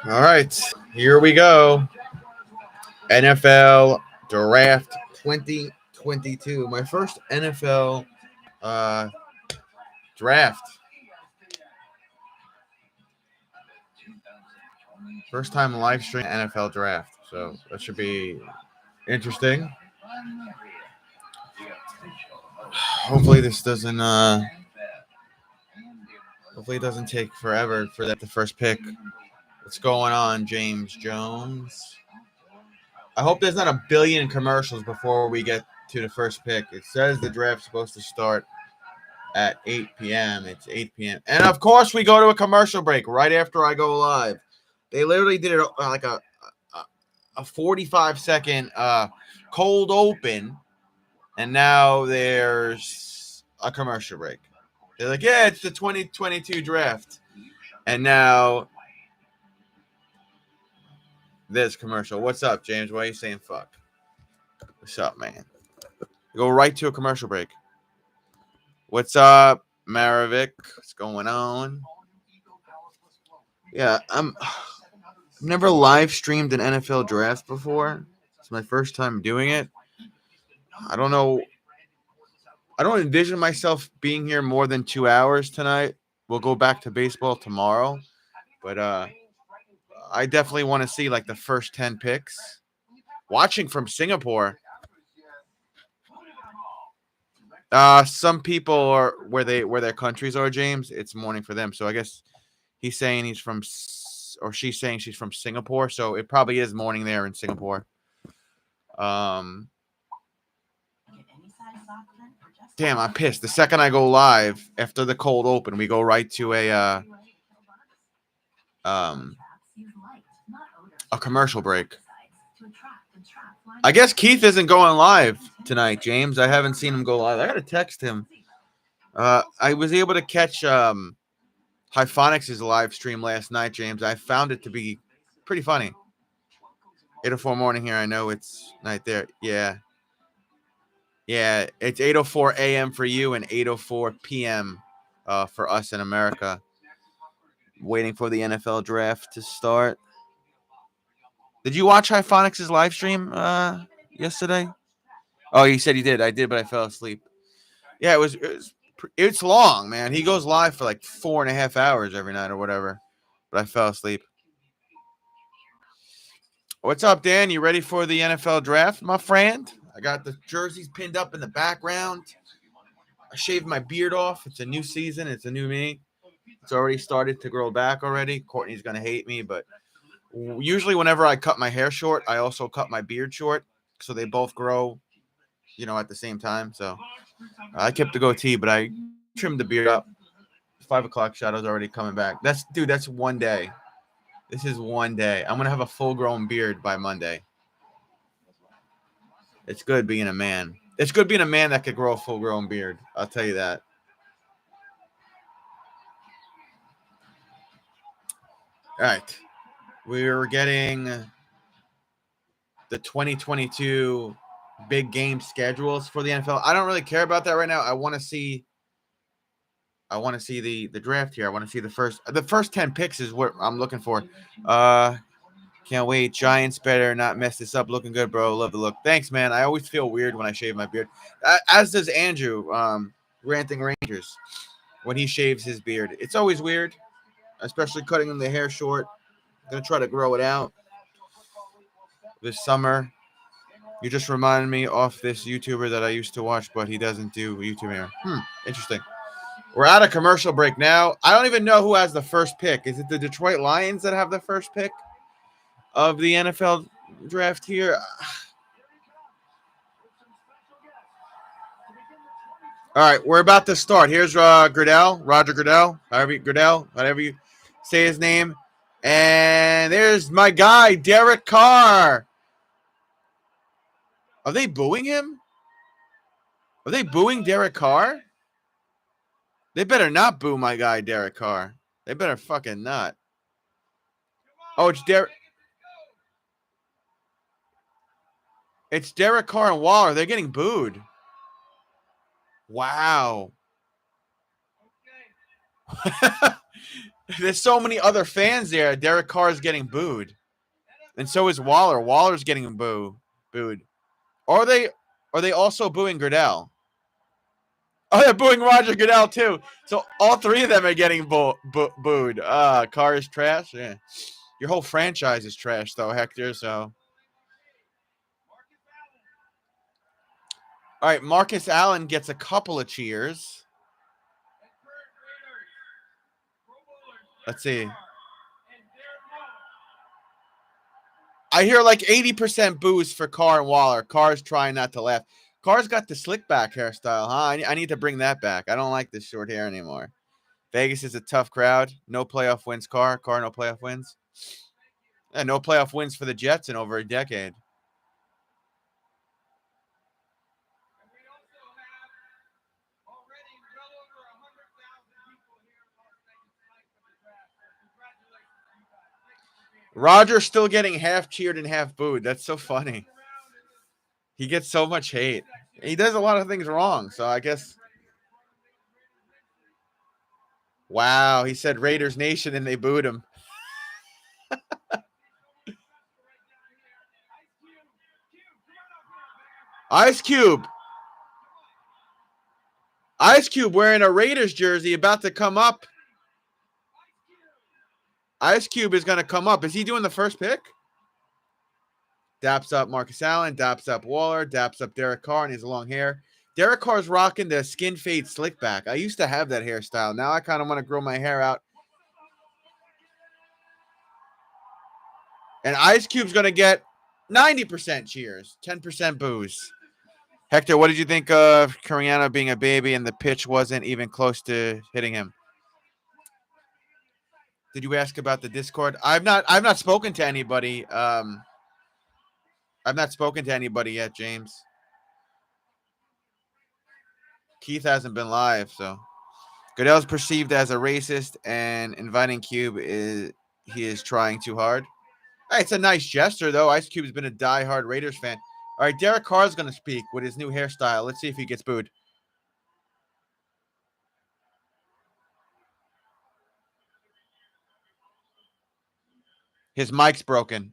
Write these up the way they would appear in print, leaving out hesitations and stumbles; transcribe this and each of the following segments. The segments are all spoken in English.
All right, here we go. NFL Draft 2022. My first NFL uh, draft. First time live stream NFL draft. So that should be interesting. Hopefully this doesn't hopefully it doesn't take forever for that the first pick. What's going on, James Jones? I hope there's not a billion commercials before we get to the first pick. It says the draft's supposed to start at 8 p.m. It's 8 p.m. And of course, we go to a commercial break right after I go live. They literally did it like a 45-second cold open, and now there's a commercial break. They're like, yeah, it's the 2022 draft. And now this commercial. What's up, James? Why are you saying fuck? What's up, man? Go right to a commercial break. What's up, Maravik? What's going on? Yeah, I've never live streamed an NFL draft before. It's my first time doing it. I don't know. I don't envision myself being here more than 2 hours tonight. We'll go back to baseball tomorrow, but I definitely want to see like the first 10 picks. Watching from Singapore. Some people are where their countries are, James. It's morning for them, so I guess he's saying he's from, or she's saying she's from Singapore, so it probably is morning there in Singapore. Damn, I'm pissed. The second I go live after the cold open, we go right to a commercial break. I guess Keith isn't going live tonight, James. I haven't seen him go live. I gotta text him. I was able to catch Hyphonics' live stream last night, James. I found it to be pretty funny. 8:04 morning here. I know it's night there. Yeah. Yeah, it's 8:04 a.m. for you and 8:04 p.m. For us in America. Waiting for the NFL draft to start. Did you watch Hyphonics' live stream yesterday? Oh, you said you did. I did, but I fell asleep. Yeah, it's long, man. He goes live for like 4.5 hours every night or whatever. But I fell asleep. What's up, Dan? You ready for the NFL draft, my friend? I got the jerseys pinned up in the background. I shaved my beard off. It's a new season. It's a new me. It's already started to grow back already. Courtney's going to hate me, but usually whenever I cut my hair short, I also cut my beard short. So they both grow, at the same time. So I kept the goatee, but I trimmed the beard up. 5 o'clock shadow's already coming back. That's one day. This is one day. I'm going to have a full-grown beard by Monday. It's good being a man. It's good being a man that could grow a full-grown beard. I'll tell you that. All right. We're getting the 2022 big game schedules for the NFL. I don't really care about that right now. I want to see the draft here. I want to see the first 10 picks is what I'm looking for. Can't wait. Giants better not mess this up. Looking good, bro. Love the look. Thanks, man. I always feel weird when I shave my beard. As does Andrew, Ranting Rangers, when he shaves his beard. It's always weird, especially cutting him the hair short. I'm going to try to grow it out this summer. You just reminded me of this YouTuber that I used to watch, but he doesn't do YouTube anymore. Interesting. We're at a commercial break now. I don't even know who has the first pick. Is it the Detroit Lions that have the first pick of the NFL draft here? All right, we're about to start. Here's Roger Goodell, whatever you say his name. And there's my guy, Derek Carr. Are they booing him? Are they booing Derek Carr? They better not boo my guy, Derek Carr. They better fucking not. Oh, it's Derek. It's Derek Carr and Waller. They're getting booed. Wow. There's so many other fans there. Derek Carr is getting booed, and so is Waller. Waller's getting booed. Are they also booing Goodell? Oh, they're booing Roger Goodell too. So all three of them are getting booed. Carr is trash. Yeah, your whole franchise is trash, though, Hector. So, all right, Marcus Allen gets a couple of cheers. Let's see. I hear like 80% boos for Carr and Waller. Carr's trying not to laugh. Carr's got the slick back hairstyle, huh? I need to bring that back. I don't like this short hair anymore. Vegas is a tough crowd. No playoff wins, Carr. Carr, no playoff wins. Yeah, no playoff wins for the Jets in over a decade. Roger's still getting half cheered and half booed. That's so funny. He gets so much hate. He does a lot of things wrong, so I guess. Wow, he said Raiders Nation and they booed him. Ice Cube. Ice Cube wearing a Raiders jersey about to come up. Ice Cube is going to come up. Is he doing the first pick? Daps up Marcus Allen, daps up Waller, daps up Derek Carr, and he has long hair. Derek Carr's rocking the skin fade slick back. I used to have that hairstyle. Now I kind of want to grow my hair out. And Ice Cube's going to get 90% cheers, 10% boos. Hector, what did you think of Cariano being a baby and the pitch wasn't even close to hitting him? Did you ask about the Discord? I've not spoken to anybody. I've not spoken to anybody yet, James. Keith hasn't been live, so Goodell's perceived as a racist, and inviting Cube he is trying too hard. Hey, it's a nice gesture, though. Ice Cube's been a diehard Raiders fan. All right, Derek Carr's going to speak with his new hairstyle. Let's see if he gets booed. His mic's broken.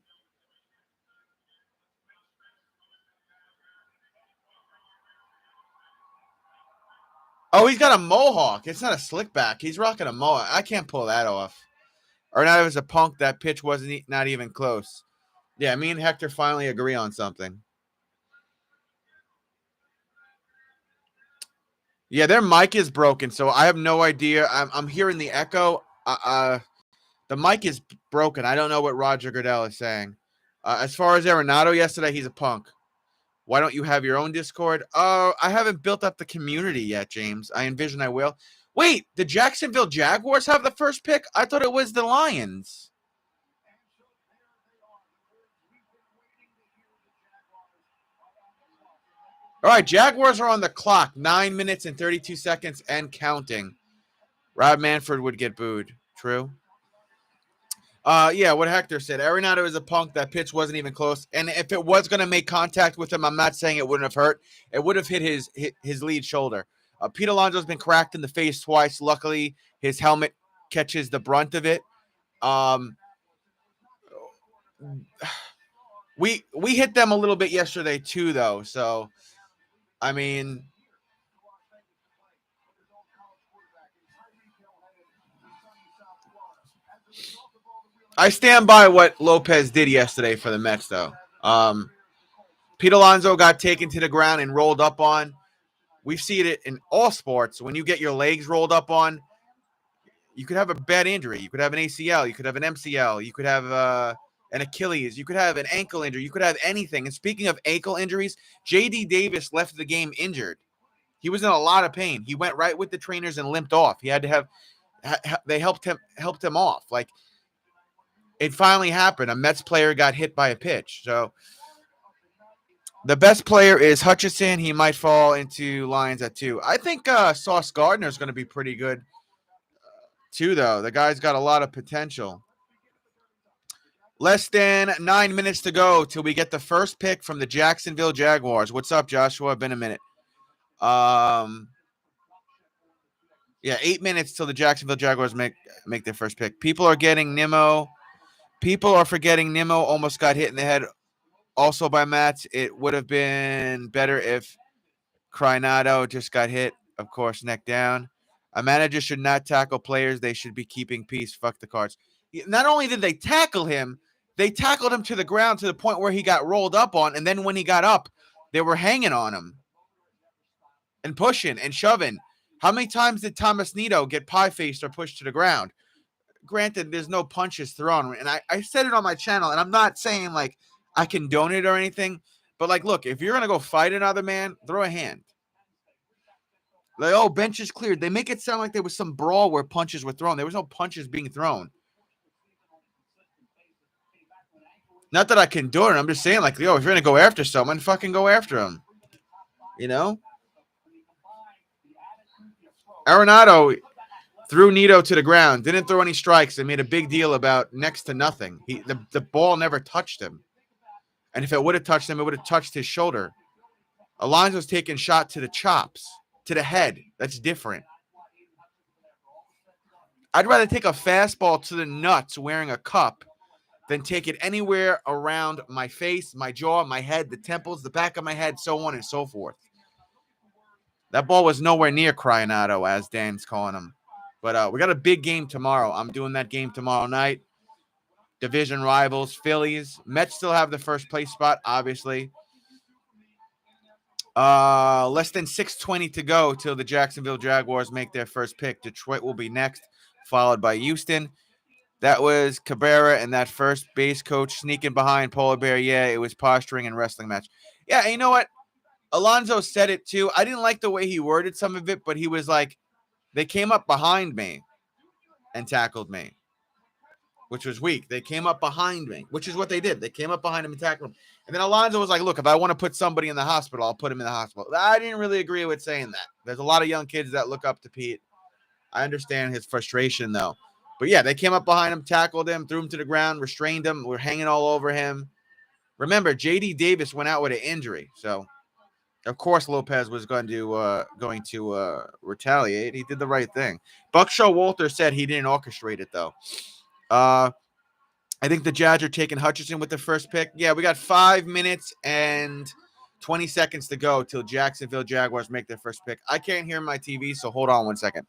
Oh, he's got a mohawk. It's not a slick back. He's rocking a mohawk. I can't pull that off. Or not as a punk, that pitch wasn't not even close. Yeah, me and Hector finally agree on something. Yeah, their mic is broken, so I have no idea. I'm hearing the echo. The mic is broken. I don't know what Roger Goodell is saying. As far as Arenado yesterday, he's a punk. Why don't you have your own Discord? I haven't built up the community yet, James. I envision I will. Wait, the Jacksonville Jaguars have the first pick? I thought it was the Lions. All right, Jaguars are on the clock. 9 minutes and 32 seconds and counting. Rob Manfred would get booed. True. Yeah, what Hector said. Arenado is a punk. That pitch wasn't even close. And if it was going to make contact with him, I'm not saying it wouldn't have hurt. It would have hit his lead shoulder. Pete Alonso's been cracked in the face twice. Luckily, his helmet catches the brunt of it. We hit them a little bit yesterday too, though. So, I mean, I stand by what Lopez did yesterday for the Mets, though. Pete Alonso got taken to the ground and rolled up on. We've seen it in all sports. When you get your legs rolled up on, you could have a bad injury. You could have an ACL. You could have an MCL. You could have an Achilles. You could have an ankle injury. You could have anything. And speaking of ankle injuries, J.D. Davis left the game injured. He was in a lot of pain. He went right with the trainers and limped off. He had to have they helped him off. Like, it finally happened. A Mets player got hit by a pitch. So the best player is Hutchinson. He might fall into Lions at 2. I think Sauce Gardner is going to be pretty good too, though. The guy's got a lot of potential. Less than 9 minutes to go till we get the first pick from the Jacksonville Jaguars. What's up, Joshua? Been a minute. Yeah, 8 minutes till the Jacksonville Jaguars make their first pick. People are getting Nimmo. People are forgetting Nimmo almost got hit in the head also by Mats. It would have been better if Crinado just got hit, of course, neck down. A manager should not tackle players. They should be keeping peace. Fuck the Cards. Not only did they tackle him, they tackled him to the ground to the point where he got rolled up on, and then when he got up, they were hanging on him and pushing and shoving. How many times did Thomas Nito get pie-faced or pushed to the ground? Granted, there's no punches thrown. And I said it on my channel, and I'm not saying, like, I condone it or anything. But, like, look, if you're going to go fight another man, throw a hand. Like, oh, bench is cleared. They make it sound like there was some brawl where punches were thrown. There was no punches being thrown. Not that I condone it. I'm just saying, like, yo, if you're going to go after someone, fucking go after him. You know? Arenado threw Nito to the ground, didn't throw any strikes, and made a big deal about next to nothing. The ball never touched him. And if it would have touched him, it would have touched his shoulder. Alonso's taking shot to the chops, to the head. That's different. I'd rather take a fastball to the nuts wearing a cup than take it anywhere around my face, my jaw, my head, the temples, the back of my head, so on and so forth. That ball was nowhere near Crinado, as Dan's calling him. But we got a big game tomorrow. I'm doing that game tomorrow night. Division rivals, Phillies. Mets still have the first place spot, obviously. Less than 6:20 to go till the Jacksonville Jaguars make their first pick. Detroit will be next, followed by Houston. That was Cabrera and that first base coach sneaking behind Polar Bear. Yeah, it was posturing and wrestling match. Yeah, and you know what? Alonso said it too. I didn't like the way he worded some of it, but he was like, they came up behind me and tackled me, which was weak. They came up behind me, which is what they did. They came up behind him and tackled him. And then Alonso was like, look, if I want to put somebody in the hospital, I'll put him in the hospital. I didn't really agree with saying that. There's a lot of young kids that look up to Pete. I understand his frustration, though. But, yeah, they came up behind him, tackled him, threw him to the ground, restrained him. We're hanging all over him. Remember, J.D. Davis went out with an injury. So, of course, Lopez was going to retaliate. He did the right thing. Buck Showalter said he didn't orchestrate it, though. I think the Jags are taking Hutchinson with the first pick. Yeah, we got 5 minutes and 20 seconds to go till Jacksonville Jaguars make their first pick. I can't hear my TV, so hold on 1 second.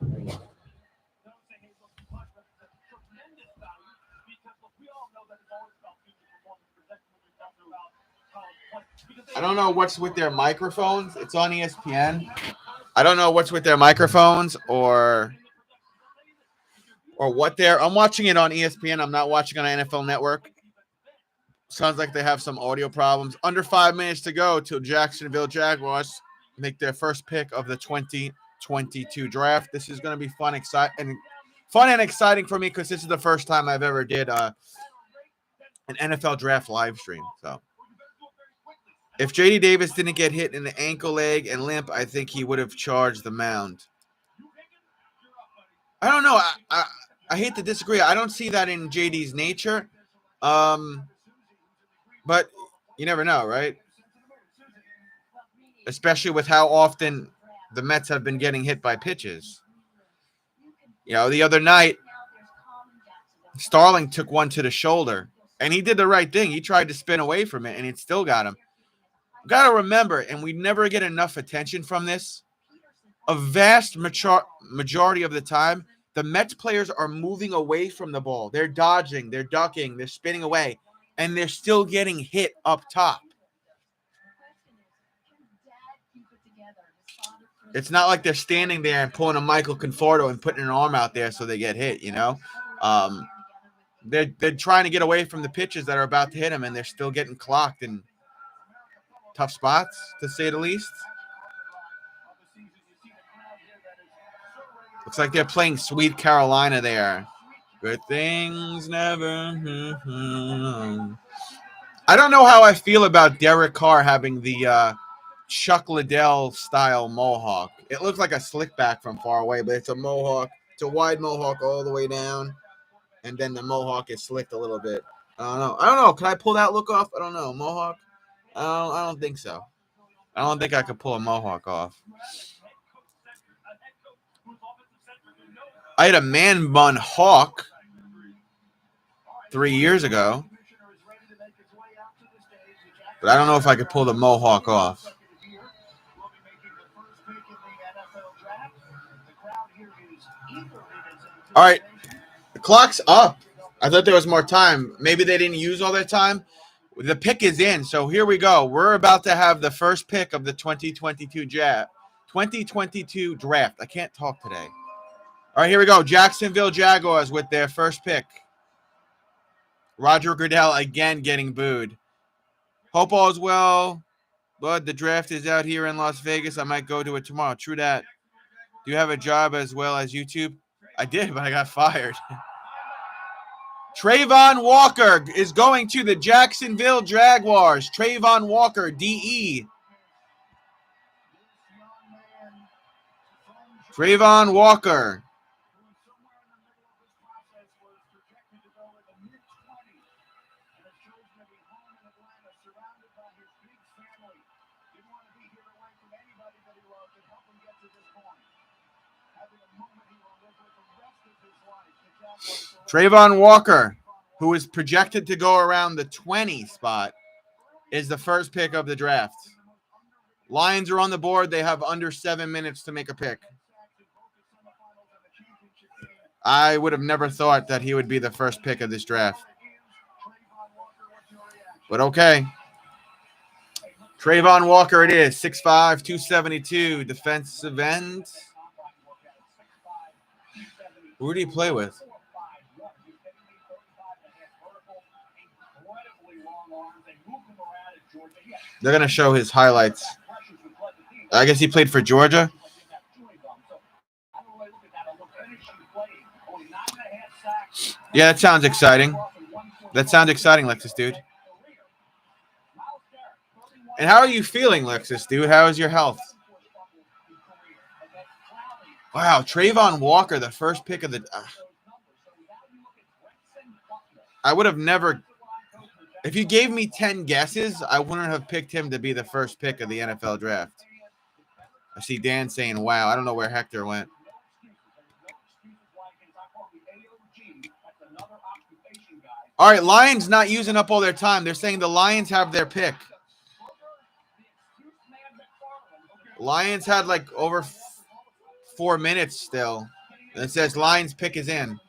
I don't know what's with their microphones. It's on ESPN. I don't know what's with their microphones or what they're. I'm watching it on ESPN. I'm not watching on NFL Network. Sounds like they have some audio problems. Under 5 minutes to go till Jacksonville Jaguars make their first pick of the 2022 draft. This is going to be fun and exciting for me because this is the first time I've ever did an NFL draft live stream. So if J.D. Davis didn't get hit in the ankle, leg, and limp, I think he would have charged the mound. I don't know. I hate to disagree. I don't see that in JD's nature. But you never know, right? Especially with how often the Mets have been getting hit by pitches. You know, the other night, Starling took one to the shoulder, and he did the right thing. He tried to spin away from it, and it still got him. Got to remember, and we never get enough attention from this, a vast majority of the time, the Mets players are moving away from the ball. They're dodging, they're ducking, they're spinning away, and they're still getting hit up top. It's not like they're standing there and pulling a Michael Conforto and putting an arm out there so they get hit, you know? They're trying to get away from the pitches that are about to hit them, and they're still getting clocked in tough spots, to say the least. Looks like they're playing Sweet Carolina there. Good things never. I don't know how I feel about Derek Carr having the Chuck Liddell style mohawk. It looks like a slick back from far away, but it's a mohawk. It's a wide mohawk all the way down, and then the mohawk is slicked a little bit. I don't know. Can I pull that look off? I don't know. Mohawk? I don't think so. I don't think I could pull a mohawk off. I had a man bun hawk 3 years ago, but I don't know if I could pull the mohawk off. All right, the clock's up. I thought there was more time. Maybe they didn't use all their time. The pick is in, so here we go. We're about to have the first pick of the 2022 draft. I can't talk today. All right, here we go. Jacksonville Jaguars with their first pick. Roger Goodell again getting booed. Hope all is well, but the draft is out here in Las Vegas. I might go to it tomorrow. True that. Do you have a job as well as YouTube? I did, but I got fired. Trayvon Walker is going to the Jacksonville Jaguars. Trayvon Walker, DE. Trayvon Walker. Trayvon Walker, who is projected to go around the 20 spot, is the first pick of the draft. Lions are on the board. They have under 7 minutes to make a pick. I would have never thought that he would be the first pick of this draft. But okay. Trayvon Walker it is. 6'5", 272, defensive end. Who did he play with? They're going to show his highlights. I guess he played for Georgia. Yeah, that sounds exciting. That sounds exciting, Lexus, dude. And how are you feeling, Lexus, dude? How is your health? Wow, Trayvon Walker, the first pick of the... I would have never... If you gave me 10 guesses, I wouldn't have picked him to be the first pick of the NFL draft. I see Dan saying, wow, I don't know where Hector went. All right, Lions not using up all their time. They're saying the Lions have their pick. Lions had like over 4 minutes still. And it says Lions pick is in.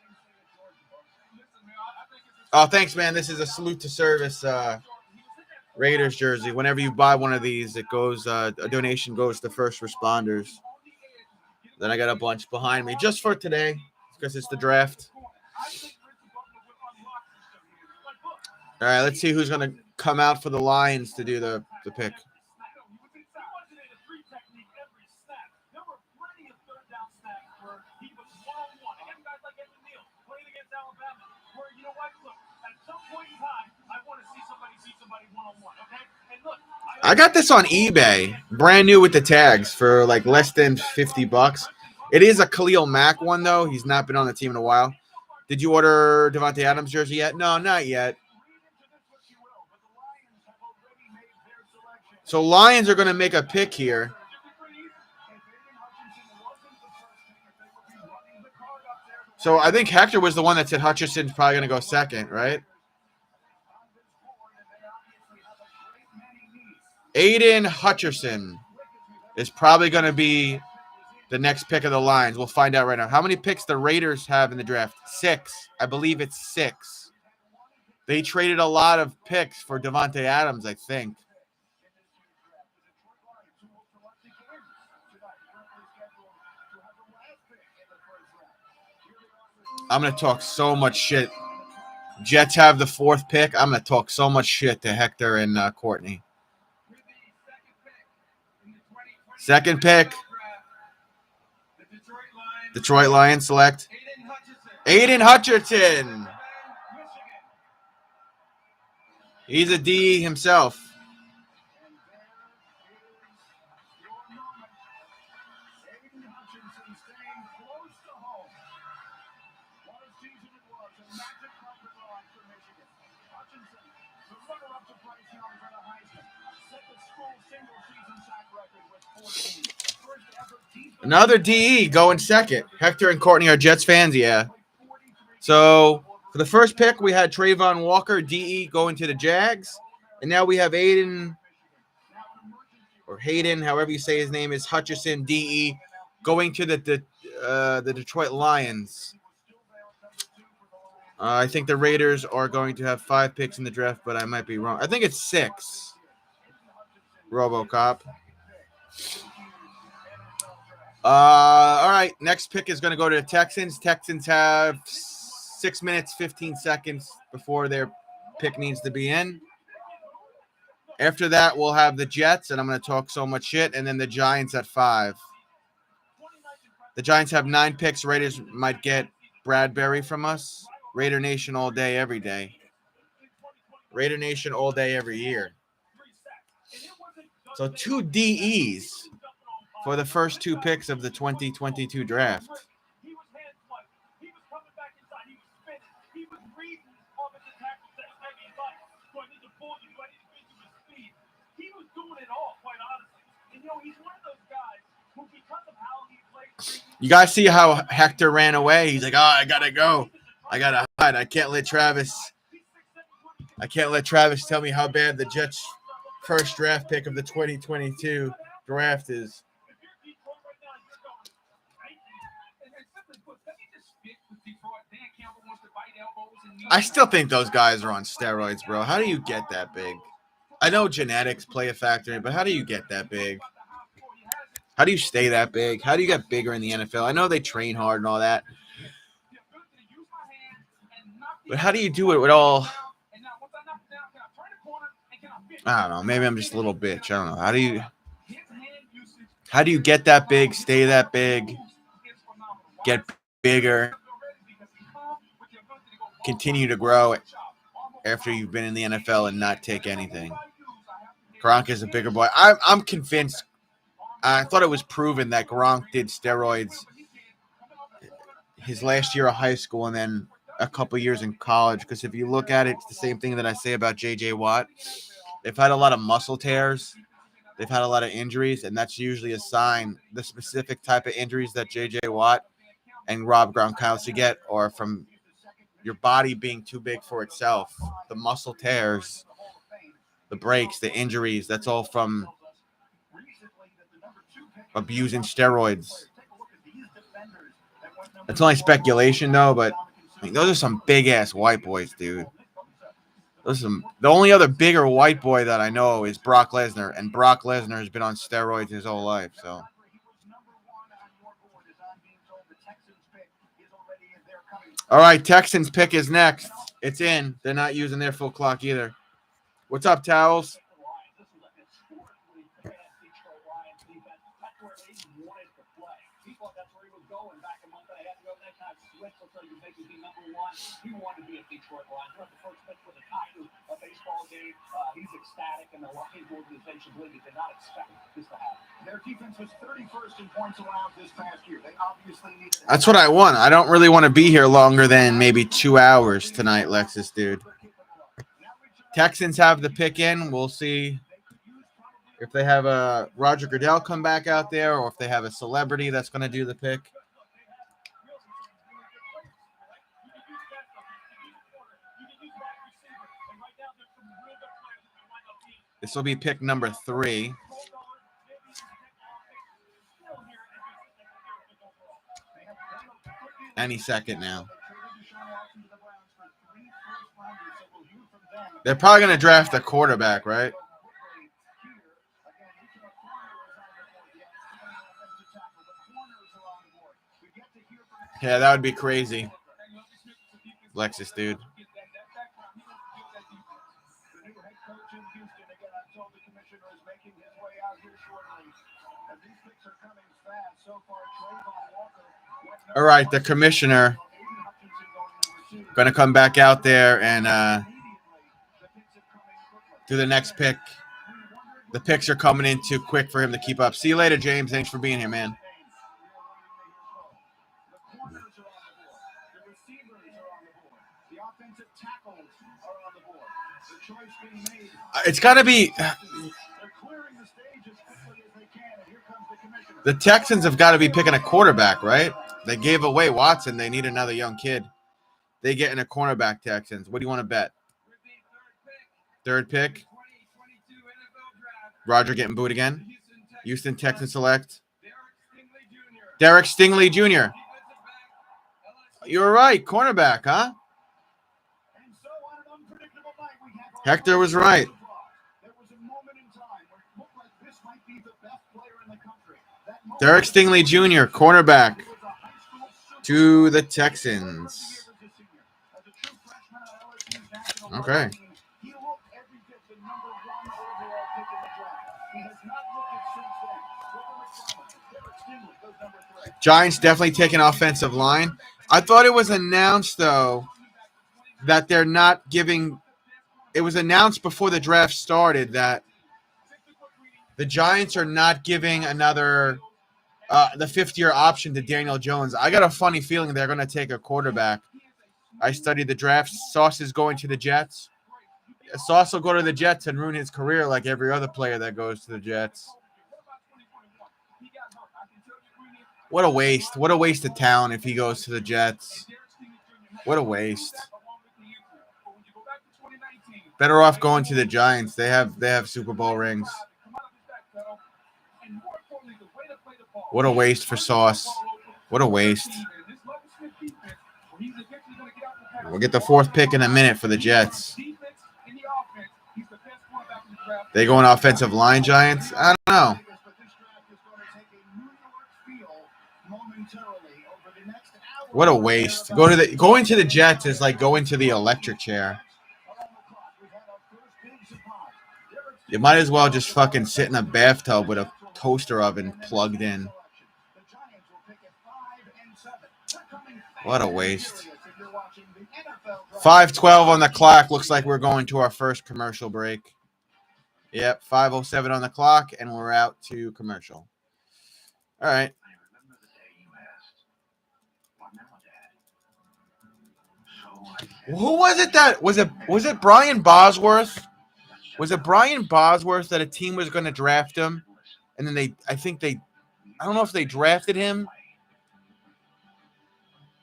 Oh, thanks, man. This is a salute to service Raiders jersey. Whenever you buy one of these, it goes a donation goes to first responders. Then I got a bunch behind me just for today because it's the draft. All right, let's see who's going to come out for the Lions to do the pick. I got this on eBay, brand new with the tags for like less than $50. It is a Khalil Mack one, though. He's not been on the team in a while. Did you order Davante Adams jersey yet? No, not yet. So Lions are going to make a pick here. So I think Hector was the one that said Hutchinson's probably going to go second, right? Aiden Hutchinson is probably going to be the next pick of the Lions. We'll find out right now. How many picks the Raiders have in the draft? 6. I believe it's 6. They traded a lot of picks for Davante Adams, I think. I'm going to talk so much shit. Jets have the 4th pick. I'm going to talk so much shit to Hector and Courtney. 2nd pick. Detroit Lions select Aiden Hutchinson. He's a D himself. Another DE going second. Hector and Courtney are Jets fans, yeah. So for the first pick, we had Trayvon Walker, DE, going to the Jags. And now we have Aiden, or Hayden, however you say his name is, Hutchison, DE, going to the Detroit Lions. I think the Raiders are going to have 5 picks in the draft, but I might be wrong. I think it's 6. RoboCop. All right, next pick is going to go to the Texans. Texans have 6 minutes, 15 seconds before their pick needs to be in. After that, we'll have the Jets, and I'm going to talk so much shit, and then the Giants at 5. The Giants have 9 picks. Raiders might get Bradbury from us. Raider Nation all day, every day. Raider Nation all day, every year. So 2 DEs for the first 2 picks of the 2022 draft. You guys see how Hector ran away? He's like, oh, I got to go. I got to hide. I can't let Travis tell me how bad the Jets' first draft pick of the 2022 draft is. I still think those guys are on steroids, bro. How do you get that big? I know genetics play a factor, but how do you get that big? How do you stay that big? How do you get bigger in the NFL? I know they train hard and all that. But how do you do it with all... I don't know. Maybe I'm just a little bitch. I don't know. How do you get that big, stay that big, get bigger, continue to grow after you've been in the NFL and not take anything? Gronk is a bigger boy. I'm convinced. I thought it was proven that Gronk did steroids his last year of high school and then a couple years in college. Because if you look at it, it's the same thing that I say about J.J. Watt. They've had a lot of muscle tears. They've had a lot of injuries, and that's usually a sign. The specific type of injuries that J.J. Watt and Rob Gronkowski get are from your body being too big for itself. The muscle tears, the breaks, the injuries, that's all from abusing steroids. It's only speculation, though, but I mean, those are some big-ass white boys, dude. The only other bigger white boy that I know is Brock Lesnar, and Brock Lesnar has been on steroids his whole life. So, all right, Texans pick is next. It's in. They're not using their full clock either. What's up, Towels? He wanted to be a Detroit Lion. The first pitch was a tie to a baseball game. He's ecstatic, and the Lions organization really did not expect this to happen. Their defense was 31st in points allowed this past year. They obviously needed. That's what I want. I don't really want to be here longer than maybe 2 hours tonight, Lexus, dude. Texans have the pick in. We'll see if they have a Roger Goodell come back out there, or if they have a celebrity that's going to do the pick. This will be pick number 3. Any second now. They're probably going to draft a quarterback, right? Yeah, that would be crazy. Lexus, dude. All right, the commissioner going to come back out there and do the next pick. The picks are coming in too quick for him to keep up. See you later, James. Thanks for being here, man. It's got to be. The Texans have got to be picking a quarterback, right? They gave away Watson. They need another young kid. They get in a cornerback, Texans. What do you want to bet? Third pick. Roger getting booed again. Houston Texans select Derek Stingley Jr. You're right. Cornerback, huh? Hector was right. Derek Stingley Jr., cornerback to the Texans. Okay. Giants definitely taking offensive line. I thought it was announced, though, that they're not giving – it was announced before the draft started that the Giants are not giving another the fifth-year option to Daniel Jones. I got a funny feeling they're going to take a quarterback. I studied the draft. Sauce is going to the Jets. Sauce will go to the Jets and ruin his career like every other player that goes to the Jets. What a waste. What a waste of talent if he goes to the Jets. What a waste. Better off going to the Giants. They have Super Bowl rings. What a waste for Sauce. What a waste. We'll get the fourth pick in a minute for the Jets. They going offensive line, Giants? I don't know. What a waste. Going to the Jets is like going to the electric chair. You might as well just fucking sit in a bathtub with a toaster oven plugged in. What a waste. 5:12 on the clock. Looks like we're going to our first commercial break. Yep, 5:07 on the clock, and we're out to commercial. All right. Who was it that was it Brian Bosworth? Was it Brian Bosworth that a team was going to draft him, and then I don't know if they drafted him,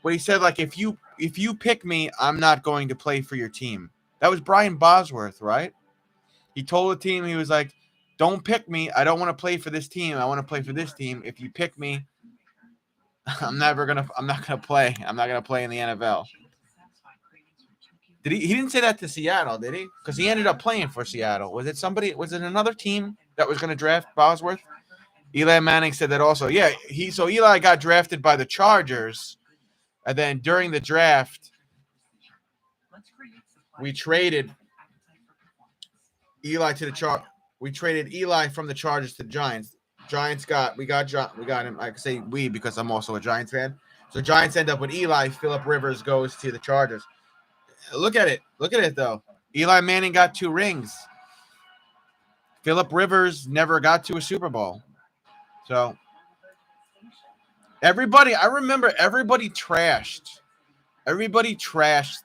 but he said like if you pick me, I'm not going to play for your team. That was Brian Bosworth, right? He told the team, he was like, "Don't pick me. I don't want to play for this team. I want to play for this team. If you pick me, I'm not gonna play. I'm not gonna play in the NFL." Did he didn't say that to Seattle, did he? Because he ended up playing for Seattle. Was it another team that was going to draft Bosworth? Eli Manning said that also. Yeah, so Eli got drafted by the Chargers, and then during the draft, we traded Eli to the Chargers. We traded Eli from the Chargers to the Giants. We got him. I can say we because I'm also a Giants fan. So Giants end up with Eli. Phillip Rivers goes to the Chargers. Look at it, though. Eli Manning got 2 rings. Phillip Rivers never got to a Super Bowl. So I remember everybody trashed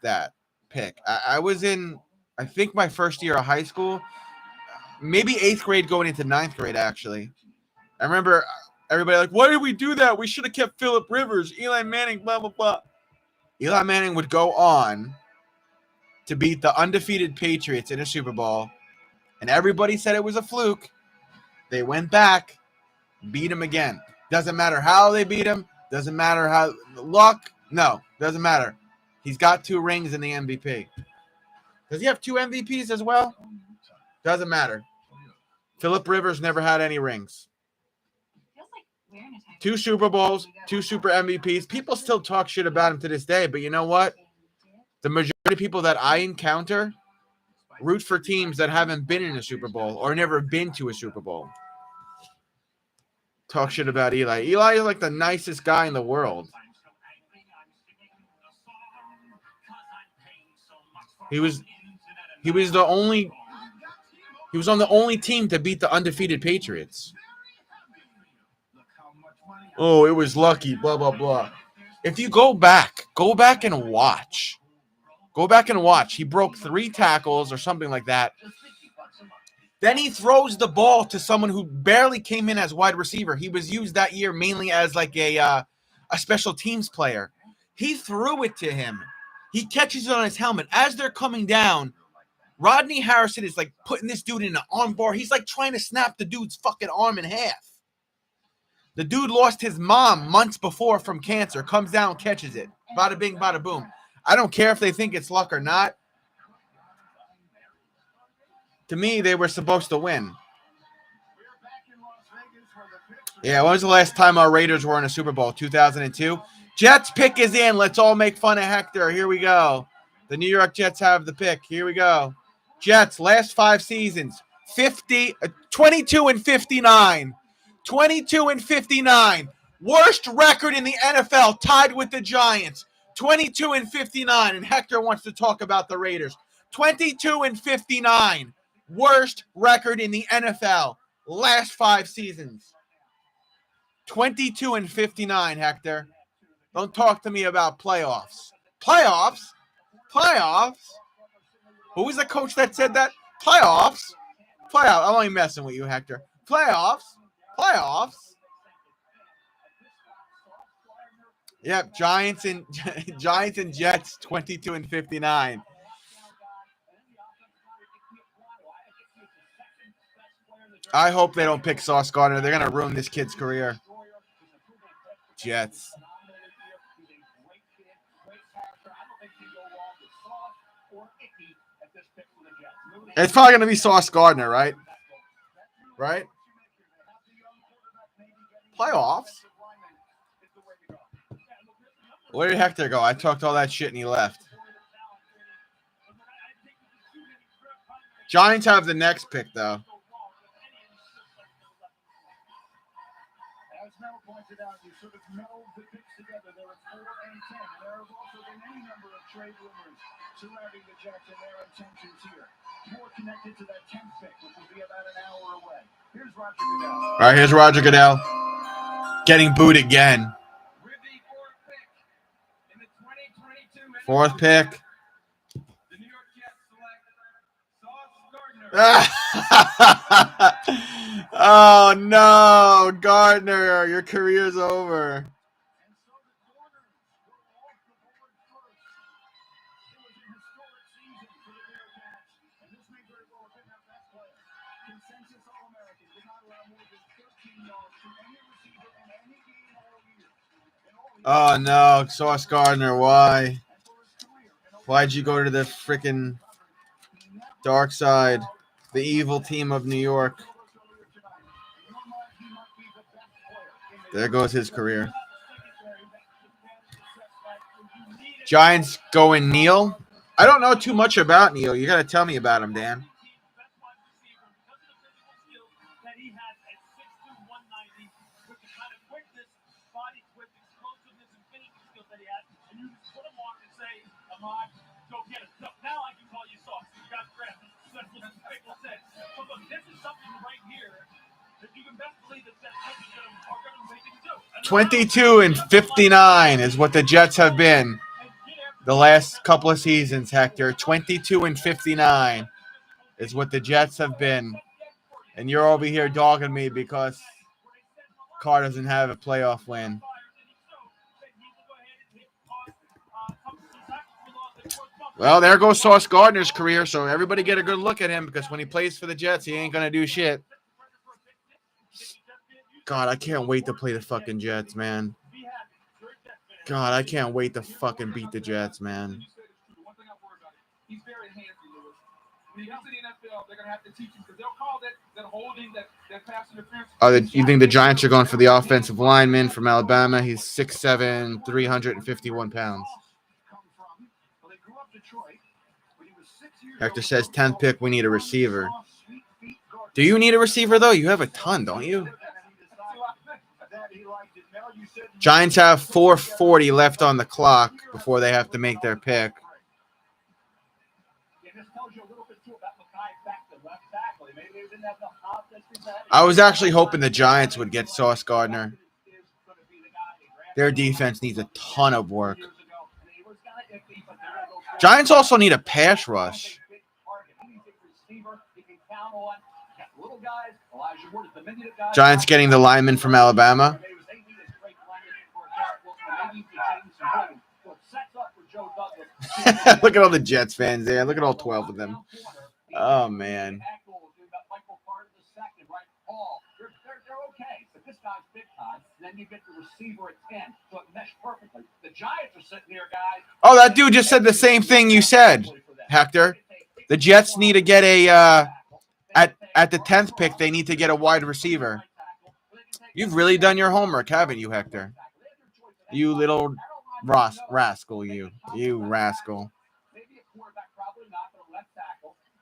that pick. I was in, I think, my first year of high school, maybe 8th grade going into 9th grade, actually. I remember everybody like, why did we do that? We should have kept Phillip Rivers, Eli Manning, blah, blah, blah. Eli Manning would go on to beat the undefeated Patriots in a Super Bowl, and everybody said it was a fluke. They went back, beat him again. Doesn't matter how they beat him. Doesn't matter how luck. No, doesn't matter. He's got 2 rings in the MVP. Does he have 2 MVPs as well? Doesn't matter. Phillip Rivers never had any rings. 2 Super Bowls, 2 Super MVPs. People still talk shit about him to this day, but you know what? The majority of people that I encounter root for teams that haven't been in a Super Bowl or never been to a Super Bowl. Talk shit about Eli. Eli is like the nicest guy in the world. He was on the only team to beat the undefeated Patriots. Oh, it was lucky, blah, blah, blah. If you go back and watch Go back and watch. He broke 3 tackles or something like that. Then he throws the ball to someone who barely came in as wide receiver. He was used that year mainly as like a special teams player. He threw it to him. He catches it on his helmet. As they're coming down, Rodney Harrison is like putting this dude in an arm bar. He's like trying to snap the dude's fucking arm in half. The dude lost his mom months before from cancer. Comes down, catches it. Bada bing, bada boom. I don't care if they think it's luck or not. To me, they were supposed to win. Yeah, when was the last time our Raiders were in a Super Bowl? 2002? Jets pick is in. Let's all make fun of Hector. Here we go. The New York Jets have the pick. Here we go. Jets, last 5 seasons. 22 and 59. 22 and 59. Worst record in the NFL, tied with the Giants. 22 and 59. And Hector wants to talk about the Raiders. 22 and 59. Worst record in the NFL, last 5 seasons. 22 and 59, Hector. Don't talk to me about playoffs. Playoffs? Playoffs? Who was the coach that said that? Playoffs? Playoffs. I'm only messing with you, Hector. Playoffs? Playoffs? Yep, Giants and Jets, 22 and 59. I hope they don't pick Sauce Gardner. They're going to ruin this kid's career. Jets. It's probably going to be Sauce Gardner, right? Right? Playoffs? Where did Hector go? I talked all that shit and he left. Giants have the next pick, though. As Mel pointed out, you sort of meld the picks together. There are 4 and 10. There have also been any number of trade rumors surrounding the Jets and their intentions here. More connected to that 10th pick, which will be about an hour away. Here's Roger Goodell. All right, here's Roger Goodell. Getting booed again. 4th pick. The New York Jets select Sauce Gardner. Oh no, Gardner, your career's over. Oh no, Sauce Gardner, why? Why'd you go to the freaking dark side? The evil team of New York. There goes his career. Giants going Neal. I don't know too much about Neal. You got to tell me about him, Dan. $22 and $59 is what the Jets have been the last couple of seasons, Hector. $22 and $59 is what the Jets have been. And you're over here dogging me because Carr doesn't have a playoff win. Well, there goes Sauce Gardner's career, so everybody get a good look at him because when he plays for the Jets, he ain't going to do shit. God, I can't wait to play the fucking Jets, man. God, I can't wait to fucking beat the Jets, man. Oh, you think the Giants are going for the offensive lineman from Alabama? He's 6'7", 351 pounds. Hector says 10th pick, we need a receiver. Do you need a receiver, though? You have a ton, don't you? Giants have 4:40 left on the clock before they have to make their pick. I was actually hoping the Giants would get Sauce Gardner. Their defense needs a ton of work. Giants also need a pass rush. Giants getting the lineman from Alabama. Look at all the Jets fans there. Look at all 12 of them. Oh, man. Oh, that dude just said the same thing you said, Hector. The Jets need to get a at the 10th pick, they need to get a wide receiver. You've really done your homework, haven't you, Hector? You little rascal, you rascal.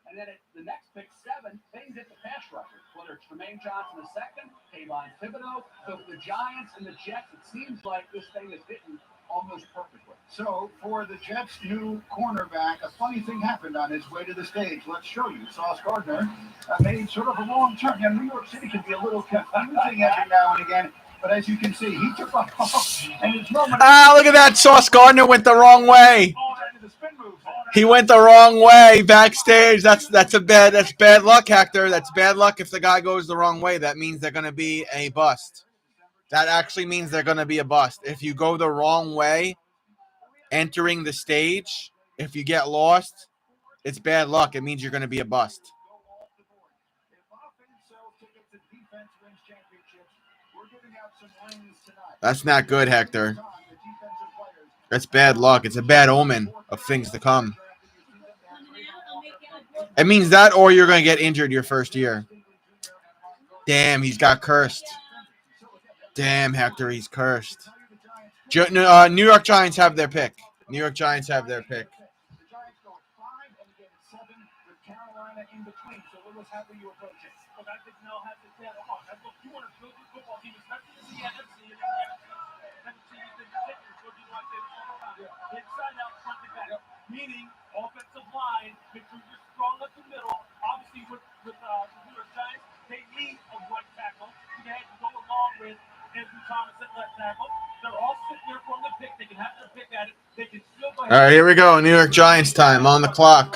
And then at the next pick, 7, they can get the pass rushers, whether it's Tremaine Johnson II, Kayvon Thibodeau. So for the Giants and the Jets, it seems like this thing is hitting almost perfectly. So for the Jets' new cornerback, a funny thing happened on his way to the stage. Let's show you. Sauce Gardner made sort of a wrong turn. Now, New York City can be a little confusing every now and again. But as you can see, he took off, and his moment. Look at that! Sauce Gardner went the wrong way. He went the wrong way backstage. That's bad luck, Hector. That's bad luck. If the guy goes the wrong way, that means they're going to be a bust. That actually means they're going to be a bust. If you go the wrong way, entering the stage, if you get lost, it's bad luck. It means you're going to be a bust. That's not good, Hector. That's bad luck. It's a bad omen of things to come. It means that or you're going to get injured your first year. Damn, he's got cursed. Damn, Hector, he's cursed. New York Giants have their pick. New York Giants have their pick. Meaning offensive line, make sure you're strong up the middle. Obviously, with the New York Giants, they need a right tackle. They had to go along with Andrew Thomas at left tackle. They're all sitting there from the pick. They can have their pick at it. They can still go ahead. All right, here we go. New York Giants time on the clock.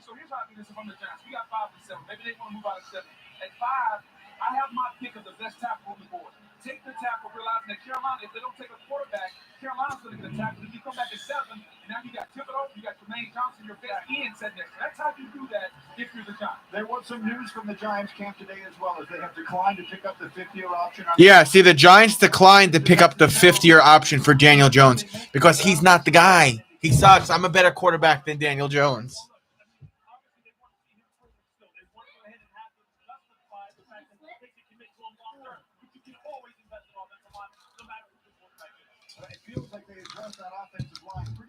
So here's how I do this from the Giants. We got 5 and 7. Maybe they want to move out of 7. At 5, I have my pick of the best tackle on the board. Take the tackle, realizing that Carolina, if they don't take a quarterback, Carolina's going to get a tackle. If you come back at 7, and now you got Thibodeau, you got Tremaine Johnson, your best Ian said next. That's how you do that if you're the Giants. There was some news from the Giants camp today as well, as they have declined to pick up the 5th-year option. Yeah, see, the Giants declined to pick up the 5th-year option for Daniel Jones because he's not the guy. He sucks. I'm a better quarterback than Daniel Jones.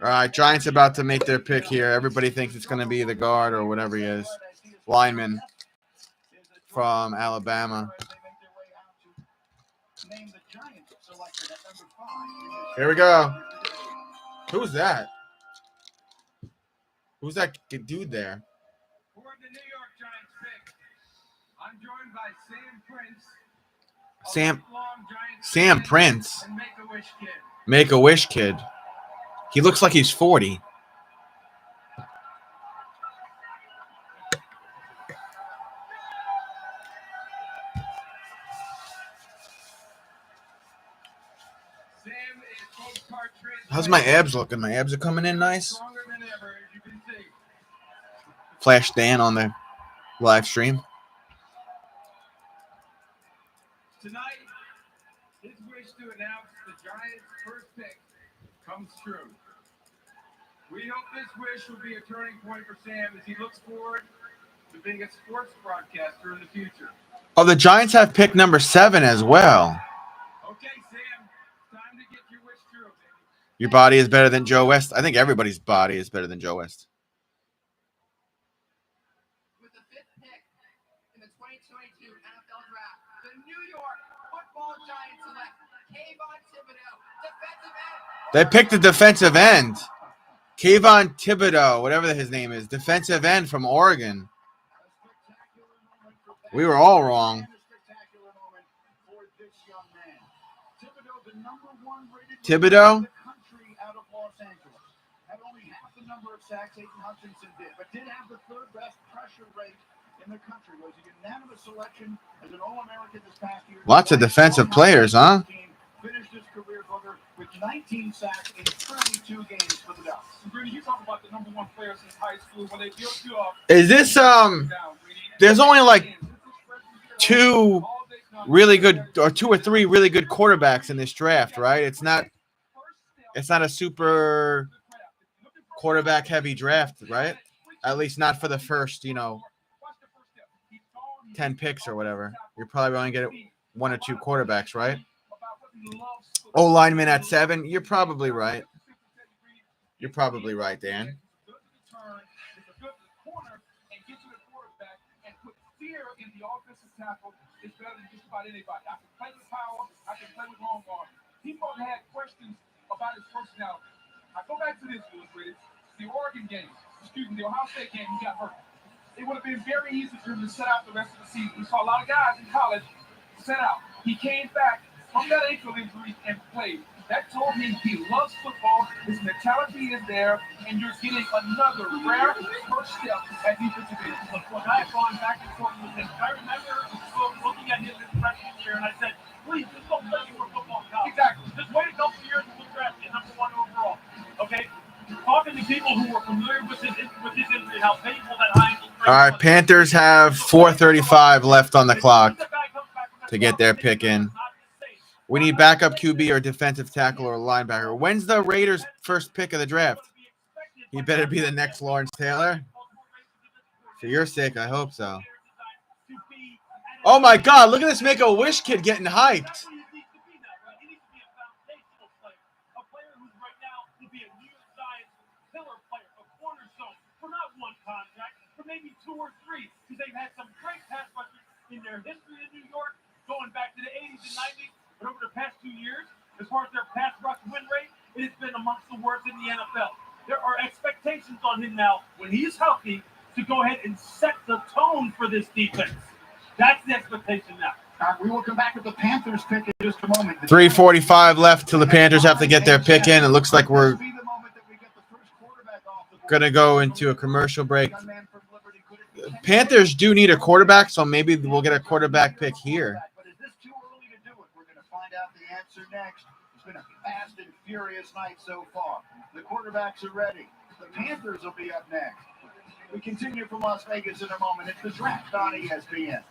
All right, Giants about to make their pick here. Everybody thinks it's going to be the guard or whatever he is. Lineman from Alabama. Here we go. Who's that? Who's that dude there? For the New York Giants pick, I'm joined by Sam Prince. And Make-A-Wish Kid. He looks like he's 40. How's my abs looking? My abs are coming in nice. Flash Dan on the live stream. Tonight, his wish to announce the Giants' first pick comes true. We hope this wish will be a turning point for Sam as he looks forward to being a sports broadcaster in the future. Oh, the Giants have pick number 7 as well. Okay, Sam, time to get your wish true, baby. Your body is better than Joe West. I think everybody's body is better than Joe West. With the 5th pick in the 2022 NFL Draft, the New York Football Giants select Kayvon Thibodeau, defensive end. They picked a defensive end. Kayvon Thibodeau, whatever his name is, defensive end from Oregon. We were all wrong. Thibodeau? only half the number of sacks Aiden Hutchinson did have the third best pressure rate in the country. Was a unanimous selection as an All-American this past year. Lots of defensive players, huh? Finished his career with 19 sacks in 32 games for the Ducks. Brady, you talk about the number one player since high school when they built you up. Is this there's only like two or three really good quarterbacks in this draft, right? It's not a super quarterback heavy draft, right? At least not for the first, 10 picks or whatever. You're probably going to get one or two quarterbacks, right? O lineman at 7. You're probably right. Dan. In the offensive tackle is better than just about anybody. I can play with power. I can play with long arm. People have had questions about his personality. I go back to this, Brady. The Ohio State game, he got hurt. It would have been very easy for him to set out the rest of the season. We saw a lot of guys in college set out. He came back from that ankle injury and played. That told him he loves football, his mentality is there, and you're getting another rare first step at defensive end. Look, I've gone back and forth with him. I remember looking at him his freshman year, and I said, please, just don't play for football college. Exactly. Just wait a couple of years and we'll draft you number 1 overall. Okay? Talking to people who were familiar with his injury, how painful that high ankle sprain was. All right, Panthers have 4:35 left on the clock to get their pick in. We need backup QB or defensive tackle or linebacker. When's the Raiders' first pick of the draft? He better be the next Lawrence Taylor. For your sake, I hope so. Oh, my God. Look at this Make-A-Wish kid getting hyped. Maybe 2 or 3, because they've had some great pass rushers in their history in New York, going back to the 80s and 90s. But over the past 2 years, as far as their pass rush win rate, it has been amongst the worst in the NFL. There are expectations on him now, when he's healthy, to go ahead and set the tone for this defense. That's the expectation now. We will come back with the Panthers pick in just a moment. 3:45 left till the Panthers have to get their pick in. It looks like we're going to go into a commercial break. Panthers do need a quarterback, so maybe we'll get a quarterback pick here. But is this too early to do it? We're going to find out the answer next. It's been a fast and furious night so far. The quarterbacks are ready. The Panthers will be up next. We continue from Las Vegas in a moment. It's the draft on ESPN.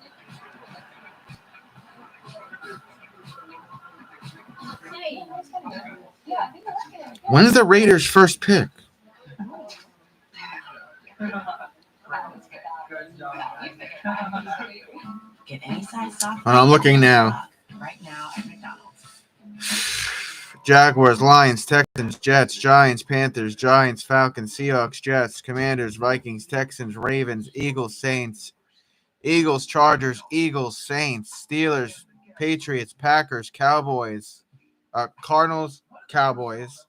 When's the Raiders' first pick? Get any size soft. I'm looking now. Right now at McDonald's. Jaguars, Lions, Texans, Jets, Giants, Panthers, Giants, Falcons, Seahawks, Jets, Commanders, Vikings, Texans, Ravens, Eagles, Saints, Eagles, Chargers, Eagles, Saints, Steelers, Patriots, Packers, Cowboys, Cardinals, Cowboys,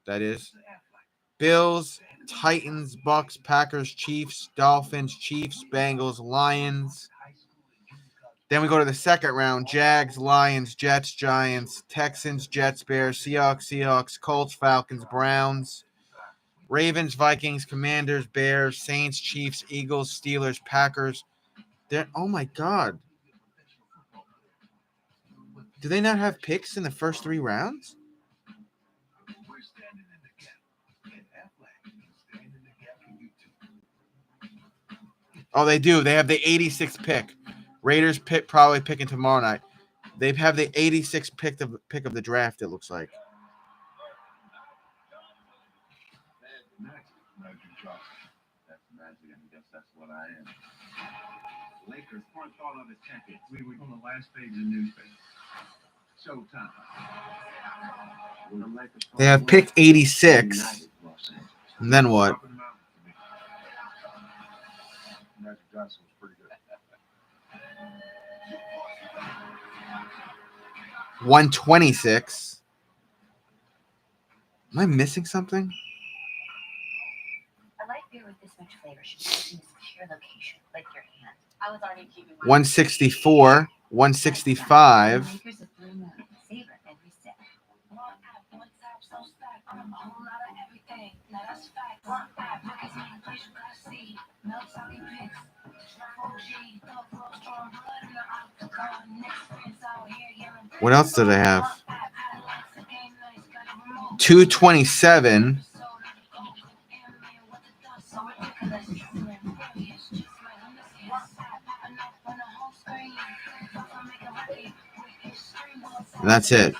that is, Bills, Titans, Bucks, Packers, Chiefs, Dolphins, Chiefs, Bengals, Lions. Then we go to the second round. Jags, Lions, Jets, Giants, Texans, Jets, Bears, Seahawks, Colts, Falcons, Browns, Ravens, Vikings, Commanders, Bears, Saints, Chiefs, Eagles, Steelers, Packers. Oh, my God. Do they not have picks in the first 3 rounds? Oh, they do. They have the 86th pick. Raiders probably picking tomorrow night. They have the 86th pick of the draft, it looks like. That's what I am. Lakers front thought of the ticket. We were on the last page of the newspaper. Showtime. They have pick 86. And then what? Magic Johnson was pretty good. 126. Am I missing something? A light beer with this much flavor should be in a secure location, like your hand. I was already keeping my 164, 165. Makers of Blue Moon. Savor every sip. What else do they have? 227. And that's it.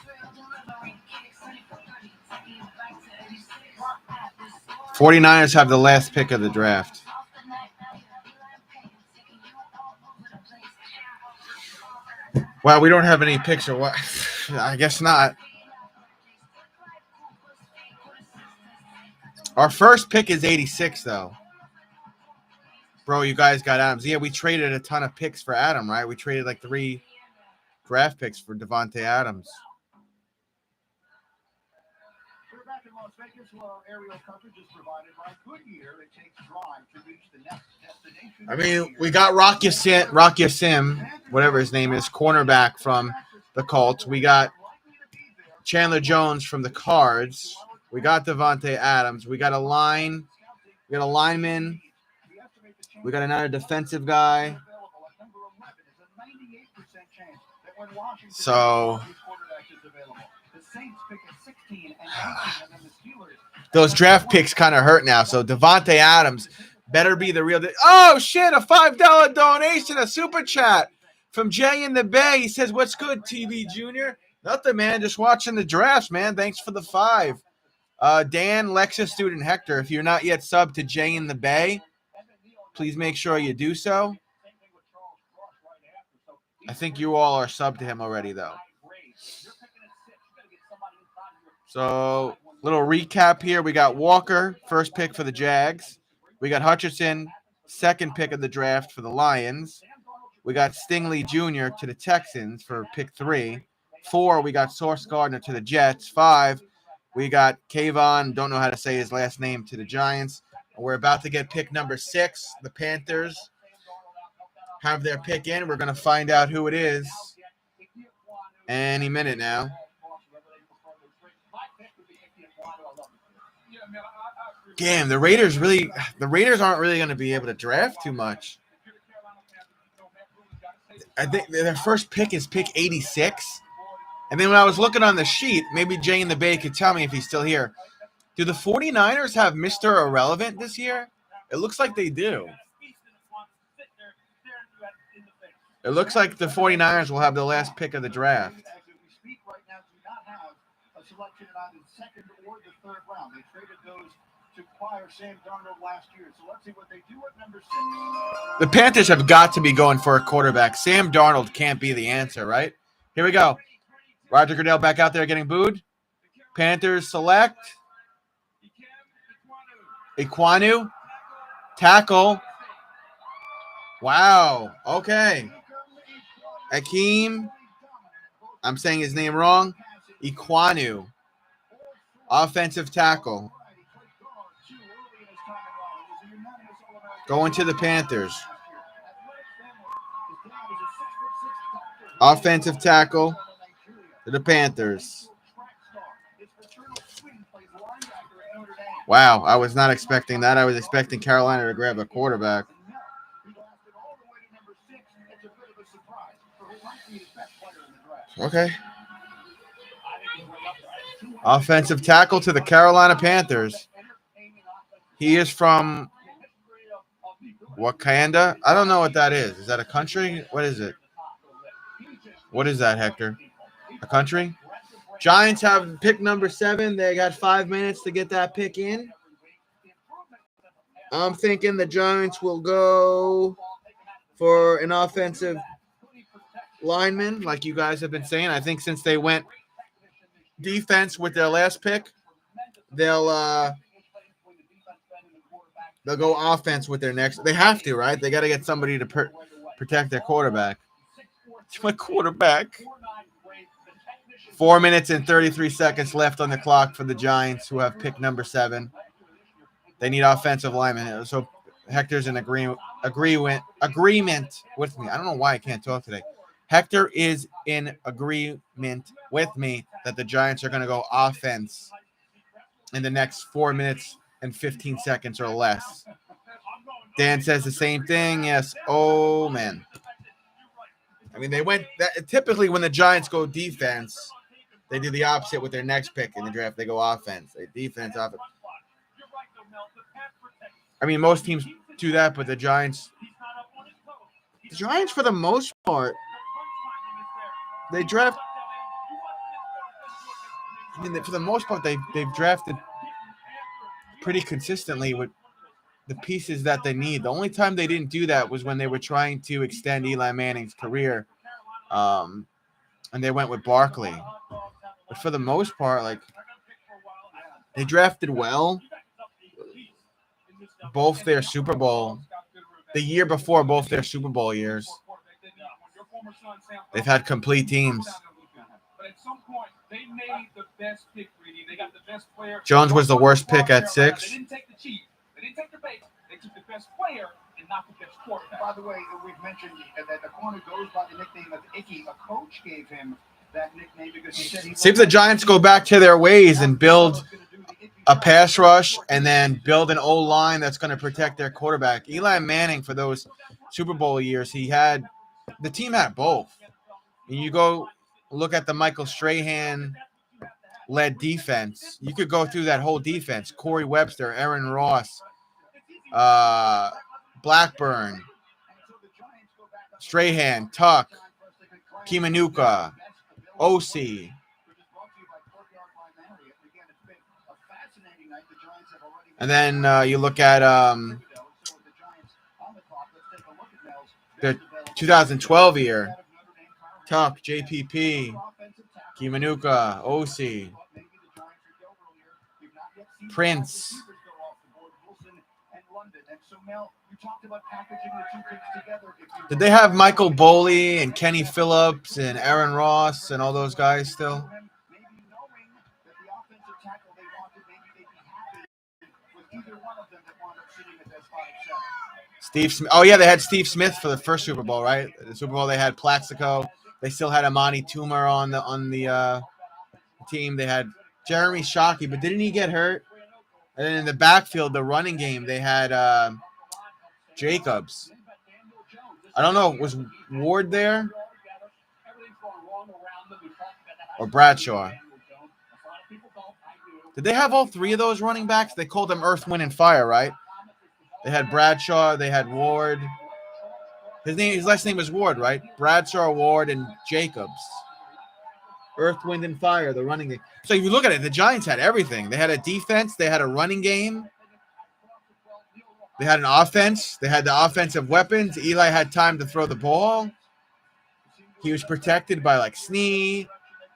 49ers have the last pick of the draft. Well, we don't have any picks or what? I guess not. Our first pick is 86, though. Bro, you guys got Adams. Yeah, we traded a ton of picks for Adam, right? We traded like 3 draft picks for Devontae Adams. We're back in Las Vegas where our aerial coverage is provided by Goodyear. It takes drive to reach the next destination. I mean, we got Rock Sim, whatever his name is, cornerback from the Colts. We got Chandler Jones from the Cards. We got Devontae Adams. We got a line. We got a lineman. We got another defensive guy. So those draft picks kind of hurt now. So Devontae Adams better be the real. Oh shit! A $5 donation, a super chat from Jay in the Bay. He says, "What's good, TV Junior? Nothing, man. Just watching the drafts, man. Thanks for the 5." Dan, Lexus, Student Hector. If you're not yet subbed to Jay in the Bay, please make sure you do so. I think you all are subbed to him already, though. So, little recap here. We got Walker, first pick for the Jags. We got Hutchinson, second pick of the draft for the Lions. We got Stingley Jr. to the Texans for pick 3. 4, we got Sauce Gardner to the Jets. 5, we got Kayvon, don't know how to say his last name, to the Giants. We're about to get pick number 6. The Panthers have their pick in. We're going to find out who it is any minute now. Damn, the Raiders aren't really going to be able to draft too much. I think their first pick is pick 86. And then when I was looking on the sheet, maybe Jay in the Bay could tell me if he's still here. Do the 49ers have Mr. Irrelevant this year? It looks like they do. It looks like the 49ers will have the last pick of the draft. The Panthers have got to be going for a quarterback. Sam Darnold can't be the answer, right? Here we go. Roger Goodell back out there getting booed. Panthers select Iquanu. Tackle. Wow. Okay. Akeem. I'm saying his name wrong. Iquanu. Offensive tackle. Going to the Panthers. Offensive tackle to the Panthers. Wow, I was not expecting that. I was expecting Carolina to grab a quarterback. Okay. Offensive tackle to the Carolina Panthers. He is from Wakanda. I don't know what that is. Is that a country? What is it? What is that, Hector? A country? Giants have pick number 7. They got 5 minutes to get that pick in. I'm thinking the Giants will go for an offensive lineman, like you guys have been saying. I think since they went defense with their last pick, they'll go offense with their next. They have to, right? They got to get somebody to protect their quarterback. It's my quarterback. 4 minutes and 33 seconds left on the clock for the Giants, who have pick number 7. They need offensive linemen. So Hector's in agreement with me. I don't know why I can't talk today. Hector is in agreement with me that the Giants are going to go offense in the next 4 minutes and 15 seconds or less. Dan says the same thing. Yes. Oh, man. I mean, they went – typically when the Giants go defense, they do the opposite with their next pick in the draft. They go offense. They defense, offense. I mean, most teams do that, but the Giants, for the most part, they draft. I mean, for the most part, they've drafted pretty consistently with the pieces that they need. The only time they didn't do that was when they were trying to extend Eli Manning's career, and they went with Barkley. But for the most part, like, they drafted well. Both their Super Bowl, the year before both their Super Bowl years, they've had complete teams. Jones was the worst pick at 6. They didn't take the cheap. They didn't take the bait. They took the best player and not the best quarterback. By the way, we've mentioned that the corner goes by the nickname of Icky. A coach gave him that nickname because he said See if the Giants go back to their ways and build a pass rush and then build an O-line that's going to protect their quarterback. Eli Manning, for those Super Bowl years, the team had both. And you go look at the Michael Strahan-led defense. You could go through that whole defense. Corey Webster, Aaron Ross, Blackburn, Strahan, Tuck, Kimanuka, O.C. And then you look at the 2012 year. Tuck, JPP, Kimanuka, O.C., Prince. Did they have Michael Boley and Kenny Phillips and Aaron Ross and all those guys still? Steve Smith. Oh, yeah, they had Steve Smith for the first Super Bowl, right? The Super Bowl, they had Plaxico. They still had Amani Toomer on the team. They had Jeremy Shockey, but didn't he get hurt? And then in the backfield, the running game, they had Jacobs. I don't know. Was Ward there? Or Bradshaw? Did they have all three of those running backs? They called them Earth, Wind, and Fire, right? They had Bradshaw. They had Ward. His last name was Ward, right? Bradshaw, Ward, and Jacobs. Earth, Wind, and Fire, the running game. So if you look at it, the Giants had everything. They had a defense. They had a running game. They had an offense. They had the offensive weapons. Eli had time to throw the ball. He was protected by like Snee,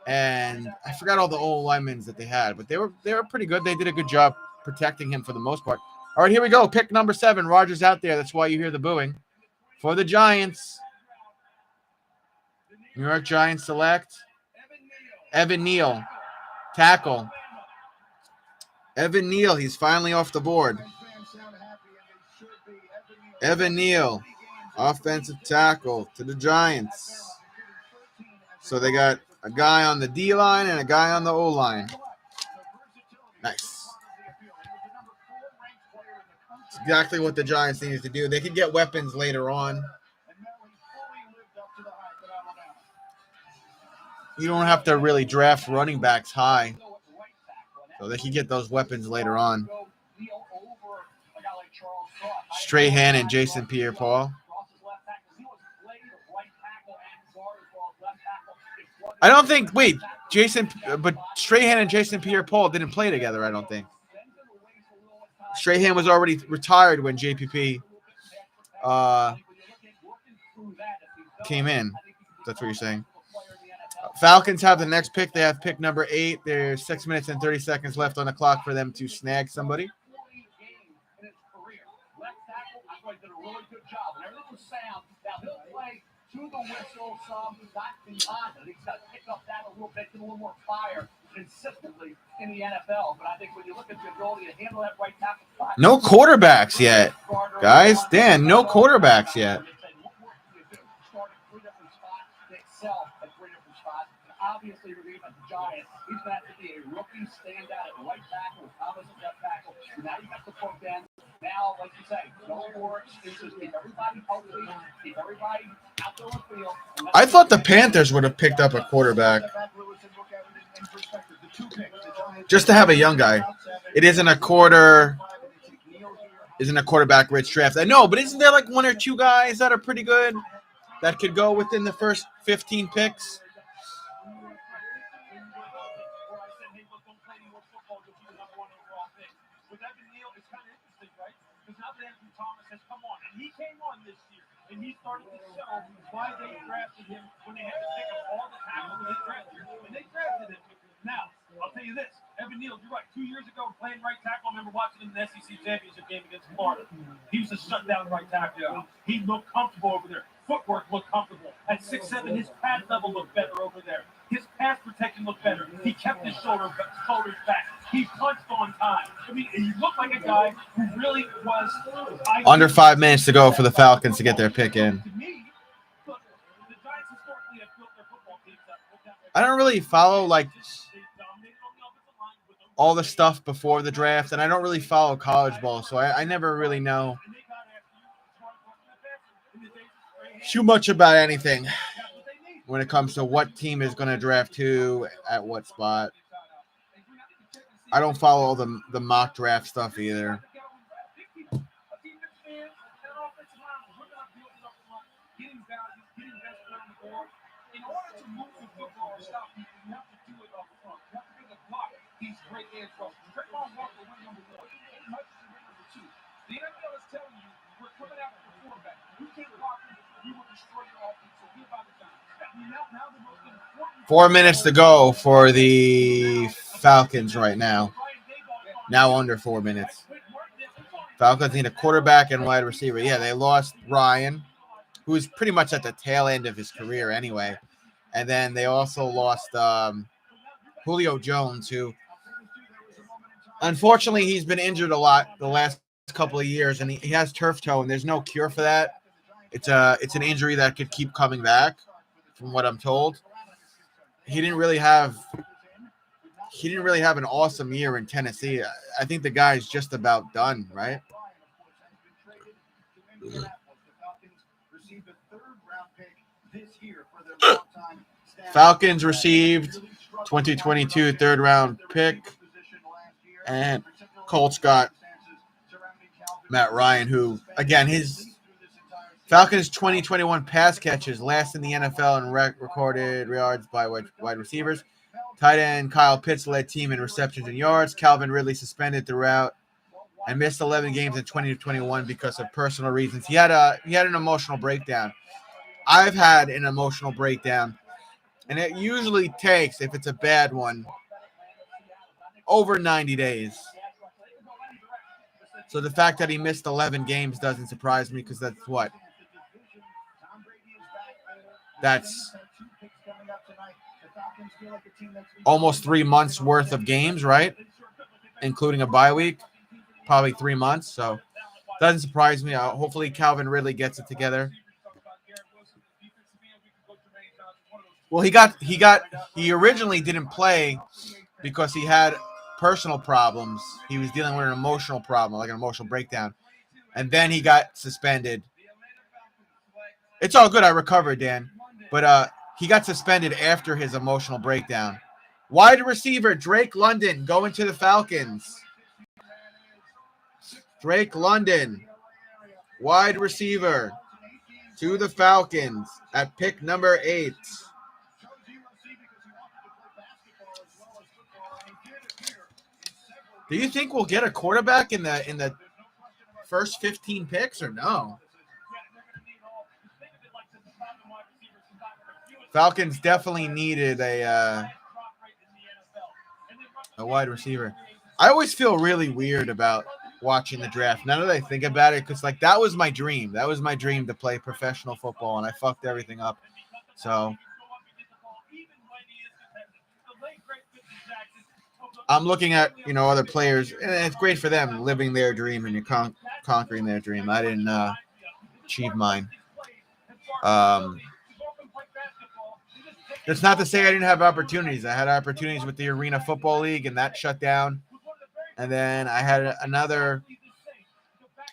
and I forgot all the old linemen that they had, but they were pretty good. They did a good job protecting him for the most part. All right, here we go. Pick number 7. Rodgers out there. That's why you hear the booing. For the Giants, New York Giants select Evan Neal, tackle. Evan Neal, he's finally off the board. Evan Neal, offensive tackle to the Giants. So they got a guy on the D-line and a guy on the O-line. Nice. It's exactly what the Giants needed to do. They could get weapons later on. You don't have to really draft running backs high. So they can get those weapons later on. Strahan and Jason Pierre-Paul. I don't think, but Strahan and Jason Pierre-Paul didn't play together, I don't think. Strahan was already retired when JPP came in. That's what you're saying. Falcons have the next pick. They have pick number 8. There's 6 minutes and 30 seconds left on the clock for them to snag somebody. To the whistle, some not beyond it. He's got to pick up that a little bit, get a little more fire consistently in the NFL. But I think when you look at the ability to handle that right tackle spot, no quarterbacks yet, guys. Dan, no quarterbacks yet. Starting 3 different spots, they excel at 3 different spots. And obviously, we're leaving the Giants He's going to have to be a rookie standout at right tackle, Thomas at left tackle. So now you got to put down. Now, like you say, no more excuses. Keep everybody healthy. Keep everybody out there on the field. I thought the Panthers would have picked up a quarterback just to have a young guy. It isn't a quarterback rich draft. I know, but isn't there like one or two guys that are pretty good that could go within the first 15 picks? He came on this year, and he started to show why they drafted him when they had to pick up all the tackles they drafted. And they drafted him. Now, I'll tell you this. Evan Neal, you're right. 2 years ago, playing right tackle, I remember watching him in the SEC championship game against Florida. He was a shutdown right tackle. He looked comfortable over there. Footwork looked comfortable. At 6'7", his pad level looked better over there. His pass protection looked better. He kept his shoulders back. He punched on time. I mean, he looked like a guy who really was... Under 5 minutes to go for the Falcons to get their pick in. I don't really follow like all the stuff before the draft, and I don't really follow college ball, so I never really know too much about anything when it comes to what team is going to draft who at what spot. I don't follow all the mock draft stuff either. The NFL is telling you, we're coming out with the quarterback. We can't block him. We will destroy your offense. So give out the time. Now the most important 4 minutes to go for the Falcons right now. Now under 4 minutes. Falcons need a quarterback and wide receiver. Yeah, they lost Ryan, who's pretty much at the tail end of his career anyway. And then they also lost Julio Jones, who unfortunately he's been injured a lot the last couple of years, and he has turf toe, and there's no cure for that. It's an injury that could keep coming back, from what I'm told. He didn't really have an awesome year in Tennessee. I think the guy's just about done, right? Falcons received 2022 third-round pick, and Colts got Matt Ryan, who, again, his Falcons' 2021 pass catches last in the NFL in recorded yards by wide receivers. Tight end Kyle Pitts led team in receptions and yards. Calvin Ridley suspended throughout and missed 11 games in 2021 because of personal reasons. He had an emotional breakdown. I've had an emotional breakdown, and it usually takes, if it's a bad one, over 90 days. So the fact that he missed 11 games doesn't surprise me, because that's what? That's almost 3 months worth of games, right? Including a bye week, probably 3 months. So doesn't surprise me. Hopefully Calvin Ridley gets it together. Well, he originally didn't play because he had personal problems. He was dealing with an emotional problem, like an emotional breakdown. And then he got suspended. It's all good. I recovered, Dan. But he got suspended after his emotional breakdown. Wide receiver Drake London going to the Falcons. Drake London, wide receiver to the Falcons at pick number 8. Do you think we'll get a quarterback in the first 15 picks or no? Falcons definitely needed a wide receiver. I always feel really weird about watching the draft. Now that I think about it, because like that was my dream. That was my dream, to play professional football, and I fucked everything up. So I'm looking at, other players, and it's great for them living their dream and you're conquering their dream. I didn't achieve mine. That's not to say I didn't have opportunities. I had opportunities with the Arena Football League, and that shut down. And then I had another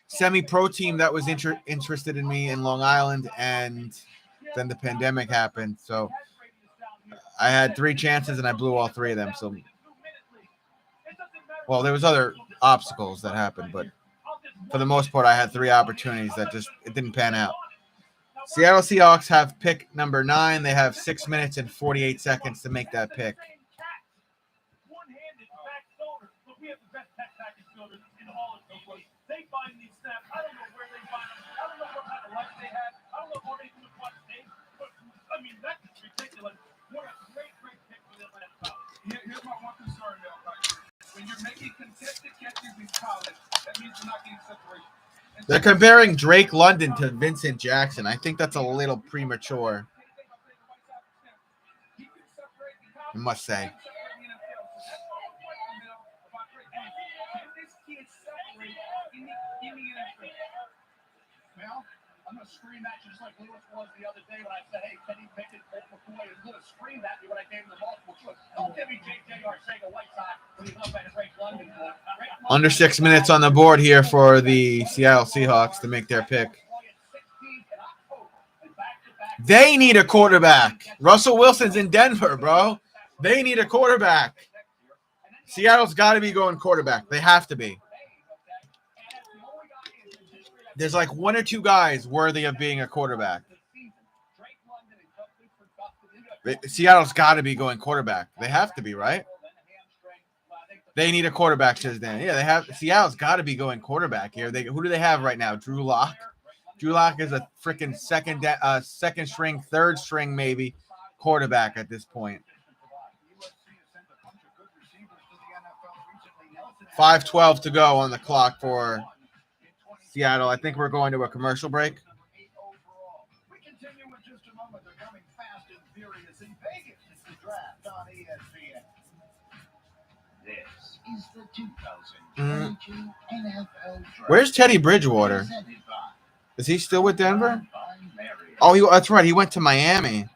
semi-pro team that was interested in me in Long Island, and then the pandemic happened. So I had 3 chances, and I blew all 3 of them. So, well, there was other obstacles that happened, but for the most part, I had 3 opportunities that it didn't pan out. Seattle Seahawks have pick number 9. They have 6 minutes and 48 seconds to make that pick. One-handed back shoulder. Look, we have the best package builders in all of football. They find these snaps. I don't know where they find them. I don't know what kind of life they have. I don't know what they do with what they. But I mean, that's just ridiculous. What a great pick for them last time. Here's my one concern, though. When you're making contested catches in college, that means you're not getting separation. They're comparing Drake London to Vincent Jackson. I think that's a little premature, I must say. Well, I'm going to scream at you just like Lewis was the other day when I said, hey, Kenny Pickett, Colt McCoy is going to scream at me when I gave him the multiple choice. Don't give me J.J. Arcega-Whiteside when he's up at Drake London. Under 6 minutes on the board here for the Seattle Seahawks to make their pick. They need a quarterback. Russell Wilson's in Denver, bro. They need a quarterback. Seattle's got to be going quarterback. They have to be. There's like 1 or 2 guys worthy of being a quarterback. Seattle's got to be going quarterback. They have to be, right? They need a quarterback, says Dan. Yeah, they have. Seattle's got to be going quarterback here. Who do they have right now? Drew Lock. Drew Lock is a freaking second string, third string maybe quarterback at this point. 5:12 to go on the clock for Seattle. I think we're going to a commercial break. We continue in just a moment. They're coming fast and furious in Vegas. It's the draft on ESPN. This is the 2022 NFL Draft. Where's Teddy Bridgewater? Is he still with Denver? Oh, that's right. He went to Miami.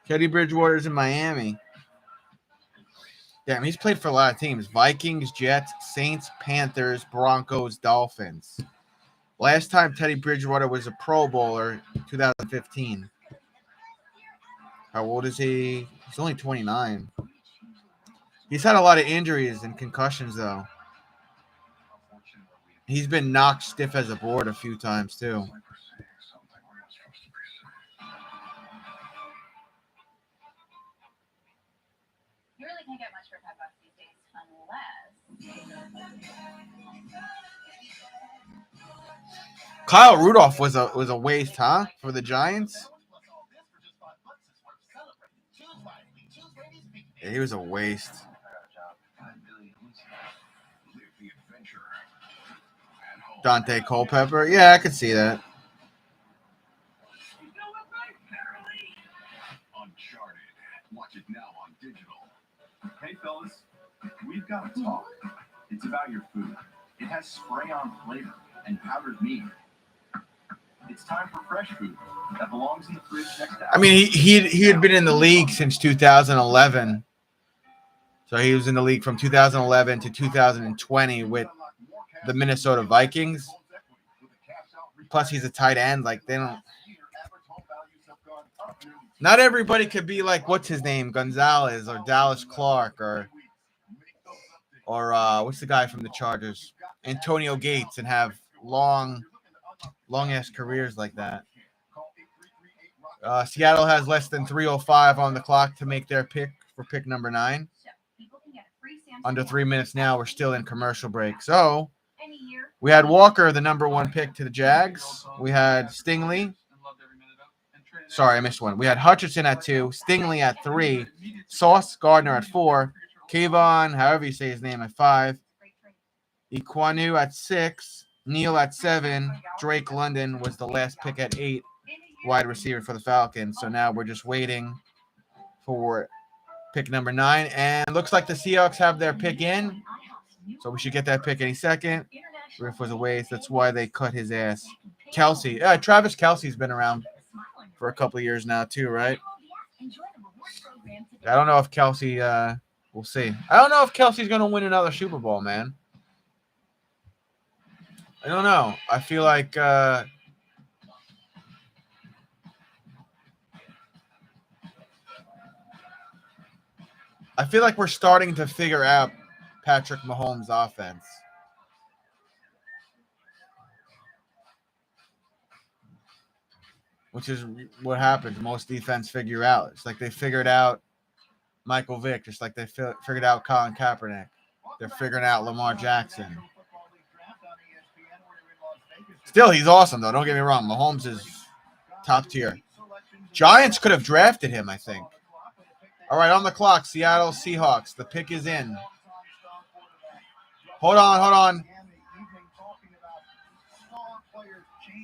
Teddy Bridgewater's in Miami. Damn, he's played for a lot of teams. Vikings, Jets, Saints, Panthers, Broncos, Dolphins. Last time Teddy Bridgewater was a Pro Bowler, 2015. How old is he? He's only 29. He's had a lot of injuries and concussions, though. He's been knocked stiff as a board a few times, too. You really can't get much for $5 these days unless. Kyle Rudolph was a waste, huh? For the Giants? Yeah, he was a waste. Dante Culpepper? Yeah, I could see that. Uncharted. Watch it now on digital. Hey, fellas, we've got to talk. It's about your food. It has spray-on flavor and powdered meat. It's time for fresh food that belongs in the fridge next to. I mean, he had been in the league since 2011. So he was in the league from 2011 to 2020 with the Minnesota Vikings. Plus, he's a tight end. Like, they don't. Not everybody could be like, what's his name, Gonzalez or Dallas Clark or what's the guy from the Chargers, Antonio Gates, and have long ass careers like that. Seattle has less than 3:05 on the clock to make their pick for pick number 9. Under 3 minutes now. We're still in commercial break. So we had Walker, the number 1 pick to the Jags. We had Stingley. Sorry, I missed one. We had Hutchinson at 2, Stingley at 3, Sauce Gardner at 4, Kayvon, however you say his name, at 5, Iquanu at 6, Neal at 7, Drake London was the last pick at 8, wide receiver for the Falcons. So now we're just waiting for pick number 9, and looks like the Seahawks have their pick in, so we should get that pick any second. Griff was a waste. That's why they cut his ass. Travis Kelce's been around for a couple of years now too, right? I don't know if Kelsey. We'll see. I don't know if Kelsey's gonna win another Super Bowl, man. I don't know. I feel like we're starting to figure out Patrick Mahomes' offense. Which is what happens. Most defense figure out. It's like they figured out Michael Vick, just like they figured out Colin Kaepernick. They're figuring out Lamar Jackson. Still, he's awesome, though. Don't get me wrong. Mahomes is top tier. Giants could have drafted him, I think. All right, on the clock, Seattle Seahawks. The pick is in. Hold on.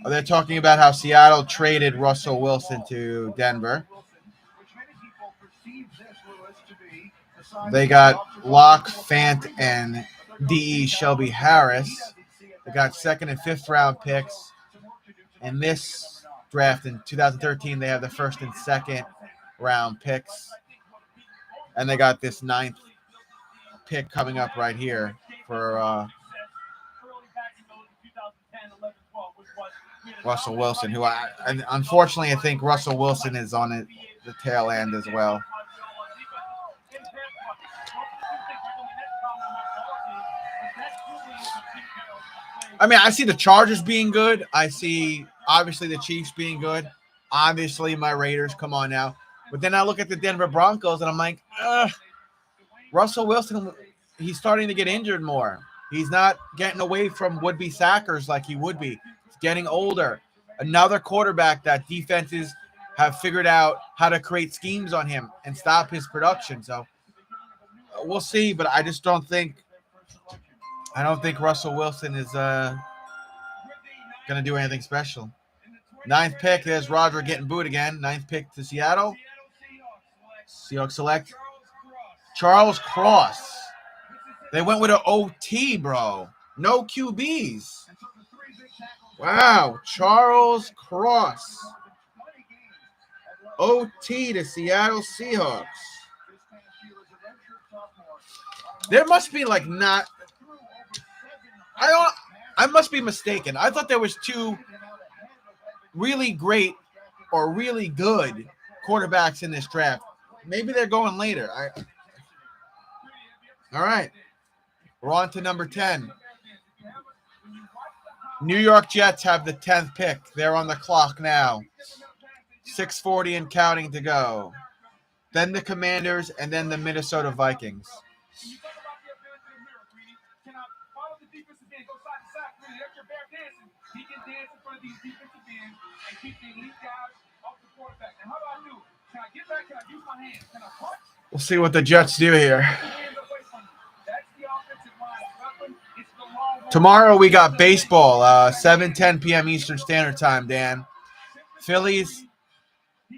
Oh, they're talking about how Seattle traded Russell Wilson to Denver. They got Locke, Fant, and D.E. Shelby Harris. They got 2nd and 5th round picks. In this draft in 2013, they have the 1st and 2nd round picks. And they got this 9th pick coming up right here for Russell Wilson, who unfortunately I think Russell Wilson is on the tail end as well. I mean, I see the Chargers being good. I see, obviously, the Chiefs being good. Obviously, my Raiders, come on now. But then I look at the Denver Broncos, and I'm like, Russell Wilson, he's starting to get injured more. He's not getting away from would-be sackers like he would be. He's getting older. Another quarterback that defenses have figured out how to create schemes on him and stop his production. So we'll see, but I just don't think Russell Wilson is going to do anything special. 9th pick, there's Roger getting booed again. 9th pick to Seattle. Seahawks select Charles Cross. They went with an OT, bro. No QBs. Wow, Charles Cross. OT to Seattle Seahawks. There must be like not. I must be mistaken. I thought there was 2 really great or really good quarterbacks in this draft. Maybe they're going later. All right. We're on to number 10. New York Jets have the 10th pick. They're on the clock now. 6:40 and counting to go. Then the Commanders, and then the Minnesota Vikings. We'll see what the Jets do here. Tomorrow we got baseball, 7:10 p.m. Eastern Standard Time, Dan. Phillies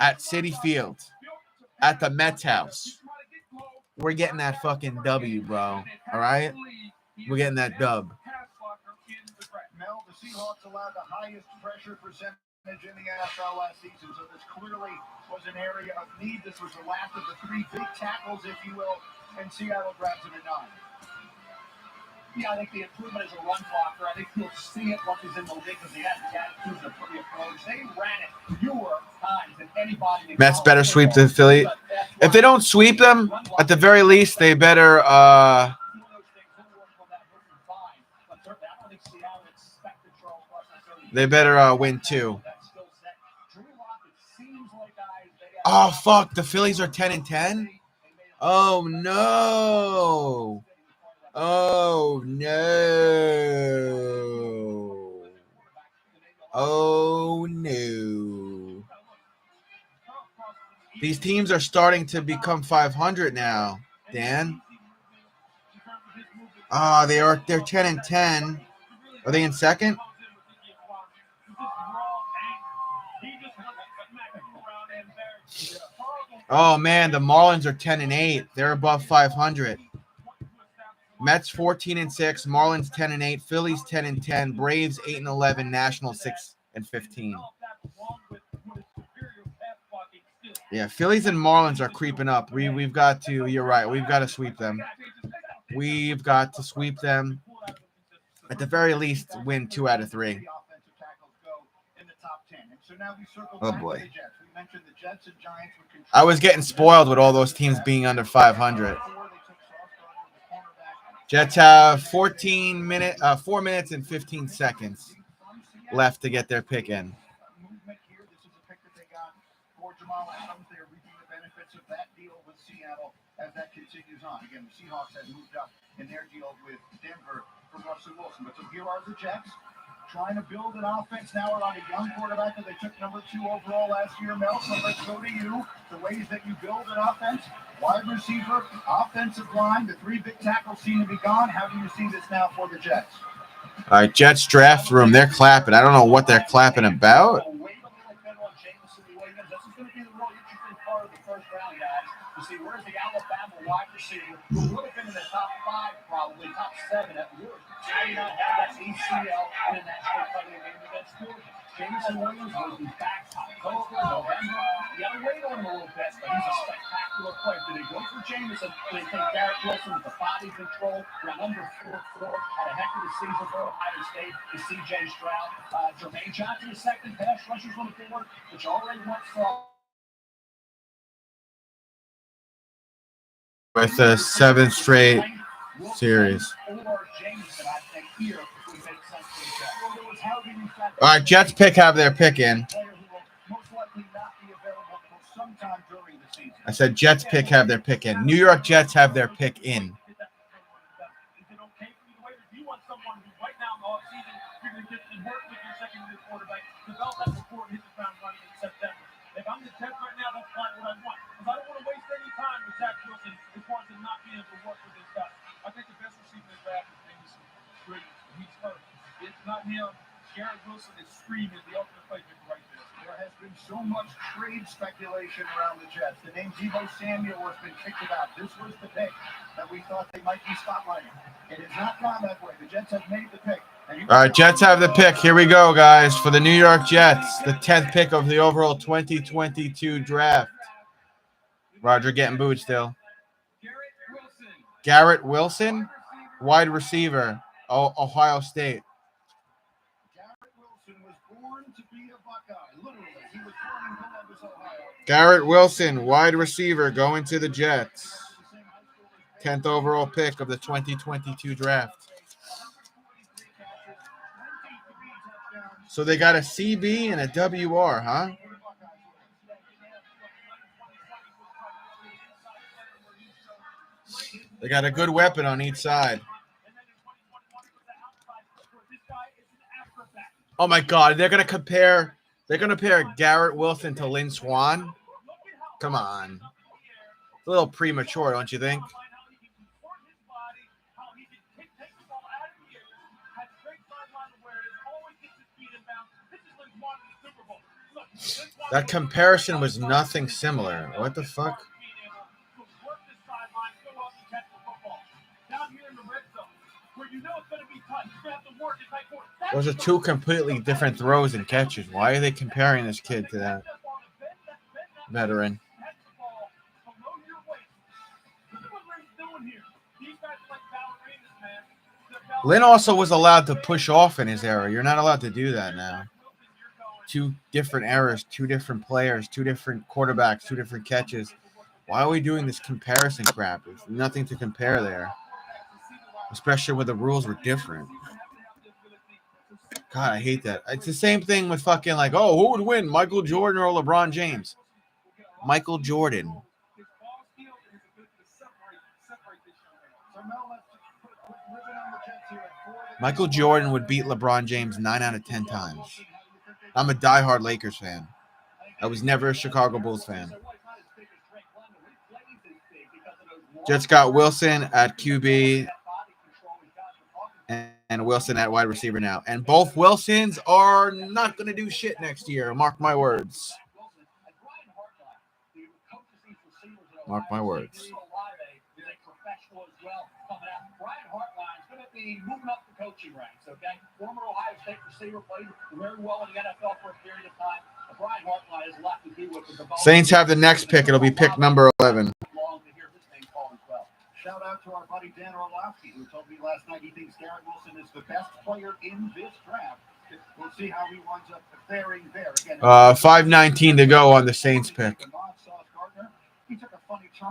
at Citi Field, at the Mets house. We're getting that fucking W, bro. All right? We're getting that dub. Mel, the Seahawks allowed the highest pressure percentage in the NFL last season, so this clearly was an area of need. This was the last of the 3 big tackles, if you will, and Seattle grabs it at 9. Yeah, I think the improvement is a run blocker. I think he'll see it once he's in the league because he has the attitude to the approach. They ran it fewer times than anybody. Mets better sweep the Philly. If they don't sweep them, at the very least, they better win 2. Oh fuck! The Phillies are 10-10. Oh no! Oh no! Oh no! These teams are starting to become 500 now, Dan. They're 10-10. Are they in second? Oh man, the Marlins are 10-8. They're above 500. Mets 14-6, Marlins 10-8, Phillies 10-10, Braves 8-11, Nationals 6-15. Yeah, Phillies and Marlins are creeping up. We've got to. You're right. We've got to sweep them. We've got to sweep them. At the very least, win 2 out of 3. Oh boy. I was getting spoiled with all those teams being under 500. Jets have 4 minutes and 15 seconds left to get their pick in. As that continues on. Again, the Seahawks have moved up in their deal with Denver for Russell Wilson. But so here are the Jets trying to build an offense now around a young quarterback that they took number 2 overall last year, Mel. So let's go to you. The ways that you build an offense, wide receiver, offensive line, the 3 big tackles seem to be gone. How do you see this now for the Jets? All right, Jets draft room. They're clapping. I don't know what they're clapping about. To see where's the Alabama wide receiver who would have been in the top 5, probably top 7 at worst. How do you not have that ACL in a national title game against Georgia? Jameson Williams will be back October, November. You got to wait on him a little bit, but he's a spectacular player. Did they go for Jameson? Did they take Garrett Wilson with the body control? Ran under 4-4, had a heck of a season for Ohio State. To C.J. Stroud, Jermaine Johnson, the second pass rushers on the board, which already went from. With the 7th straight series. All right, Jets pick have their pick in. I said Jets pick have their pick in. New York Jets have their pick in. If I'm the Jets right now, that's not what I want. Because I don't want to waste any time with Zach Wilson as far as not being able to work with this guy. I think the best receiver in the draft is Jameson Williams. He's hurt. It's not him. Garrett Wilson is screaming the ultimate playmaker right there. There has been so much trade speculation around the Jets. The name Deebo Samuel has been kicked about. This was the pick that we thought they might be spotlighting. It has not gone that way. The Jets have made the pick. All right, Jets have the pick. Here we go, guys, for the New York Jets, the 10th pick of the overall 2022 draft. Roger getting booed still. Garrett Wilson, wide receiver, Ohio State. Garrett Wilson was born to be a Buckeye. Literally, he was born in Columbus, Ohio. Garrett Wilson, wide receiver, going to the Jets. 10th overall pick of the 2022 draft. So they got a CB and a WR, huh? They got a good weapon on each side. Oh my God, they're gonna compare Garrett Wilson to Lynn Swann. Come on. It's a little premature, don't you think? That comparison was nothing similar. What the fuck? Those are 2 completely different throws and catches. Why are they comparing this kid to that veteran? Lynn also was allowed to push off in his era. You're not allowed to do that now. 2 different eras, 2 different players, 2 different quarterbacks, 2 different catches. Why are we doing this comparison crap? There's nothing to compare there, especially when the rules were different. God, I hate that. It's the same thing with fucking like, oh, who would win, Michael Jordan or LeBron James? Michael Jordan. Michael Jordan would beat LeBron James 9 out of 10 times. I'm a diehard Lakers fan. I was never a Chicago Bulls fan. Jets got Wilson at QB and Wilson at wide receiver now. And both Wilsons are not going to do shit next year. Mark my words. Mark my words. Moving up the coaching ranks, okay? Former Ohio State receiver, played very well in the NFL for a period of time. A Saints have the next pick. It'll be pick number 11. Shout out to our buddy Dan Orlovsky, who told me last night he thinks Garrett Wilson is the best player in this draft. We'll see how he winds up faring there. Again, 5:19 to go on the Saints pick.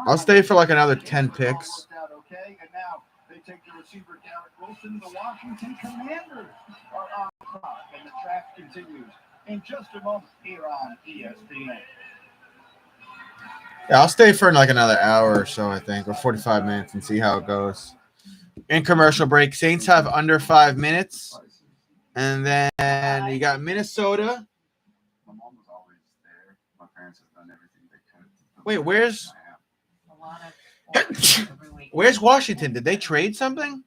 I'll stay for like another 10 picks. Okay, and now they take the receiver Garrett Wilson. The Washington Commanders are on top, and the draft continues in just a moment here on ESPN. Yeah, I'll stay for like another hour or so, I think, or 45 minutes and see how it goes. In commercial break, Saints have under 5 minutes. And then you got Minnesota. My mom was always there. My parents have done everything they could. Wait, where's Washington? Did they trade something?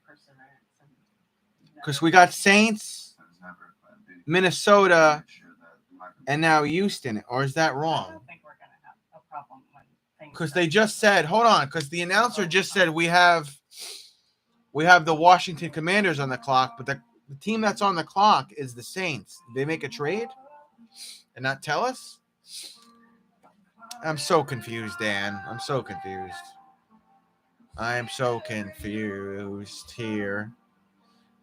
Because we got Saints, Minnesota, and now Houston. Or is that wrong? Because they just said, hold on, because the announcer just said we have the Washington Commanders on the clock, but the team that's on the clock is the Saints. Did they make a trade and not tell us? I'm so confused, Dan. I'm so confused. I am so confused here.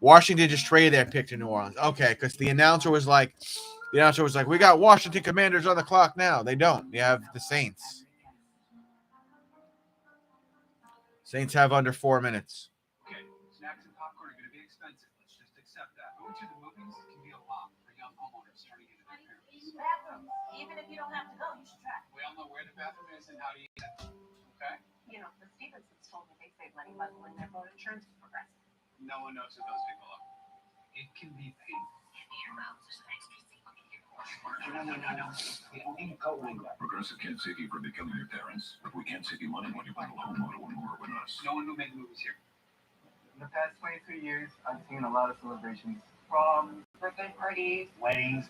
Washington just traded their pick to New Orleans. Okay, because the announcer was like, we got Washington Commanders on the clock now. They don't. You have the Saints. Saints have under 4 minutes. Okay, snacks and popcorn are going to be expensive. Let's just accept that. Going to the movies can be a lot for young homeowners turning into their parents. Bathrooms. Even if you don't have to go, you should try. We all know where the bathroom is and how to use it. Okay? You know, the Stevensons told me they save money by when their boat insurance is progressive. No one knows who those people are. It can be painful. No. Progressive can't save you from becoming your parents, but we can't save you money when you buy a homeowner or more with us. No one who made movies here. In the past 23 years, I've seen a lot of celebrations. Proms, Birthday parties, weddings.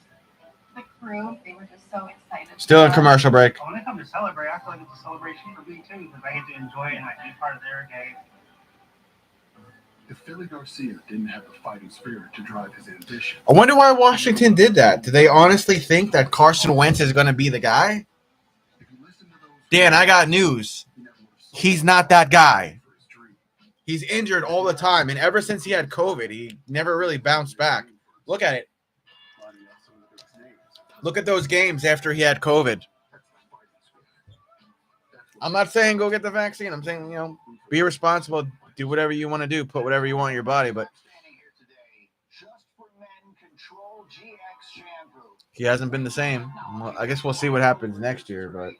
the crew, they were just so excited. Still in commercial break. When I come to celebrate, I feel like it's a celebration for me too, because I get to enjoy it and I be part of their day. If Philly Garcia didn't have the fighting spirit to drive his ambition, I wonder why Washington did that. Do they honestly think that Carson Wentz is going to be the guy? if you listen to those, Dan, I got news. He's not that guy. He's injured all the time, and ever since he had COVID, he never really bounced back. Look at it. Look at those games after he had COVID. I'm not saying go get the vaccine. I'm saying, be responsible. Do whatever you want to do. Put whatever you want in your body. But he hasn't been the same. Well, I guess we'll see what happens next year. But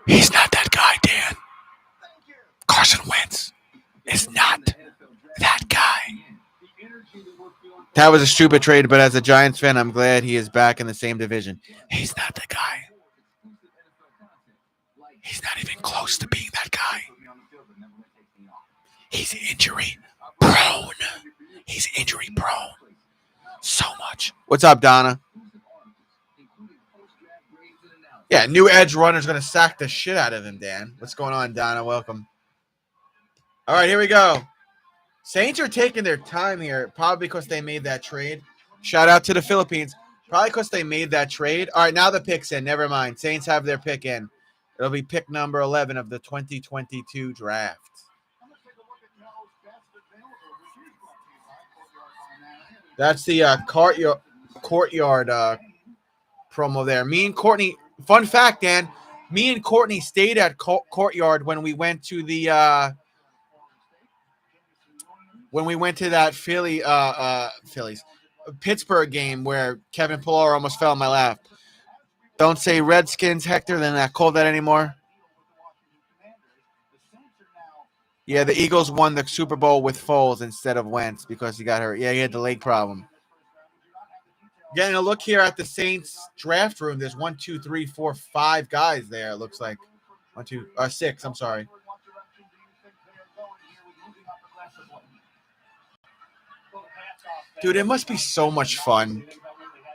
he's not that guy, Dan. Carson Wentz is not that guy. That was a stupid trade, but as a Giants fan, I'm glad he is back in the same division. He's not the guy. He's not even close to being that guy. He's injury prone. He's injury prone. So much. What's up, Donna? Yeah, new edge runner's going to sack the shit out of him, Dan. What's going on, Donna? Welcome. All right, here we go. Saints are taking their time here, probably because they made that trade. Shout out to the Philippines. Probably because they made that trade. All right, now the pick's in. Never mind. Saints have their pick in. It'll be pick number 11 of the 2022 draft. That's the courtyard promo there. Me and Courtney, fun fact, Dan, me and Courtney stayed at Courtyard when we went to the that Pittsburgh game where Kevin Pillar almost fell in my lap. Don't say Redskins, Hector. They're not called that anymore. Yeah, the Eagles won the Super Bowl with Foles instead of Wentz because he got hurt. Yeah, he had the leg problem. Getting a look here at the Saints draft room. There's 1, 2, 3, 4, 5 guys there. It looks like 6. I'm sorry. Dude, it must be so much fun,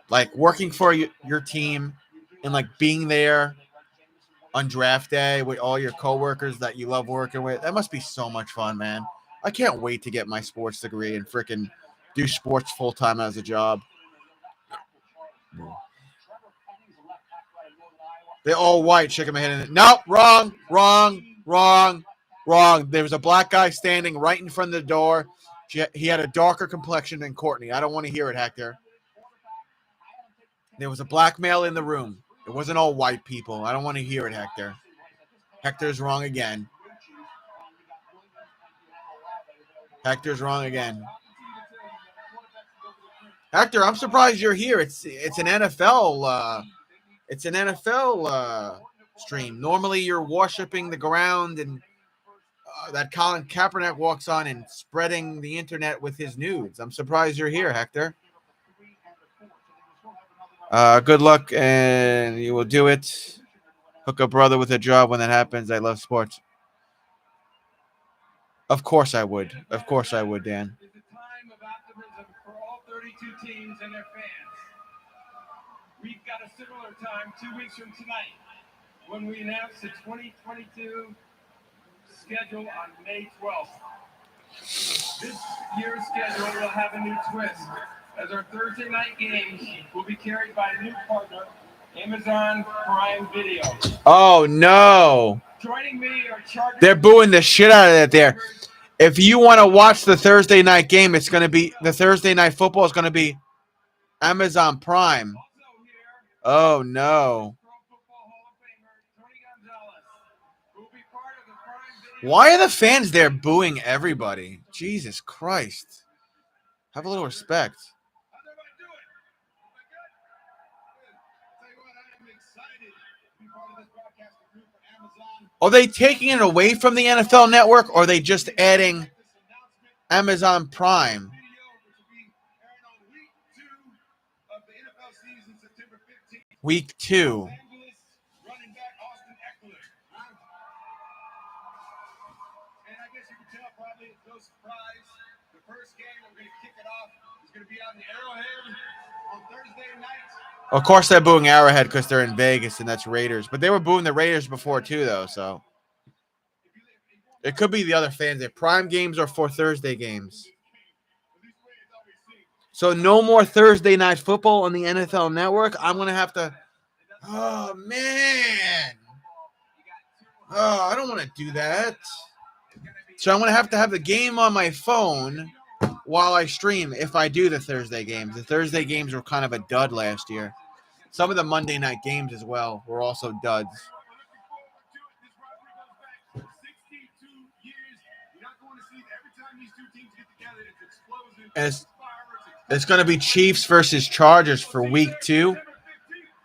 like working for your team and like being there on draft day with all your coworkers that you love working with. That must be so much fun, man. I can't wait to get my sports degree and freaking do sports full time as a job. They're all white. Shaking my head in it. Nope, wrong. There was a black guy standing right in front of the door. He had a darker complexion than Courtney. I don't want to hear it, Hector. There was a black male in the room. It wasn't all white people. I don't want to hear it, Hector. Hector's wrong again. Hector, I'm surprised you're here. It's an NFL stream. Normally you're worshiping the ground and that Colin Kaepernick walks on and spreading the internet with his nudes. I'm surprised you're here, Hector. Good luck, and you will do it. Hook a brother with a job when that happens. I love sports. Of course I would. Dan. It's a time of optimism for all 32 teams and their fans. We've got a similar time 2 weeks from tonight when we announce the 2022 schedule on May 12th. This year's schedule will have a new twist, as our Thursday night games will be carried by a new partner, Amazon Prime Video. Oh, no. Joining me are Chargers. They're booing the shit out of that there. If you want to watch the Thursday night game, it's going to be the Thursday night football is going to be Amazon Prime. Oh, no. Why are the fans there booing everybody? Jesus Christ. Have a little respect. Are they taking it away from the NFL Network, or are they just adding Amazon Prime? Week 2. Of course, they're booing Arrowhead because they're in Vegas, and that's Raiders. But they were booing the Raiders before, too, though. So it could be the other fans. Their prime games are for Thursday games. So no more Thursday night football on the NFL Network. I'm going to have to – oh, man. Oh, I don't want to do that. So I'm going to have the game on my phone while I stream if I do the Thursday games. The Thursday games were kind of a dud last year. Some of the Monday night games as well were also duds. And it's going to be Chiefs versus Chargers for week 2,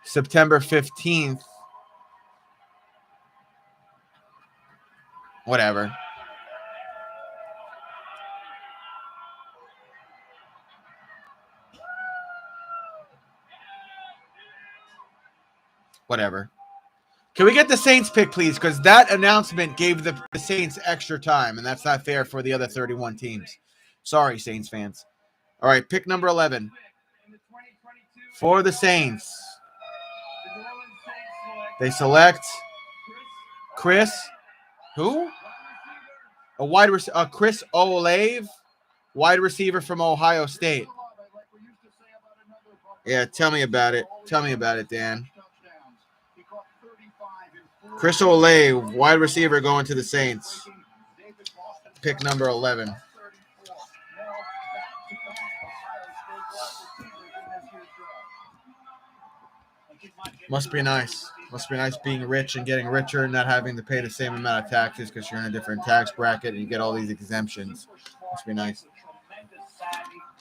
September 15th. Whatever. Whatever. Can we get the Saints pick, please? Because that announcement gave the Saints extra time, and that's not fair for the other 31 teams. Sorry, Saints fans. All right, pick number 11 for the Saints. They select Chris. Who? A wide receiver. Chris Olave, wide receiver from Ohio State. Yeah, tell me about it. Tell me about it, Dan. Chris Olave, wide receiver, going to the Saints. Pick number 11. Must be nice. Must be nice being rich and getting richer and not having to pay the same amount of taxes because you're in a different tax bracket and you get all these exemptions. Must be nice.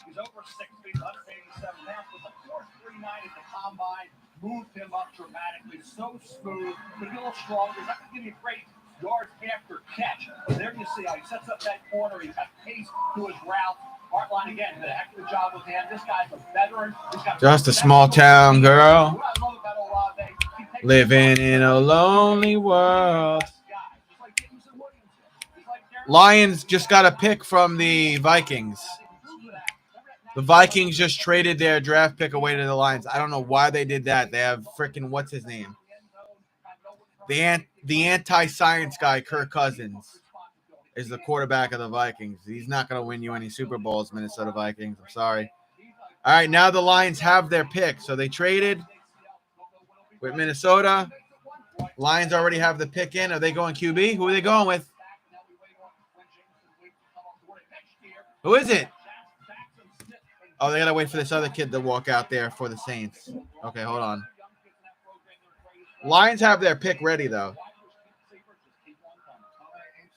He's over 6 feet, 187 pounds, with a 4.39 at the combine. Moved him up dramatically, so smooth, but a little stronger. He's not going to give you great yards after catch. But there you see how he sets up that corner. He's got pace to his route. Hartline again did a heck of a job with him. This guy's a veteran. Just a small town girl living in a lonely world. Lions just got a pick from the Vikings. The Vikings just traded their draft pick away to the Lions. I don't know why they did that. They have freaking what's his name? The anti-science guy, Kirk Cousins, is the quarterback of the Vikings. He's not going to win you any Super Bowls, Minnesota Vikings. I'm sorry. All right, now the Lions have their pick. So they traded with Minnesota. Lions already have the pick in. Are they going QB? Who are they going with? Who is it? Oh, they got to wait for this other kid to walk out there for the Saints. Okay, hold on. Lions have their pick ready, though. And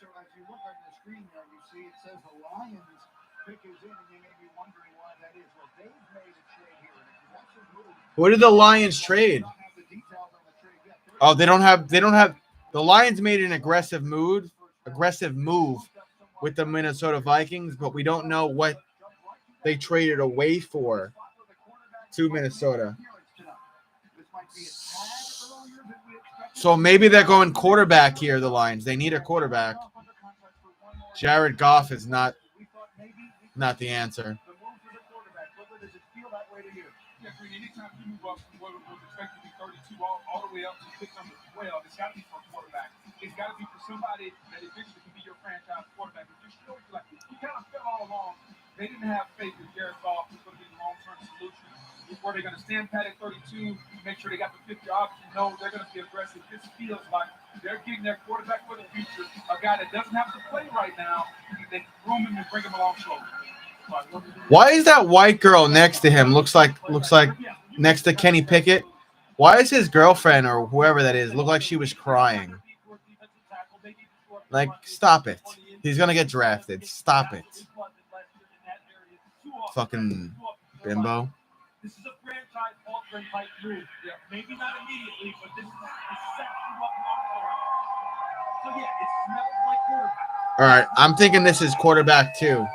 so as you look on the screen there, you see it says the Lions pick is in, and you may be wondering why that is. Well, they've made a trade here. Who did the Lions trade? Oh, they don't have. The Lions made an aggressive move with the Minnesota Vikings, but we don't know what they traded away for to Minnesota. So maybe they're going quarterback here, the Lions. They need a quarterback. Jared Goff is not the answer. Anytime you move up from what was expected to be 32 all the way up to pick number 12, it's got to be for a quarterback. It's got to be for somebody that eventually can be your franchise quarterback. It just shows you, like, you kind of felt all along they didn't have faith in Jared Goff was going to be the long-term solution. Were they going to stand pat at 32, make sure they got the 50 option? No, they're going to be aggressive. This feels like they're getting their quarterback for the future, a guy that doesn't have to play right now. They can groom him and bring him along slowly. Why is that white girl next to him? Looks like next to Kenny Pickett. Why is his girlfriend or whoever that is look like she was crying? Like, stop it. He's gonna get drafted. Stop it. Fucking bimbo. This is a franchise altering type move. Yeah, maybe not immediately, but this is set you up long term. So yeah, it smells like quarterback. All right, I'm thinking this is quarterback too.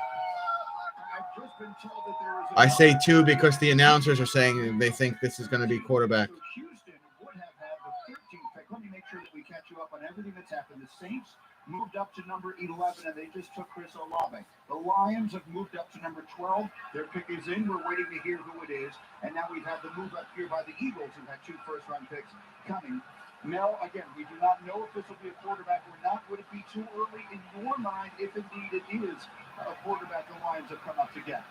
I say two because the announcers are saying they think this is going to be quarterback. Houston would have had the 13th pick. Let me make sure that we catch you up on everything that's happened. The Saints moved up to number 11, and they just took Chris Olave. The Lions have moved up to number 12. Their pick is in. We're waiting to hear who it is. And now we've had the move up here by the Eagles, who had 2 first-round picks coming. Mel, again, we do not know if this will be a quarterback or not. Would it be too early in your mind if indeed it is a quarterback the Lions have come up to get?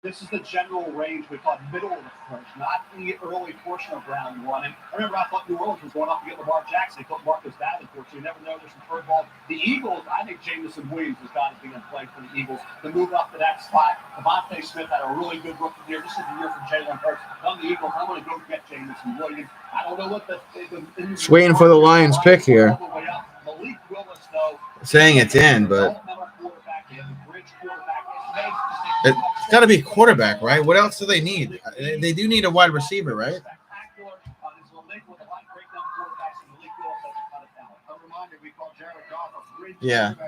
This is the general range we call middle of the first, not the early portion of round one. And I remember I thought New Orleans was going up to get Lamar Jackson. They put Marcus Davenport, so you never know there's some curveball. The Eagles, I think Jameson Williams has got to be in play for the Eagles to move up to that spot. Devontae Smith had a really good rookie year. This is the year for Jalen Hurts. On the Eagles, I'm going to go get Jameson Williams. I don't know what the Just waiting for the Lions pick here. Malik Willis, though, Saying it's in, but it's got to be quarterback, right? What else do they need? They do need a wide receiver, right? Yeah. He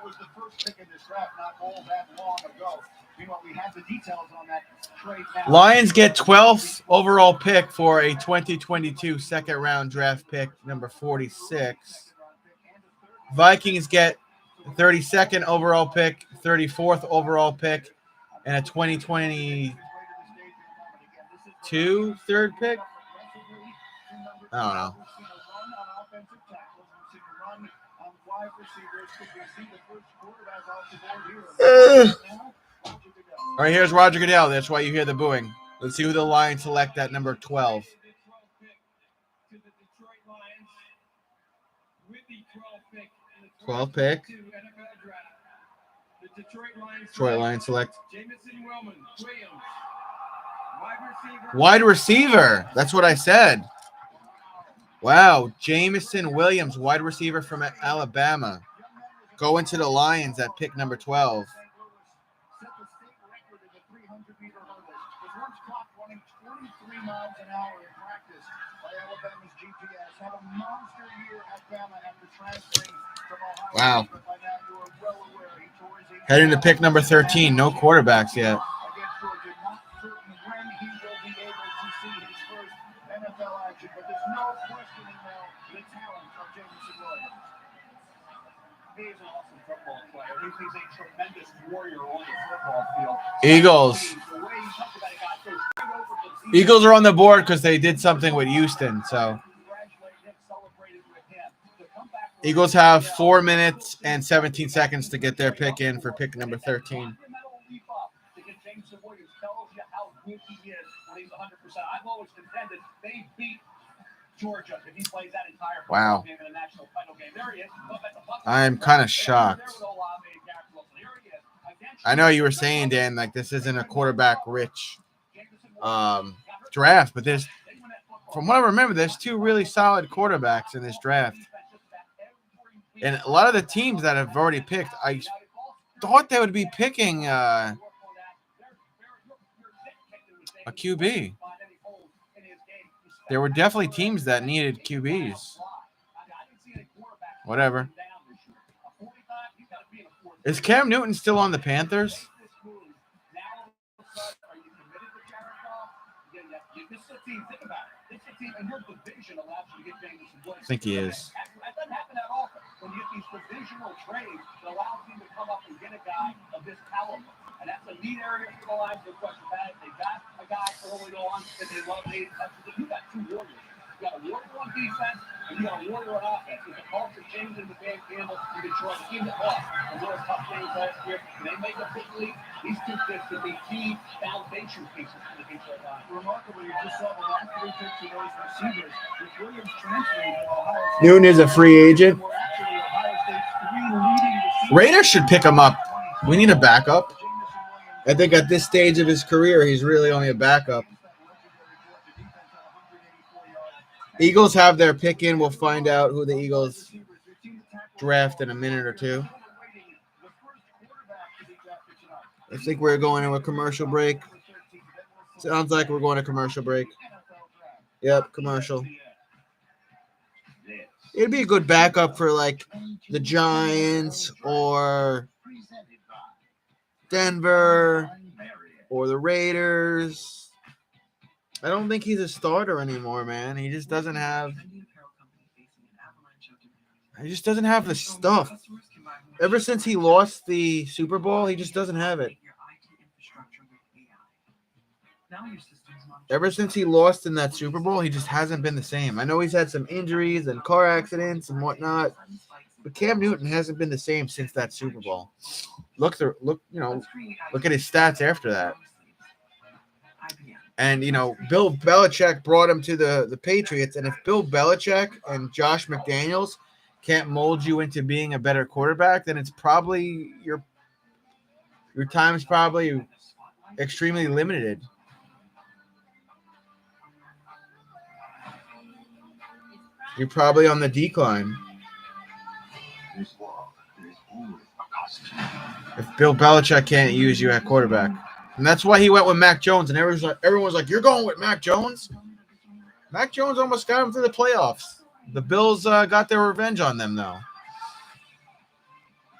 was the first pick in this draft not all that long ago. Meanwhile, we have the details on that trade now. Lions get 12th overall pick for a 2022 second-round draft pick, number 46. Vikings get 32nd overall pick, 34th overall pick, and a 2022 third pick. I don't know. All right, here's Roger Goodell. That's why you hear the booing. Let's see who the Lions select at number 12. 12 pick. Detroit Lions select wide receiver. That's what I said. Wow, Jameson Williams, wide receiver from Alabama, going to the Lions at pick number 12. Wow. Heading to pick number 13. No quarterbacks yet. Eagles are on the board because they did something with Houston. So Eagles have 4 minutes and 17 seconds to get their pick in for pick number 13. Jameson Williams tells you how good he is when he's 100%. I've always contended they beat Georgia if he plays that entire Wow. game in a national title game. There he is. I am kind of shocked. I know you were saying, Dan, like this isn't a quarterback rich draft, but there's, from what I remember, there's 2 really solid quarterbacks in this draft. And a lot of the teams that have already picked, I thought they would be picking a QB. There were definitely teams that needed QBs. Whatever. Is Cam Newton still on the Panthers? I think he is. That doesn't happen that often when you get these divisional trades that allows you to come up and get a guy of this caliber. And that's a neat area for the Lions to question that. They got a guy early on that they love. You got 2 warriors. You got a warrior on defense and you got a warrior on offense. There's a culture change in the Van Campbell in Detroit. The team that lost and those tough games last year. They make a big leap. These 2 picks could be key foundation pieces for the Detroit Lions. Remarkably, you just saw the last 3 picks of those receivers. With Williams transferring to Ohio State. Newton is a free agent. Were actually Ohio State's 3 leading receivers. Raiders should pick him up. We need a backup. I think at this stage of his career, he's really only a backup. Eagles have their pick in. We'll find out who the Eagles draft in a minute or 2. I think we're going to a commercial break. Sounds like we're going to commercial break. Yep, commercial. It'd be a good backup for like the Giants or Denver or the Raiders. I don't think he's a starter anymore, man. He just doesn't have the stuff. Ever since he lost the Super Bowl, he just doesn't have it. Ever since he lost in that Super Bowl, he just hasn't been the same. I know he's had some injuries and car accidents and whatnot, but Cam Newton hasn't been the same since that Super Bowl. Look at his stats after that. And, Bill Belichick brought him to the Patriots. And if Bill Belichick and Josh McDaniels can't mold you into being a better quarterback, then it's probably your time is probably extremely limited. You're probably on the decline. If Bill Belichick can't use you at quarterback. And that's why he went with Mac Jones. And everyone's like, you're going with Mac Jones? Mac Jones almost got him to the playoffs. The Bills got their revenge on them, though.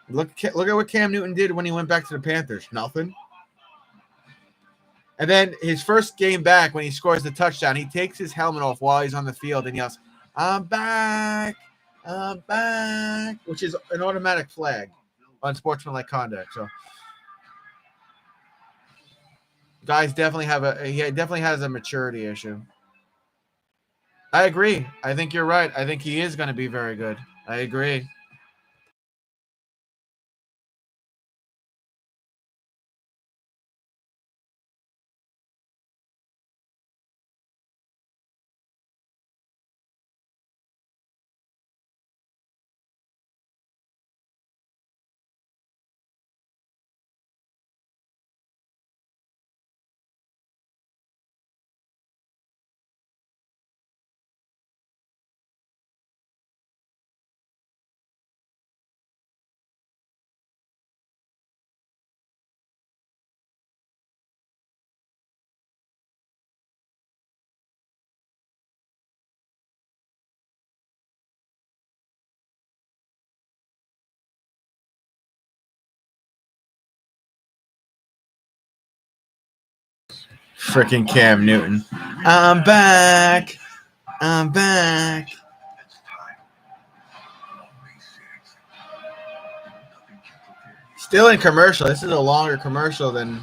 Look at what Cam Newton did when he went back to the Panthers. Nothing. And then his first game back, when he scores the touchdown, he takes his helmet off while he's on the field and yells, I'm back, which is an automatic flag on sportsmanlike conduct. So guys definitely has a maturity issue. I agree. I think you're right. I think he is going to be very good. I agree. Freaking Cam Newton. I'm back. Still in commercial. This is a longer commercial than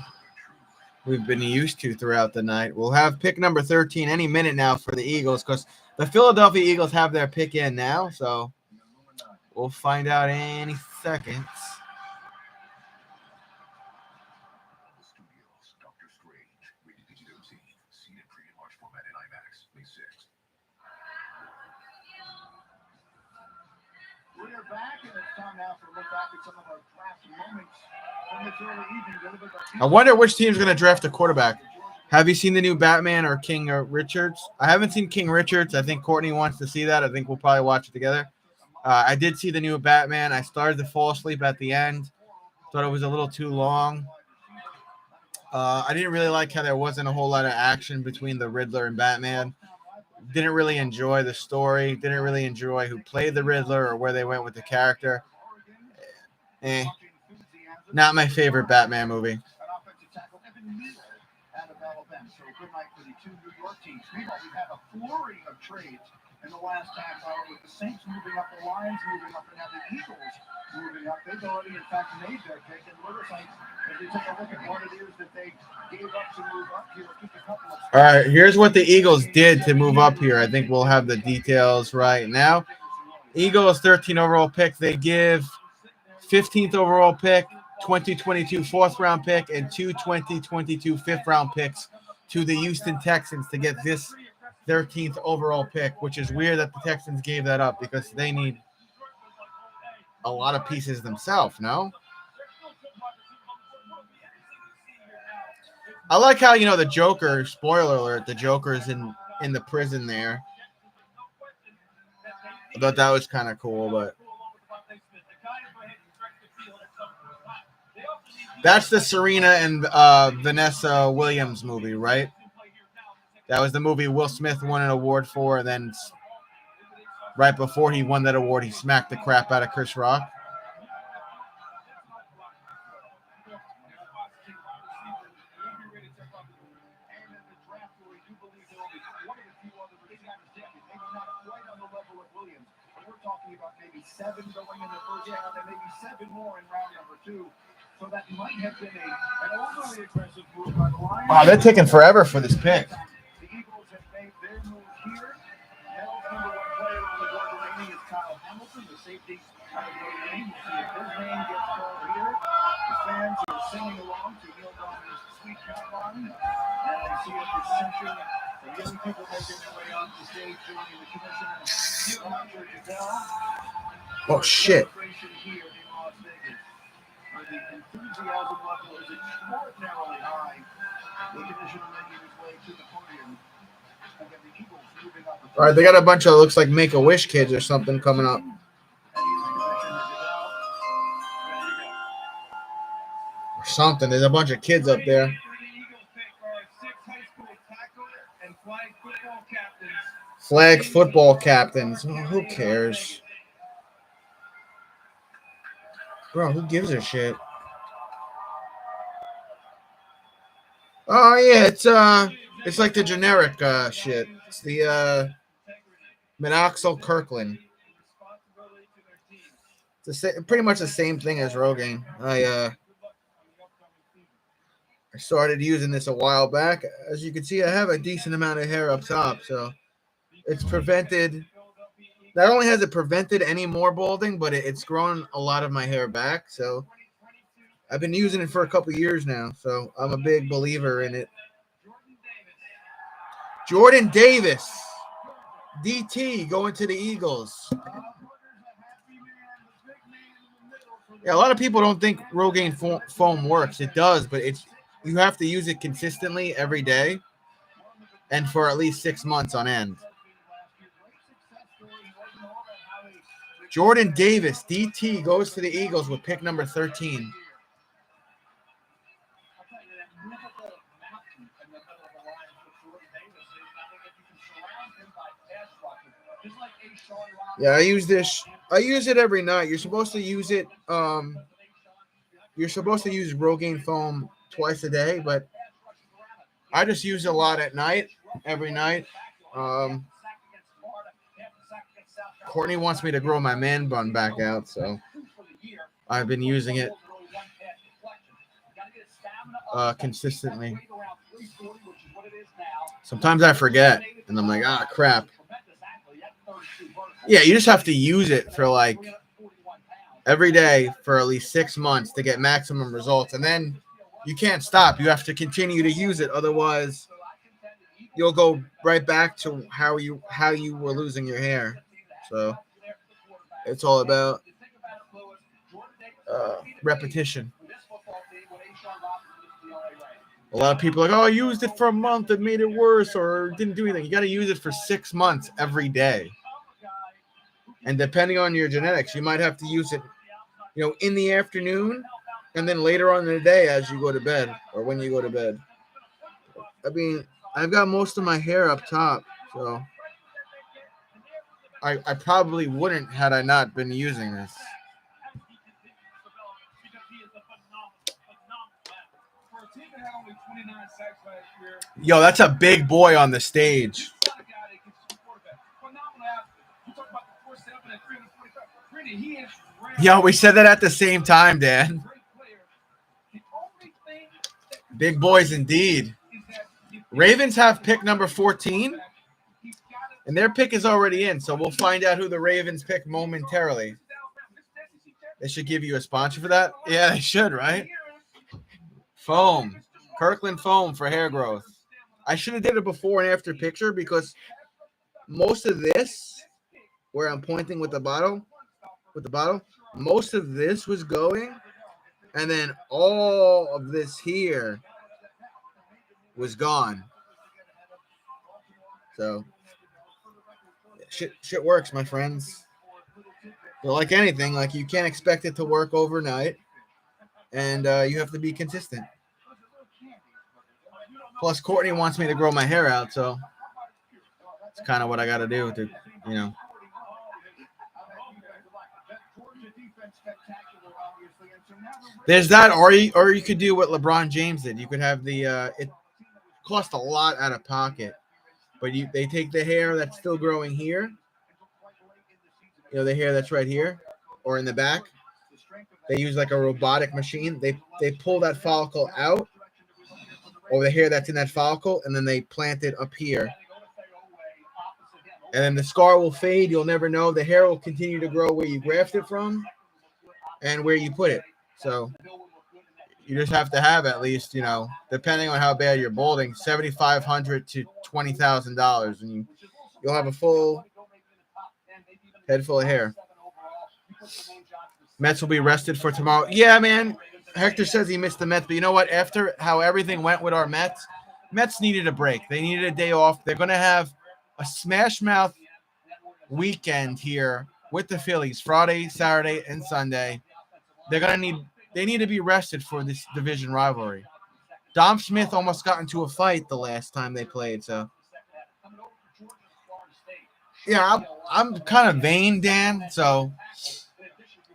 we've been used to throughout the night. We'll have pick number 13 any minute now for the Eagles because the Philadelphia Eagles have their pick in now. So We'll find out any seconds. Studios, Doctor Strange, rated PG-13, seen in premium large format in IMAX, May 6th. We are back, and it's time now for a look back at some of our draft moments from this early evening. Delivered by I wonder which team's going to draft a quarterback. Have you seen the new Batman or King Richards? I haven't seen King Richards. I think Courtney wants to see that. I think we'll probably watch it together. I did see the new Batman. I started to fall asleep at the end. Thought it was a little too long. I didn't really like how there wasn't a whole lot of action between the Riddler and Batman. Didn't really enjoy the story. Didn't really enjoy who played the Riddler or where they went with the character. Not my favorite Batman movie. an offensive tackle, Evan Neal, out of Alabama. So good night for the two New York teams. Meanwhile, we've had a flurry of trades in the last half hour with the Saints moving up, the Lions moving up, and now the Eagles moving up. They've already, in fact, made their pick. And Riverside, if you take a look at what it is that they gave up to move up here, just a couple of. All right, here's what the Eagles did to move up here. I think we'll have the details right now. Eagles 13 overall pick. They give 15th overall pick, 2022 fourth round pick, and two 2022 fifth round picks to the Houston Texans to get this 13th overall pick, which is weird that the Texans gave that up because they need a lot of pieces themselves, no? I like how, the Joker, spoiler alert, the Joker's in the prison there. I thought that was kind of cool, but that's the Serena and Vanessa Williams movie, right? That was the movie Will Smith won an award for, and then right before he won that award, he smacked the crap out of Chris Rock. Seven going in the first round, and maybe seven more in round number 2. So that might have been an overly aggressive move by the Lions. Wow, they're taking forever for this pick. The Eagles have made their move here. Hell's number 1 player on the board remaining is Kyle Hamilton, the safety out of Notre Dame. We'll see if his name gets called here. The fans are singing along to Neil Donovan's Sweet Caroline. And I see at the center, the young people making their way off the stage, joining the commissioner, Roger Goodell. Oh, shit. Here in Las Vegas, where the enthusiasm level is extraordinarily high. The commissioner making his way to the podium. Again, the Eagles moving up. All right, they got a bunch of, looks like Make-A-Wish kids or something coming up. Or something. There's a bunch of kids up there. Flag football captains. Oh, who cares? Bro, who gives a shit? Oh yeah, it's like the generic shit. It's the Minoxidil Kirkland. It's pretty much the same thing as Rogaine. I started using this a while back. As you can see, I have a decent amount of hair up top, so it's prevented. Not only has it prevented any more balding, but it's grown a lot of my hair back. So I've been using it for a couple years now. So I'm a big believer in it. Jordan Davis, DT, going to the Eagles. Yeah, a lot of people don't think Rogaine foam works. It does, but you have to use it consistently every day and for at least 6 months on end. Jordan Davis, DT, goes to the Eagles with pick number 13. Yeah, I use this. I use it every night. You're supposed to use it. You're supposed to use Rogaine foam twice a day, but I just use it a lot at night, every night. Courtney wants me to grow my man bun back out, so I've been using it consistently. Sometimes I forget, and I'm like, crap. Yeah, you just have to use it for like every day for at least 6 months to get maximum results. And then you can't stop. You have to continue to use it. Otherwise, you'll go right back to how you were losing your hair. So it's all about repetition. A lot of people are like, oh, I used it for a month, it made it worse, or didn't do anything. You got to use it for 6 months every day. And depending on your genetics, you might have to use it, in the afternoon and then later on in the day as you go to bed or when you go to bed. I mean, I've got most of my hair up top, so I probably wouldn't had I not been using this. Yo, that's a big boy on the stage. Yo, we said that at the same time, Dan. Big boys indeed. Ravens have pick number 14, and their pick is already in, so we'll find out who the Ravens pick momentarily. They should give you a sponsor for that? Yeah, they should, right? Foam. Kirkland foam for hair growth. I should have did a before and after picture because most of this, where I'm pointing with the bottle, most of this was going, and then all of this here was gone. So shit works, my friends. But like anything, like you can't expect it to work overnight, and you have to be consistent. Plus, Courtney wants me to grow my hair out, so it's kind of what I got to do to, There's that, or you could do what LeBron James did. You could have the it cost a lot out of pocket, but they take the hair that's still growing here, the hair that's right here or in the back. They use like a robotic machine. They pull that follicle out, or the hair that's in that follicle, and then they plant it up here. And then the scar will fade. You'll never know. The hair will continue to grow where you graft it from and where you put it. So you just have to have at least, depending on how bad you're balding, $7,500 to $20,000, and you'll have a full head full of hair. Mets will be rested for tomorrow. Yeah, man. Hector says he missed the Mets, but you know what? After how everything went with our Mets needed a break. They needed a day off. They're going to have a smash mouth weekend here with the Phillies, Friday, Saturday, and Sunday. They need to be rested for this division rivalry. Dom Smith almost got into a fight the last time they played, so yeah, I'm kind of vain, Dan, so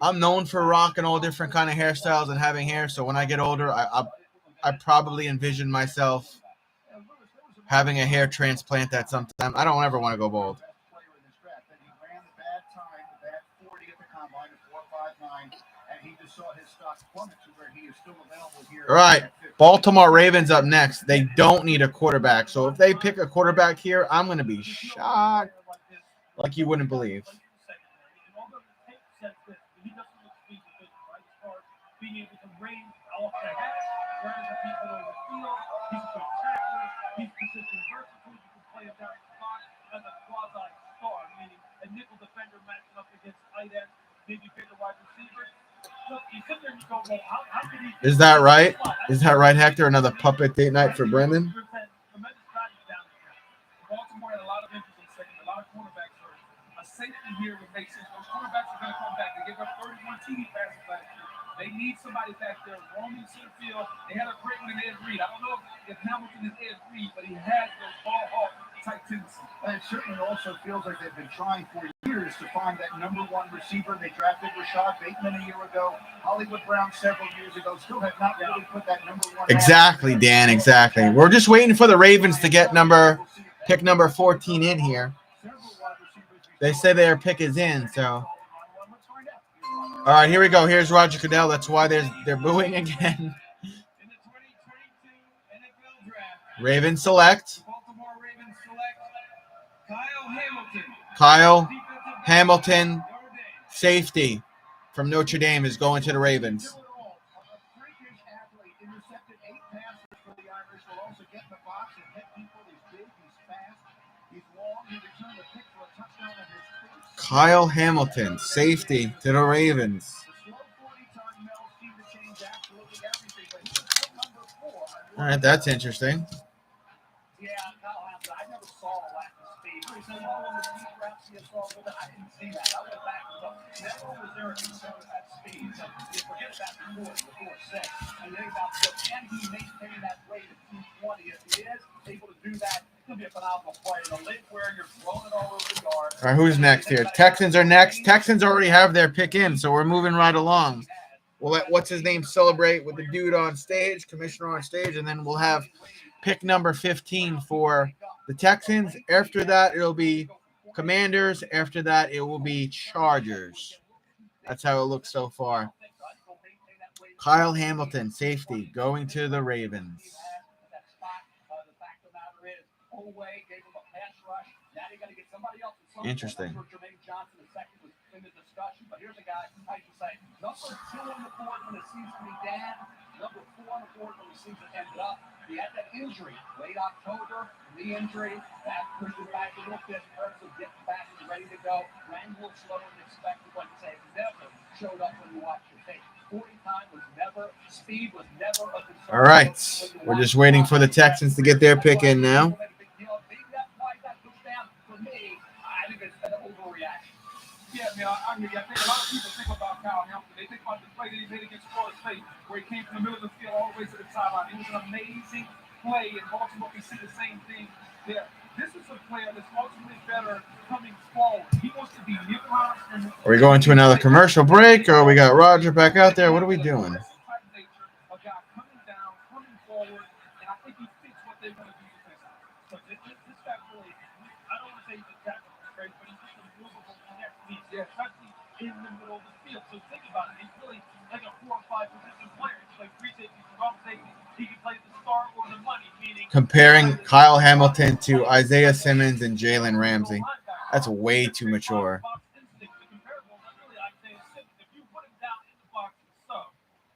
I'm known for rocking all different kind of hairstyles and having hair. So when I get older, I probably envision myself having a hair transplant at some time. I don't ever want to go bald. All right, Baltimore Ravens up next. They don't need a quarterback. So if they pick a quarterback here, I'm going to be shocked like you wouldn't believe. Being able to range off the hat, whereas the people over the field, he's a good tackler, he's position versatile, you can play him down the spot as a quasi-star, meaning a nickel defender matching up against tight ends, maybe bigger wide receivers. Look, you sit there and you go, well, how could he... Is that right? Is that right, Hector? Another puppet date night for Brendan? Baltimore had a lot of interest in second, a lot of cornerbacks hurt. A safety here would make sense. Those cornerbacks are going to come back. They gave up 31 TD passes last year. They need somebody back there roaming center field. They had a great one in Ed Reed. I don't know if Hamilton is Ed Reed, but he has those ball hawk type tendencies. And it certainly also feels like they've been trying for years to find that number one receiver. They drafted Rashad Bateman a year ago, Hollywood Brown several years ago. Still have not really put that number one. Exactly, Dan. Exactly. We're just waiting for the Ravens to get pick number 14 in here. They say their pick is in, so. All right, here we go. Here's Roger Goodell. That's why they're booing again. Ravens select. Kyle Hamilton, safety. from Notre Dame is going to the Ravens. A freakish athlete, intercepted 8 passes for the Irish. Will also get in the box and hit people. He's big, he's fast, he's long. He returned the pick for a touchdown on his feet. Kyle Hamilton, safety to the Ravens. The slow 40-ton Mel seemed to change absolutely everything, but he was still number 4. All right, that's interesting. Yeah, Kyle Hamilton. I never saw a lack of speed. He said, "Oh, on the deep routes, he saw a little bit." I didn't see that. I went back and looked. Never was there a concern with that speed. So you forget about the 4.6, and then about can he maintain that weight at 220? If he is able to do that, it's gonna be a phenomenal play. In a late where you're throwing it all over the yard. All right, who's next here? Texans are next. Texans already have their pick in, so we're moving right along. We'll let what's his name celebrate with the dude on stage, commissioner on stage, and then we'll have pick number 15 for the Texans. After that, it'll be Commanders. After that, it will be Chargers. That's how it looks so far. Kyle Hamilton, safety, going to the Ravens. Interesting. But here's a guy, I should say, number 2 on the board when the season began, number 4 on the board when the season ended up. He had that injury late October, knee injury, that pushed him back a little bit, hurts him getting back and ready to go. Ran a little slower than expected, like I say, never showed up when you watch the tape. 40 time was never, speed was never a concern. All right, we're just waiting for the Texans to get their pick in now. Yeah, man, I think a lot of people think about Kyle Hamilton. They think about the play that he made against Florida State, where he came from the middle of the field all the way to the sideline. It was an amazing play, and Baltimore can see the same thing there. This is a player that's ultimately better coming forward. He wants to be neutralized. Are we going to another commercial break, or we got Roger back out there? What are we doing? A guy coming down, coming forward, and I think he fits what they want to do defensively. So this guy really, I don't want to say he's a tackle straight, but he's just a movable connect piece, especially in the middle of the field. So think about it. He's really like a 4 or 5 position player. He's like 3 safety, strong safety. He can play the star or the money, meaning Comparing Kyle Hamilton to Isaiah Simmons and Jalen Ramsey. That's way too mature.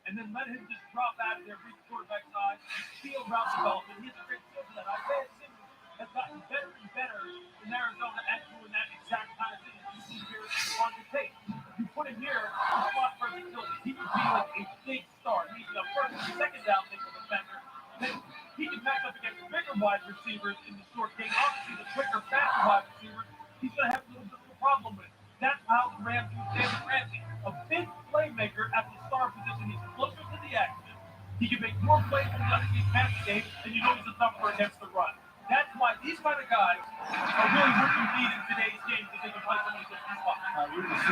And then let him just drop out of there, reach quarterback side, field route development. He has a great skill for that. Isaiah Simmons has gotten better and better in Arizona at doing that exact kind of thing you see here on the tape. You put him here, spot versatility. He can be like a big star. He's the first and second down nickel defender. Then he can match up against bigger wide receivers in the short game. Obviously, the quicker, faster wide receivers, he's going to have a little bit of a problem with. That's how Ramsey is David Ramsey. A big playmaker at the star position. He's closer to the action. He can make more plays in the underneath pass game, and you know he's a thumper against the run. That's why these kind of guys are really what you need in today's game because they can play so many different spots.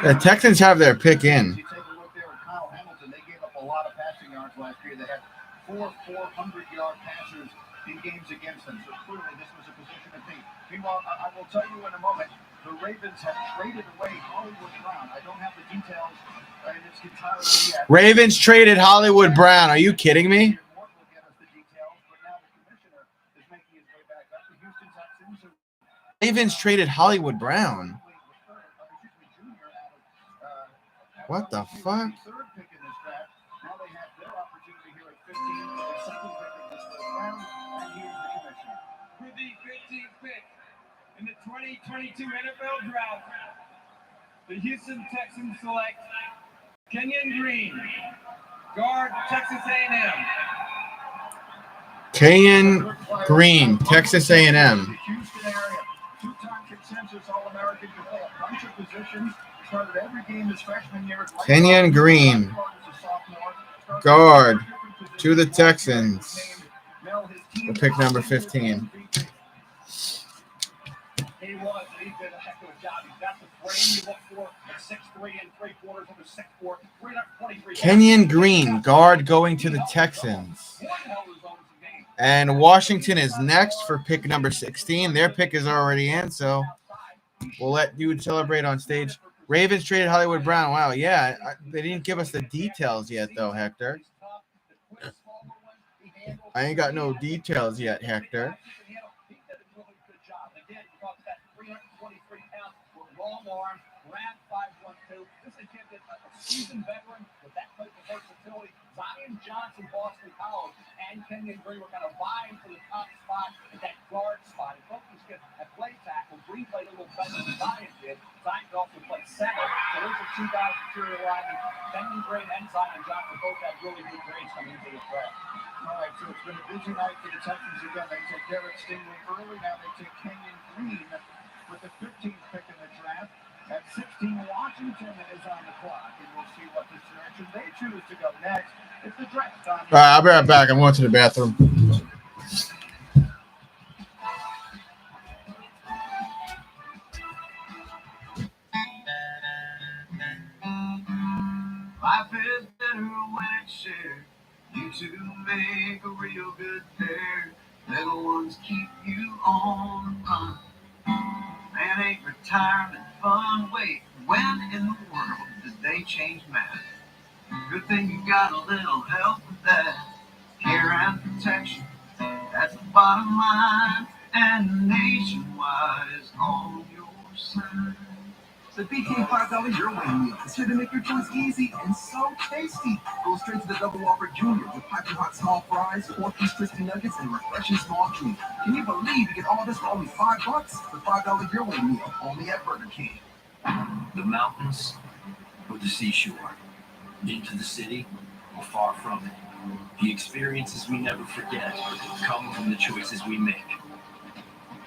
The Texans have their pick in. You take a look there at Kyle Hamilton. They gave up a lot of passing yards last year. They had 4 400-yard passers in games against them. So clearly this was a position of need. Meanwhile, I will tell you in a moment, the Ravens have traded away Hollywood Brown. I don't have the details in its entirety yet. Ravens traded Hollywood Brown. Are you kidding me? Will get us the details, but now the commissioner is making his way back up. The Houston Texans Ravens traded Hollywood Brown. What the fuck? Third pick in this draft. Now they have their opportunity here at 15 for the second pick of this first round. And here's the commissioner. For the 15th pick in the 2022 NFL Draft, the Houston Texans select Kenyon Green, guard, Texas A&M. Kenyon Green, Texas A&M. The Houston area, 2-time consensus All-American to play a bunch of positions. Started every game his freshman year. Kenyon Green, guard to the Texans. We'll pick number 15. He was, and he did a heck of a job. He's got the frame you look for at 6'3" and 3/4 over 6'4", 323. Kenyon Green, guard going to the Texans. And Washington is next for pick number 16. Their pick is already in, so we'll let dude celebrate on stage. Ravens traded Hollywood Brown. Wow, yeah. They didn't give us the details yet, though, Hector. I ain't got no details yet, Hector. draft 5-1-2. This is a kid that's a seasoned veteran with that type of versatility. Zion Johnson, Boston College, and Kenyon Green were kind of vying for the top spot at that guard spot. And both these kids at play tackle. Green played a little better than Zion did. Zion could also play center. So those are two guys interior linemen. Kenyon Green and Zion Johnson both had really good grades coming into the draft. All right, so it's been a busy night for the Texans again. They take Derek Stingley early. Now they take Kenyon Green with the 15th pick in the draft. At 16, Washington is on the clock, and we'll see what direction they choose to go next. It's the draft. All right, I'll be right back. I'm going to the bathroom. Life is better when it's shared. You two make a real good pair. Little ones keep you on the run. Man, ain't retirement fun? Wait, when in the world did they change math? Good thing you got a little help with that. Care and protection, that's the bottom line. And Nationwide is on your side. The BK $5 Your Way meal is here to make your choice easy and so tasty. Go straight to the Double Whopper Junior with piping hot small fries, 4-piece crispy nuggets, and refreshing small drink. Can you believe you get all this for only $5? The $5 Your Way meal, only at Burger King. The mountains or the seashore, into the city or far from it. The experiences we never forget come from the choices we make.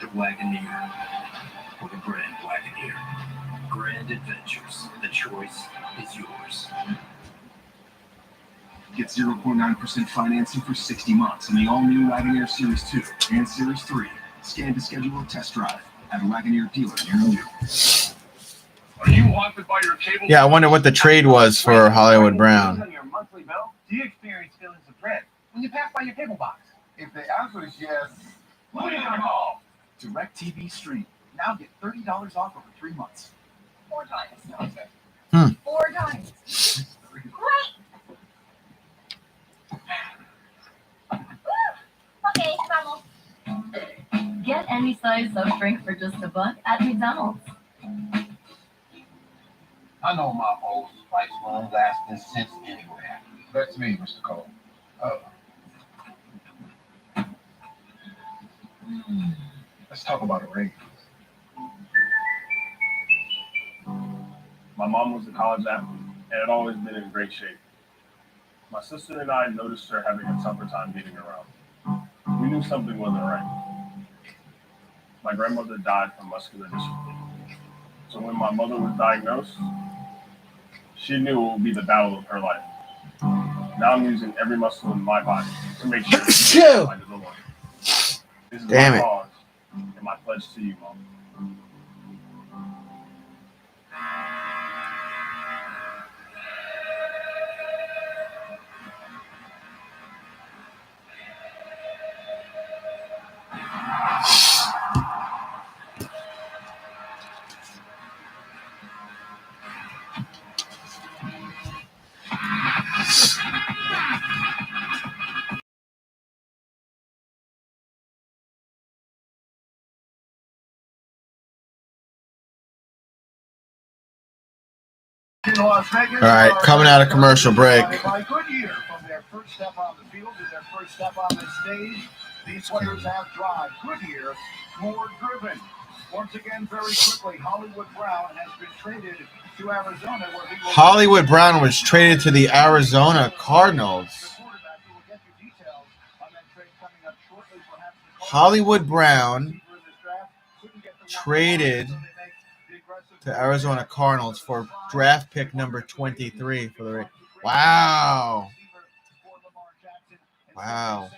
The Wagoneer or the Grand Wagoneer. Grand Adventures. The choice is yours. Get 0.9% financing for 60 months on the all-new Wagoneer Series 2 and Series 3. Scan to schedule a test drive at a Wagoneer dealer near you. Are you haunted by your cable? Yeah, I wonder what the trade was for Hollywood Brown. On your monthly bill, do you experience feelings of dread when you pass by your cable box? If the answer is yes, Who are you gonna call? DirecTV Stream. Now get $30 off over 3 months. 4 times. No, okay. Hmm. 4 times. Okay, vamos. Get any size soft drink for just $1 at McDonald's. I know my old spice won't last this since anywhere. That's me, Mr. Cole. Oh. Let's talk about a ring. My mom was a college athlete and had always been in great shape. My sister and I noticed her having a tougher time getting around. We knew something wasn't right. My grandmother died from muscular dystrophy. So when my mother was diagnosed, she knew it would be the battle of her life. Now I'm using every muscle in my body to make sure I deliver. This is my cause and my pledge to you, Mom. All right, coming out of commercial break. By Goodyear, from their first step on the field to their first step on the stage, these players have drive. Goodyear, more driven. Once again, very quickly, Hollywood Brown has been traded to Arizona. Where he will Hollywood Brown was traded to the Arizona Cardinals. Hollywood Brown traded to Arizona Cardinals for draft pick number 23 for the Ravens. Wow. Wow.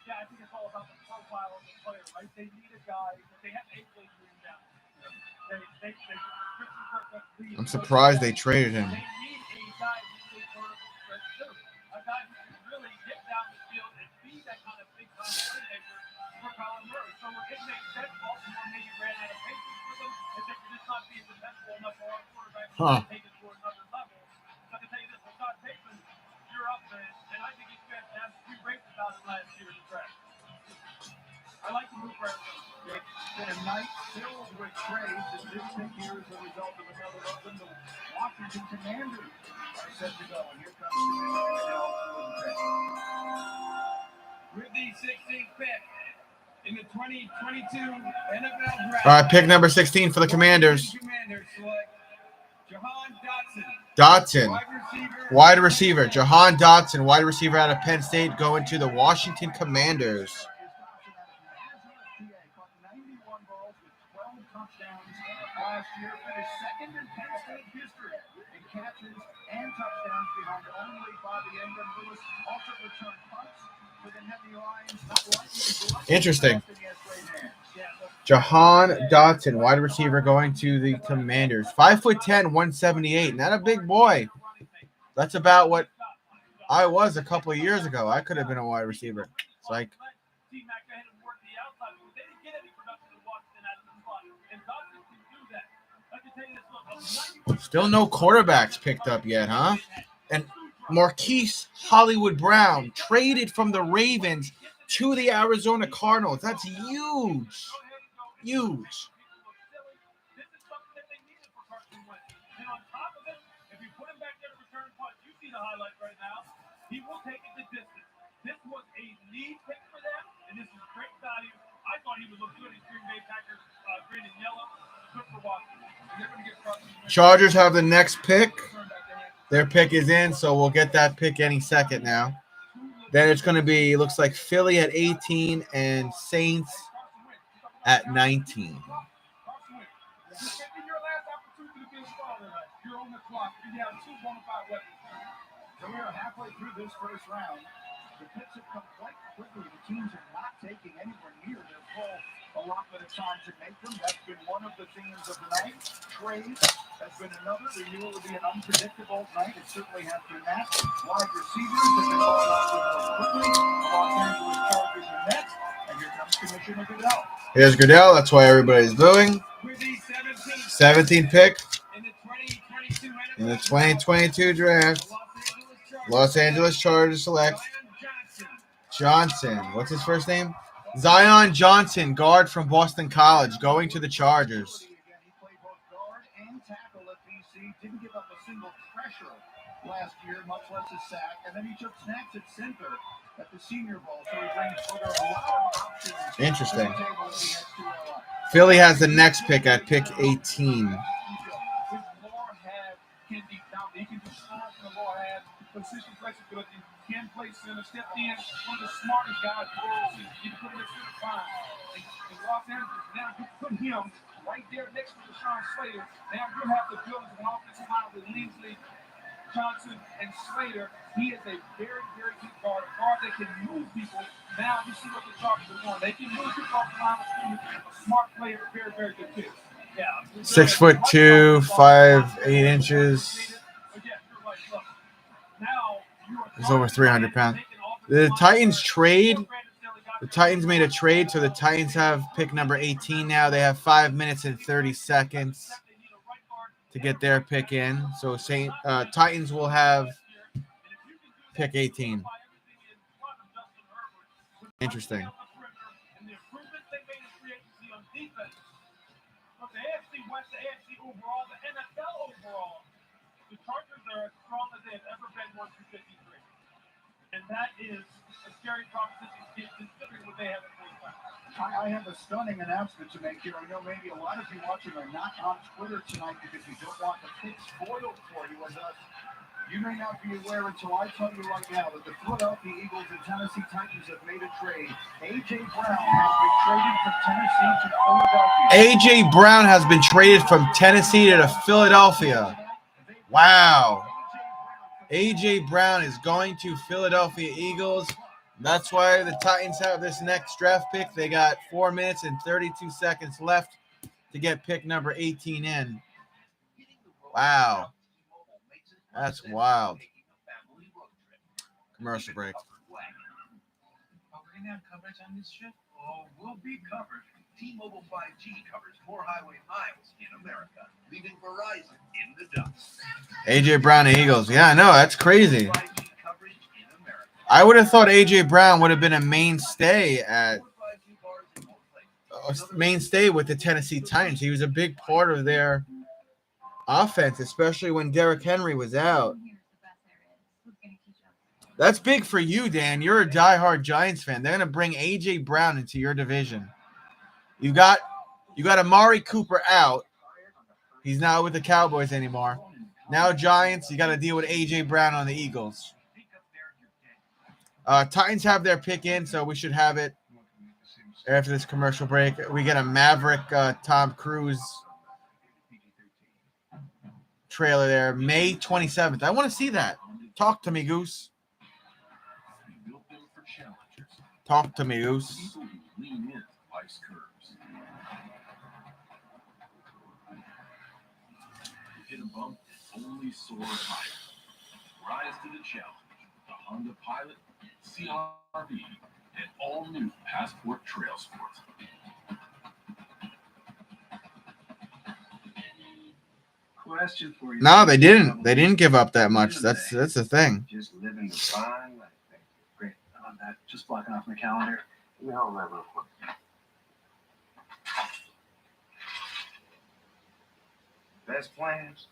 Yeah, I think it's all about the profile of the player, right? They need a guy that they have 8 ways to win down. I'm surprised they traded him. They need a guy who's a vertical threat too. A guy who can really get down the field and be that kind of big time playmaker for Colin Murray. So it makes sense. Baltimore maybe ran out of patience with him and said you're just not being defensible enough for our quarterback to take it to another level. So I can tell you this, Rashad Bateman, you're up, man, and I think he's fantastic. We raved about him last year in the draft. I like the move for Arizona. trade. This pick here is a result of another of them. The Washington Commanders are set to go. And here comes With the 16th pick in the 2022 NFL Draft. All right, pick number 16 for the Commanders. Commanders select Jahan Dotson, wide receiver. Jahan Dotson, wide receiver out of Penn State, going to the Washington Commanders. Caught 91 balls with 12 touchdowns last year. Finished second in Penn State history in catches and touchdowns behind only Bobby Ingram. Lewis also returned punts for the Heavy Lions. Not likely. Interesting. Jahan Dotson, wide receiver, going to the Commanders. 5'10", 178. Not a big boy. That's about what I was a couple of years ago. I could have been a wide receiver. It's like still no quarterbacks picked up yet, huh? And Marquise Hollywood Brown traded from the Ravens to the Arizona Cardinals. That's huge. Huge. He will take it the distance. This was a lead pick for them, and this is great value. I thought he would look good in Green Bay Packers, green and yellow. Good for Washington. Chargers have the next pick. Their pick is in, so we'll get that pick any second now. Then it's going to be, looks like Philly at 18 and Saints at 19. So we are halfway through this first round. The picks have come quite quickly. The teams are not taking anywhere near their full allotment of time to make them. That's been one of the themes of the night. Trades has been another. We knew it would be an unpredictable night. It certainly has been that. Wide receivers have been falling off the board quickly. The Los Angeles Chargers are next. And here comes Commissioner Goodell. Here's Goodell. That's why everybody's booing. 17th pick in the 2022 draft. Los Angeles Chargers select Johnson. What's his first name? Zion Johnson, guard from Boston College, going to the Chargers. He played both guard and tackle at BC. Didn't give up a single pressure last year, much less a sack. And then he took snaps at center at the Senior Bowl. So he brings further a lot of options. Interesting. Philly has the next pick at pick 18. Position flexibility, can play center, stepped in, one of the smartest guys in the season. You put him at center fine. In Los Angeles, now you put him right there next to Deshaun Slater. Now you have the buildings of an offensive line with Lindsey, Johnson, and Slater. He is a very, very good guard, a guard that can move people. Now you see what the Chargers are doing. They can move people off the line of scrimmage. A smart player, very, very good pick. Yeah. 6'2", 5'8" inches. He's over 300 pounds. The Titans trade. The Titans made a trade, so the Titans have pick number 18 now. They have 5 minutes and 30 seconds to get their pick in. So Titans will have pick 18. Interesting. And that is a scary proposition considering what they have in place. I have a stunning announcement to make here. I know maybe a lot of you watching are not on Twitter tonight because you don't want the picks spoiled for you as us. You may not be aware until I tell you right now that the Philadelphia Eagles and Tennessee Titans have made a trade. A.J. Brown has been traded from Tennessee to Philadelphia. A.J. Brown has been traded from Tennessee to Philadelphia. Wow. A.J. Brown is going to Philadelphia Eagles. That's why the Titans have this next draft pick. They got 4 minutes and 32 seconds left to get pick number 18 in. Wow. That's wild. Commercial break. Are we going to have coverage on this trip? Oh, we'll be covered. T-Mobile 5G covers more highway miles in America, leaving Verizon in the dust. A.J. Brown and Eagles. Yeah, I know. That's crazy. I would have thought A.J. Brown would have been a mainstay at mainstay with the Tennessee Titans. He was a big part of their offense, especially when Derrick Henry was out. That's big for you, Dan. You're a diehard Giants fan. They're going to bring A.J. Brown into your division. You got Amari Cooper out. He's not with the Cowboys anymore. Now Giants, you got to deal with A.J. Brown on the Eagles. Titans have their pick in, so we should have it after this commercial break. We get a Maverick Tom Cruise trailer there, May 27th. I want to see that. Talk to me, Goose. Talk to me, Goose. Hit a bump, only soar higher. Rise to the challenge. The Honda Pilot, CRV, and all-new Passport Trail Sport. Question for you. No, they didn't. They didn't give up that much. That's the thing. Just living the fine life. Great. That just blocking off my calendar. You know that real quick. Best plans,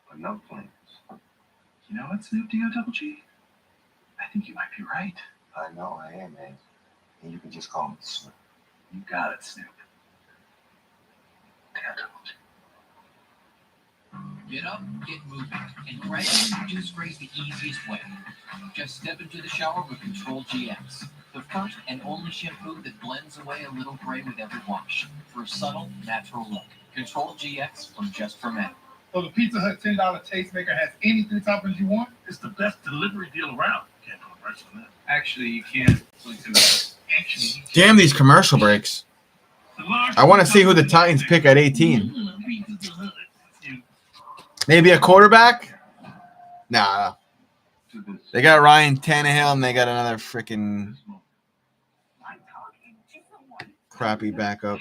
but no plans. You know what, Snoop D-O-double G? I think you might be right. I know I am, man. And you can just call me Snoop. You got it, Snoop. D-O-double G. Get up, get moving, and gradually reduce sprays the easiest way. Just step into the shower with Control GX, the first and only shampoo that blends away a little gray with every wash for a subtle, natural look. Control GX from Just for Men. So the Pizza Hut $10 tastemaker has any 3 toppings you want? It's the best delivery deal around. Can't go worse than that. Actually, you can't. Damn these commercial breaks. I want to see who the Titans pick at 18. Maybe a quarterback? Nah. They got Ryan Tannehill and they got another freaking crappy backup.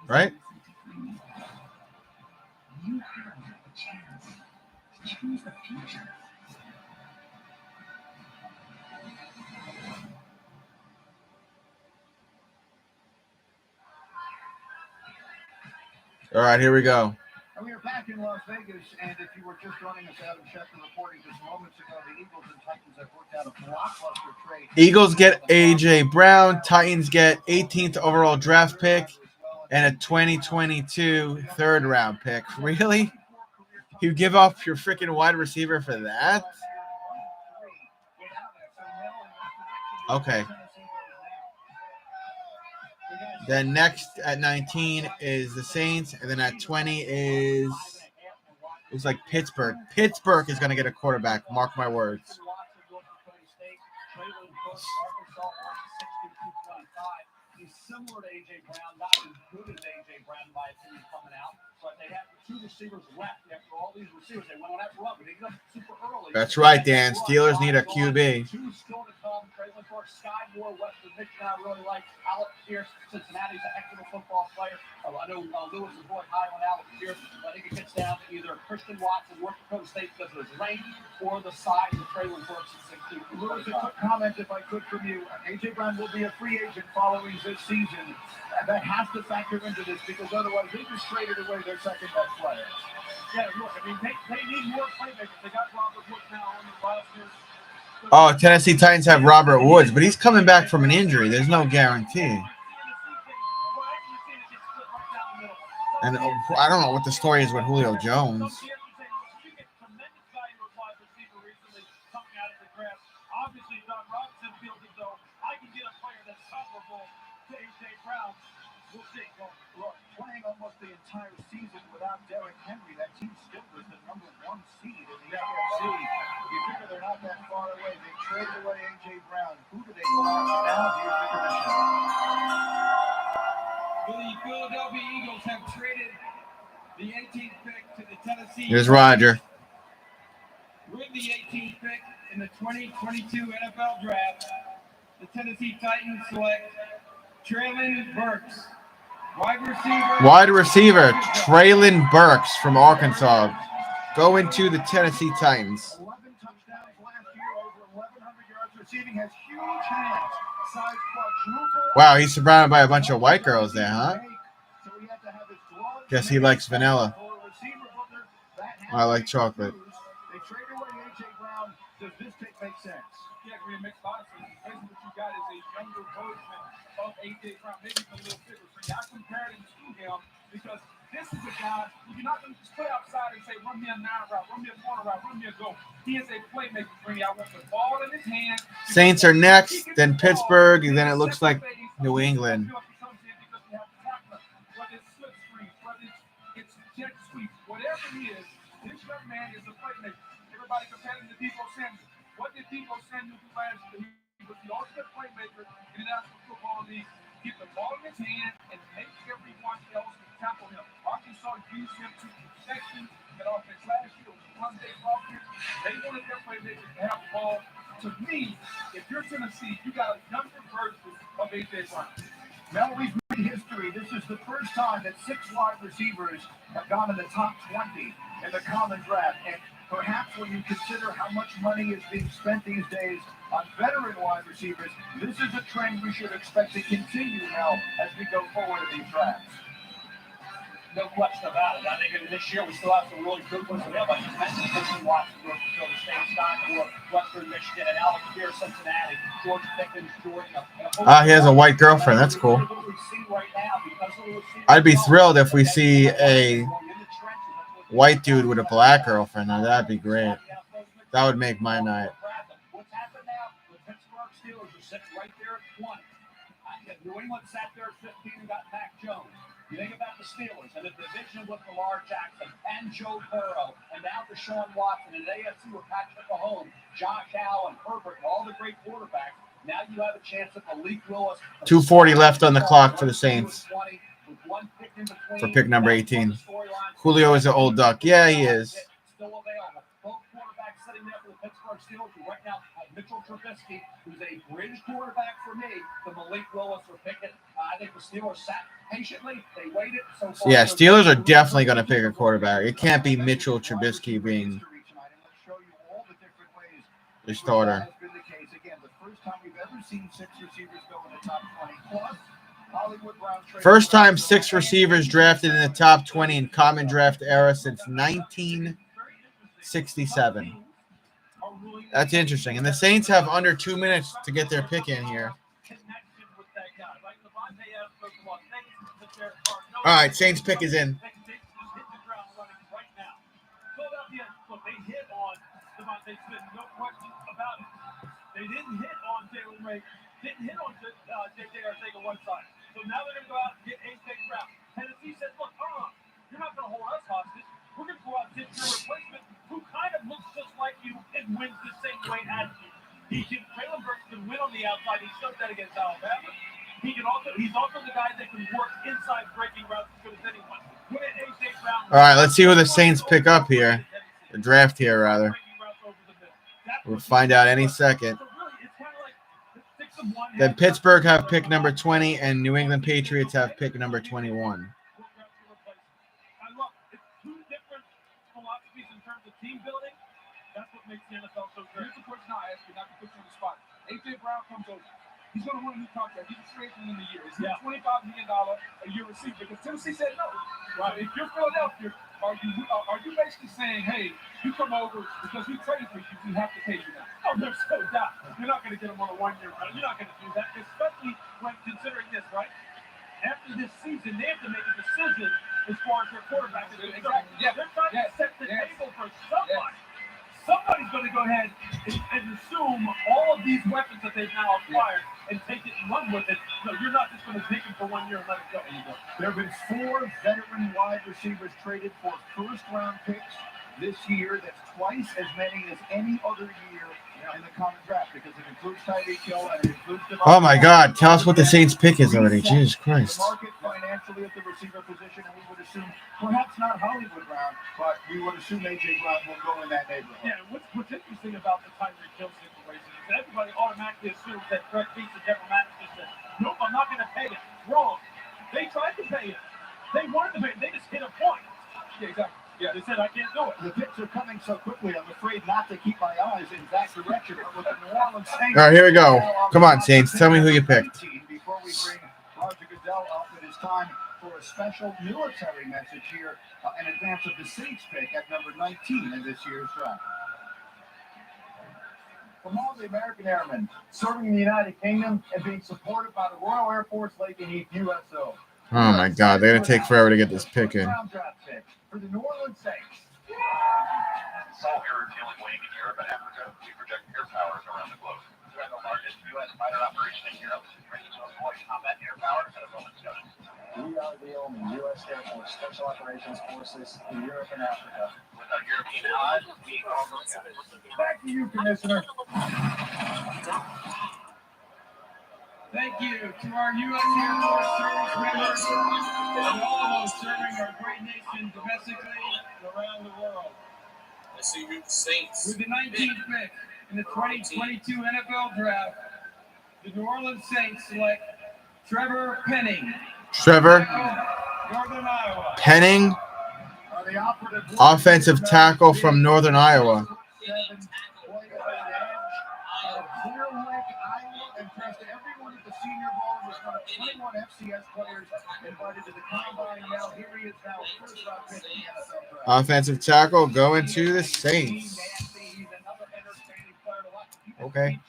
Right? You have a chance to choose the future. All right, here we go. And we are back in Las Vegas, and if you were just running us out of Chapter reporting just moments ago, the Eagles and Titans have worked out a blockbuster trade. Eagles get A.J. Brown. Titans get 18th overall draft pick and a 2022 third-round pick. Really? You give up your freaking wide receiver for that? Okay. Then next at 19 is the Saints, and then at 20 is looks like Pittsburgh. Pittsburgh is going to get a quarterback. Mark my words. He's similar to A.J. Brown, not as good as A.J. Brown, in my opinion, coming out. But they have 2 receivers left after all these receivers. They went on that run, but they got super early. That's right, Dan. Steelers need a QB. 2 still to come. Traylon Burks, Sky Moore, Western Michigan, I really like. Alex Pierce, Cincinnati's a heck of a football player. I know Lewis is going high on Alex Pierce. I think it gets down to either Christian Watson, North Dakota State, because of his range, or the size of Traylon Burks at 6'2". Lewis, a quick comment, if I could, from you. A.J. Brown will be a free agent following this season. That has to factor into this, because otherwise they just traded away their second-best player. Yeah, look, I mean, they need more playmakers. They got Robert Woods now on the roster. Oh, Tennessee Titans have Robert Woods, but he's coming back from an injury. There's no guarantee. And I don't know what the story is with Julio Jones. Obviously, Don Robinson feels as though I can get a player that's comparable to A.J. Brown. We'll see. Look, playing almost the entire season without Derrick Henry, that team still was the number 1 seed in the AFC. You figure they're not that far away. They traded away A.J. Brown. Who do they go after now? Here's the commissioner. The Philadelphia Eagles have traded the 18th pick to the Tennessee. Here's Roger. With the 18th pick in the 2022 NFL Draft, the Tennessee Titans select Traylon Burks, Wide receiver Traylon Burks from Arkansas. Going to the Tennessee Titans. 11 touchdowns last year, over 1,100 yards receiving. has huge hands. Size quadruple. Wow, he's surrounded by a bunch of white girls there, huh? So he had to have his gloves. Guess he likes vanilla. For a receiver booker, that has I to like be chocolate. confused. They traded away A.J. Brown. Does this pick make sense? Yeah, it makes a lot of sense. Basically, what you got is a younger version of A.J. Brown, maybe a little bigger. So I compared him to him because this is a guy you're not going to just put outside and say, run me a 9 route, run me a corner route, run me a go. He is a playmaker for me. I want the ball in his hand. Saints are next, then Pittsburgh, and then it looks like New England. Whether it's slip screens, whether it's jet sweeps, whatever it is, this young man is a playmaker. Everybody comparing to Deebo Samuel. What did Deebo Samuel do last year? He was the ultimate playmaker in the National Football League. Get the ball in his hand and make everyone else tackle him. Arkansas used him to protection that offense last year. It was a one-day offense. They wanted their playmakers to have the ball. To me, if you're Tennessee, you got a younger version of A.J. Brown. Now we've made history. This is the first time that 6 wide receivers have gone in the top 20 in the common draft. And perhaps when you consider how much money is being spent these days on veteran wide receivers, this is a trend we should expect to continue now as we go forward in these drafts. No question about it. I think in this year we still have some really good ones available. You mentioned Christian Watson, Florida State, Scott, Western Michigan, and Alex Pierce, Cincinnati, George Pickens, Georgia. Ah, he has a white girlfriend. That's cool. I'd be thrilled if we see a white dude with a black girlfriend. Now, that'd be great. That would make my night. What's happened now? The Pittsburgh Steelers are sitting right there at 20. New England sat there at 15 and got Mac Jones. You think about the Steelers and the division with Lamar Jackson and Joe Burrow and now Deshaun Watson and AFC with Patrick Mahomes, Josh Allen, Herbert, and all the great quarterbacks. Now you have a chance at Malik Willis. 2:40 left on the clock for the Saints for pick number 18. Julio is an old duck. Yeah, he is. Still available. Both quarterbacks sitting there for the Pittsburgh Steelers who right now have Mitchell Trubisky, who's a bridge quarterback for me, the Malik Willis or Pickett. I think the Steelers sat patiently. They waited. So far, Yeah, Steelers are definitely going to pick a quarterback. It can't be Mitchell Trubisky being the starter. First time 6 receivers drafted in the top 20 in common draft era since 1967. That's interesting. And the Saints have under 2 minutes to get their pick in here. All right, Saints pick is in. They didn't hit on Jalen Ray, didn't hit on J.J. Arcega-Whiteside. So now they're going to go out and get A.J. Brown. Tennessee said, look, you're not going to hold us hostage. We're going to go out and get your replacement, who kind of looks just like you and wins the same way as you. Traylon Burks can win on the outside. He showed that against Alabama. He's also the guy that can work inside breaking routes as good as anyone. A.J. Brown. All right, let's see who the Saints pick up here. The draft here, rather. We'll find out any second. Then Pittsburgh have pick number 20, and New England Patriots have pick number 21. I love it. It's 2 different philosophies in terms of team building. That's what makes the NFL so great. Here's the question I ask you, not to put you on the spot. A.J. Brown comes over. He's going to win a new contract. He's a free agent in the year. Is he a $25 million a year receiver? Because Tennessee said no. Right? If you're Philadelphia, are you basically saying, hey, you come over because we traded for you, we have to pay you now? Oh, there's no doubt. You're not going to get him on a 1-year run. You're not going to do that, especially when considering this, right? After this season, they have to make a decision as far as their quarterback is concerned. Exactly. Yeah. They're trying to set the table for somebody. Somebody's going to go ahead and assume all of these weapons that they've now acquired and take it and run with it. No, you're not just going to take them for 1 year and let it go. There have been 4 veteran wide receivers traded for first-round picks this year. That's twice as many as any other year in the common draft because it includes Tyreek Hill and it includes Oh, my God. Tell us what the Saints pick is already. Jesus Christ. The market financially at the receiver position, and we would assume perhaps not Hollywood Brown, but we would assume A.J. Brown will go in that neighborhood. Yeah, what's interesting about the Tyreek Hill situation is that everybody automatically assumes that Greg Beats and Denver Manager said, nope, I'm not going to pay him. Wrong. They tried to pay him. They wanted to pay him. They just hit a point. Yeah, exactly. Yeah, they said I can't do it. The picks are coming so quickly, I'm afraid not to keep my eyes in that direction. But with the New Orleans Saints, All right, here we go. Come on, Saints. Tell me who you picked. Before we bring Roger Goodell up, it is time for a special military message here in advance of the Saints pick at number 19 in this year's draft. From all the American airmen serving in the United Kingdom and being supported by the Royal Air Force Lake and East USO. Oh my God, they're gonna take forever to get this pick in. For the New Orleans Saints. Solve your refueling wave in Europe and Africa. We project air powers around the globe. We have the largest U.S. fighter operation in Europe, ready to deploy combat air power at a moment's notice. We are the only U.S. Air Force Special Operations Forces in Europe and Africa. With our European allies, we are looking. Back to you, Commissioner. Thank you to our U.S. Air Force service members and all those serving our great nation domestically and around the world. I see you, Saints. With the 19th pick in the 2022 NFL Draft, the New Orleans Saints select Trevor Penning. Trevor Northern Iowa. Penning, offensive tackle from Northern Iowa. Everyone at the Senior Bowl was one of 21 FCS players invited to the combine. Now here he is now, first round pick in the NFL draft. Offensive tackle going to the Saints. Okay.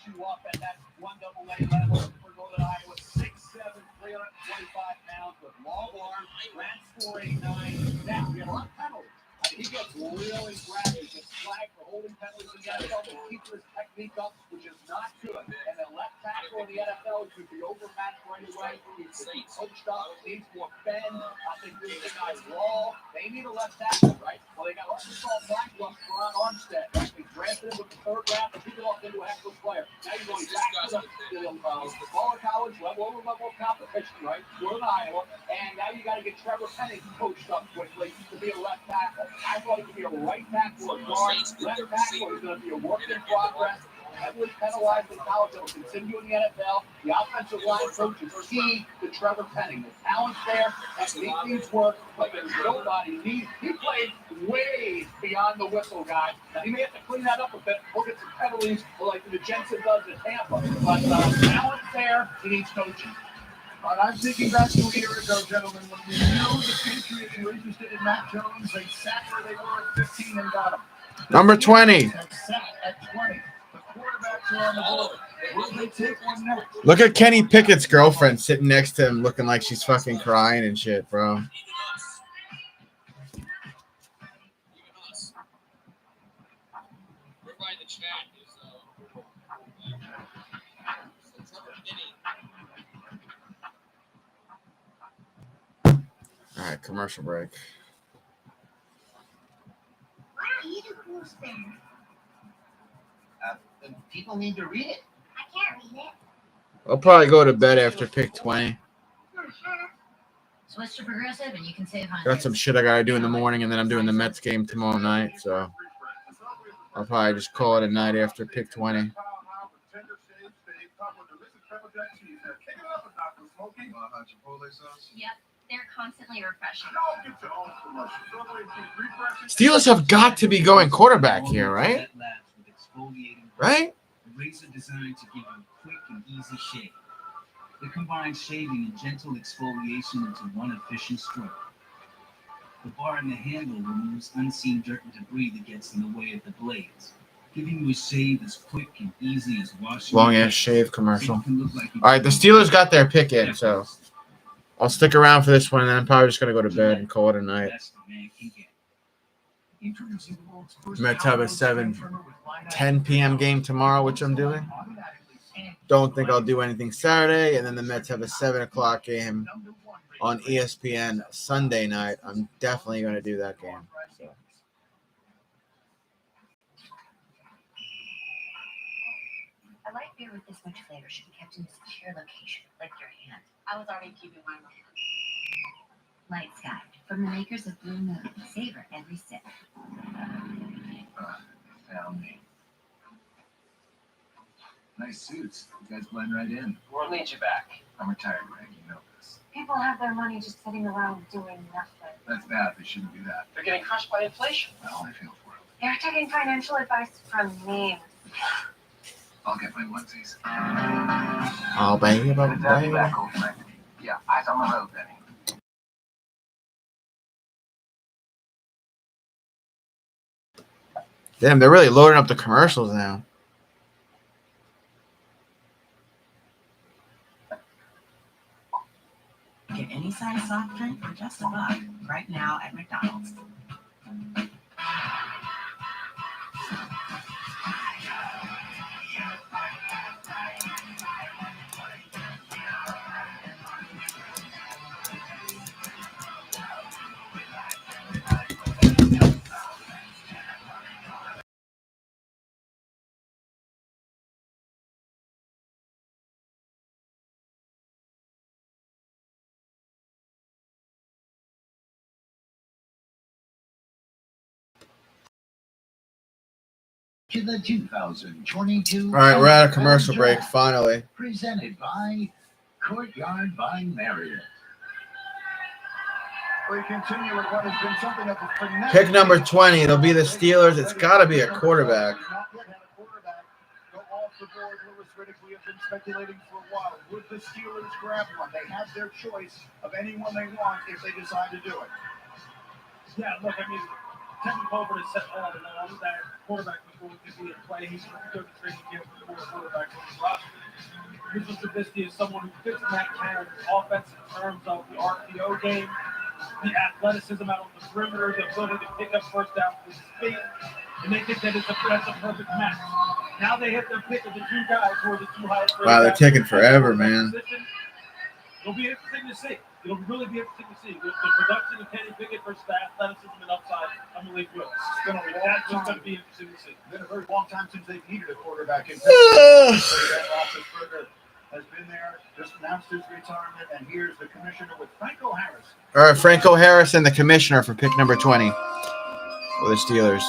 He gets really grabby, gets flagged for holding penalties in the NFL, but keeps his technique up, which is not good. And the left tackle in the NFL could be overmatched right away. He's coached up, needs more bend. I think these guys raw. They need a left tackle, right? Well, they got Arkansas Blackwell, Ron Armstead. Right? They drafted him with the third round, and he developed into a heck of a player. Now you're going back to the smaller college, lower level of competition, right? Northern Iowa. And now you got to get Trevor Penning coached up quickly to be a left tackle. I thought he could be a right tackle or a guard. Left tackle is going to be a work in progress. Heavily penalized in college. That will continue in the NFL. The offensive line coach is key to Trevor Penning. The talent's there. Technique needs work, but there's nobody. He plays way beyond the whistle, guys. Now, he may have to clean that up a bit. We'll get some penalties like the Jensen does in Tampa. But talent's there. He needs coaching. But I'm thinking back to a year ago, gentlemen, when we knew the Patriots were interested in Mac Jones. They sat where they were at 15 and got him. Number 20. Sat at 20. The quarterbacks are on the board. Will they take one next? Look at Kenny Pickett's girlfriend sitting next to him looking like she's fucking crying and shit, bro. All right, commercial break. Why don't you do cool spin? People need to read it. I can't read it. I'll probably go to bed after pick 20. Switch to progressive and you can save on Got some shit I gotta do in the morning, and then I'm doing the Mets game tomorrow night, so I'll probably just call it a night after pick 20. Yep, they're constantly refreshing. Steelers have got to be going quarterback here, right? Right? A razor designed to give you a quick and easy shave. It combines shaving and gentle exfoliation into one efficient stroke. The bar and the handle removes unseen dirt and debris that gets in the way of the blades, giving you a shave as quick and easy as washing. Long ass shave commercial. All right, the Steelers got their pick in, so I'll stick around for this one, and then I'm probably just gonna go to bed and call it a night. Mets have a 7:10 p.m. game tomorrow, which I'm doing. Don't think I'll do anything Saturday, and then the Mets have a 7 o'clock game on ESPN Sunday night. I'm definitely going to do that game. So. A light beer with this much flavor should be kept in a secure location, like your hand. I was already keeping mine in my hand. Light Sky, from the makers of Blue Moon. Savor every sip. Found me. Nice suits. You guys blend right in. We'll lead you back. I'm retired, Greg. You know this. People have their money just sitting around doing nothing. That's bad. They shouldn't do that. They're getting crushed by inflation. Well, I feel for them. They're taking financial advice from me. I'll get my onesies. Oh, baby. Yeah, eyes on the road, Benny. Damn, they're really loading up the commercials now. Get any size soft drink for just $1 right now at McDonald's. To the 2022. All right, we're at a commercial break, finally. Presented by Courtyard by Marriott. We continue with what has been something of a frenetic. Pick number 20. It'll be the Steelers. It's got to be a quarterback. Not yet had a quarterback go off the board. Lewis Riddick, we have been speculating for a while. Would the Steelers grab one? They have their choice of anyone they want if they decide to do it. Yeah, look, I mean, Kevin Colbert has said all along that quarterback was going to be in play. He's going to go to training camp for the quarterback on his roster. Mitchell Trubisky is someone who fits Matt Canada's offense in terms of the RPO game, the athleticism out on the perimeter, the ability to pick up first down with his feet, and they think that that's a perfect match. Now they hit their pick of the two guys who are the two highest. Wow, they're taking forever, man. It'll be interesting to see. It'll really be interesting to see. The production of Kenny Pickett versus the athleticism and upside of Malik Willis. It's been a long That's time. just going to be interesting to see. It's been a very long time since they've needed a quarterback in Pittsburgh. Has been there, just announced his retirement, and here's the commissioner with Franco Harris. All right, Franco Harris and the commissioner for pick number 20 for the Steelers.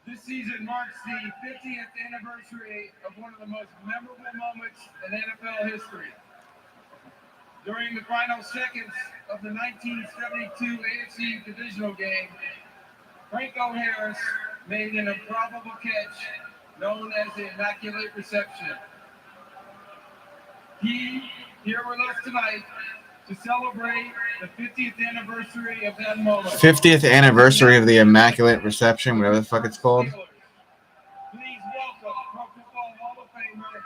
This season marks the 50th anniversary of one of the most memorable moments in NFL history. During the final seconds of the 1972 AFC divisional game, Franco Harris made an improbable catch known as the Immaculate Reception. He, here with us tonight, to celebrate the 50th anniversary of that moment. 50th anniversary of the Immaculate Reception, whatever the fuck it's called. Please welcome Pro Football Hall of Famer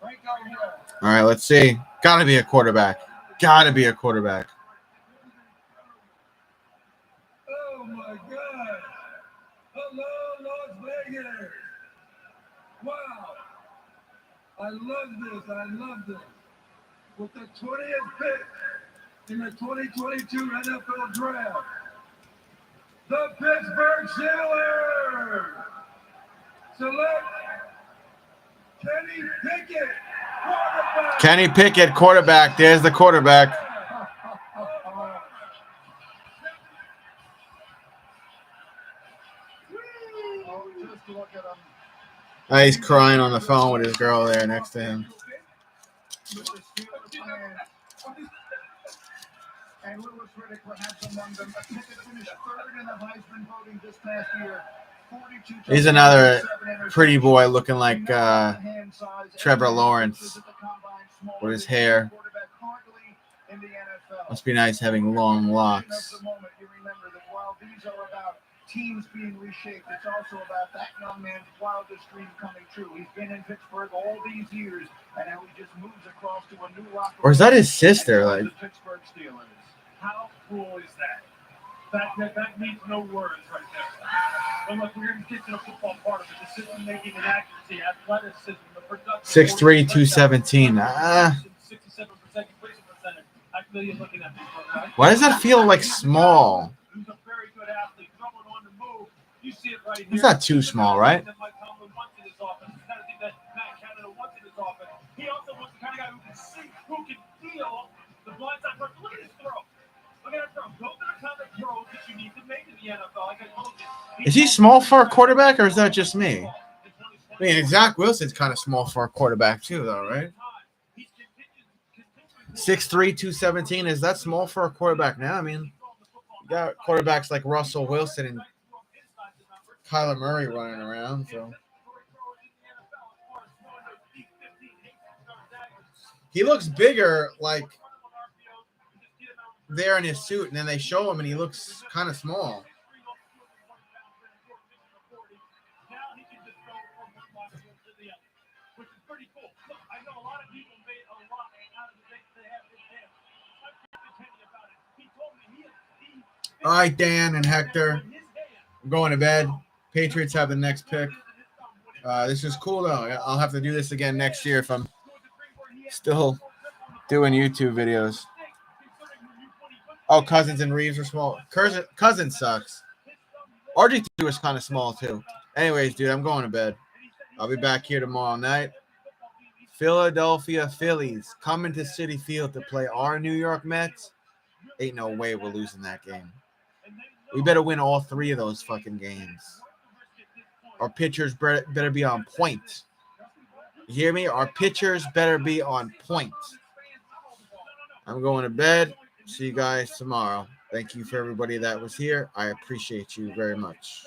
Franco Harris. All right, let's see. Got to be a quarterback. Got to be a quarterback. Oh my God! Hello, Las Vegas! Wow! I love this. With the 20th pick in the 2022 NFL Draft, the Pittsburgh Steelers select Kenny Pickett, quarterback. Kenny Pickett, quarterback. There's the quarterback. He's crying on the phone with his girl there next to him. And Lewis Riddick perhaps among them. Pickett finished third in the Heisman voting this past year. He's another pretty boy looking like Trevor Lawrence with his hair. Must be nice having long locks. Teams being reshaped. It's also about that young man's wildest dream coming true. He's been in Pittsburgh all these years, and now he just moves across to a new locker room. Or is that his sister? Like, the Pittsburgh Steelers. How cool is that? That means no words right there. And look, we're going to get to the football part of it. Decision making and accuracy, athleticism, the production. 6'3", 217. 67% completion percentage. I feel you're looking at me. Why does that feel like small? He's a very good athlete. Someone on the move. You see it right here. It's not too small, right? That Mike Tomlin wants in his offense. It's the kind of thing that Matt Canada wants in his offense. He also wants the kind of guy who can see, who can feel the blind side. Look at his throw. Look at his throw. Those are the kind of throws that you need to make in the NFL. Like I told you. Is he small for a quarterback, or is that just me? I mean, Zach Wilson's kind of small for a quarterback too, though, right? 6'3", 217. Is that small for a quarterback now? I mean, you got quarterbacks like Russell Wilson and Kyler Murray running around, so he looks bigger, like there in his suit, and then they show him, and he looks kind of small. All right, Dan and Hector, I'm going to bed. Patriots have the next pick. This is cool, though. I'll have to do this again next year if I'm still doing YouTube videos. Oh, Cousins and Reeves are small. Cousins sucks. RG2 is kind of small, too. Anyways, dude, I'm going to bed. I'll be back here tomorrow night. Philadelphia Phillies coming to Citi Field to play our New York Mets. Ain't no way we're losing that game. We better win all 3 of those fucking games. Our pitchers better be on point. You hear me? Our pitchers better be on point. I'm going to bed. See you guys tomorrow. Thank you for everybody that was here. I appreciate you very much.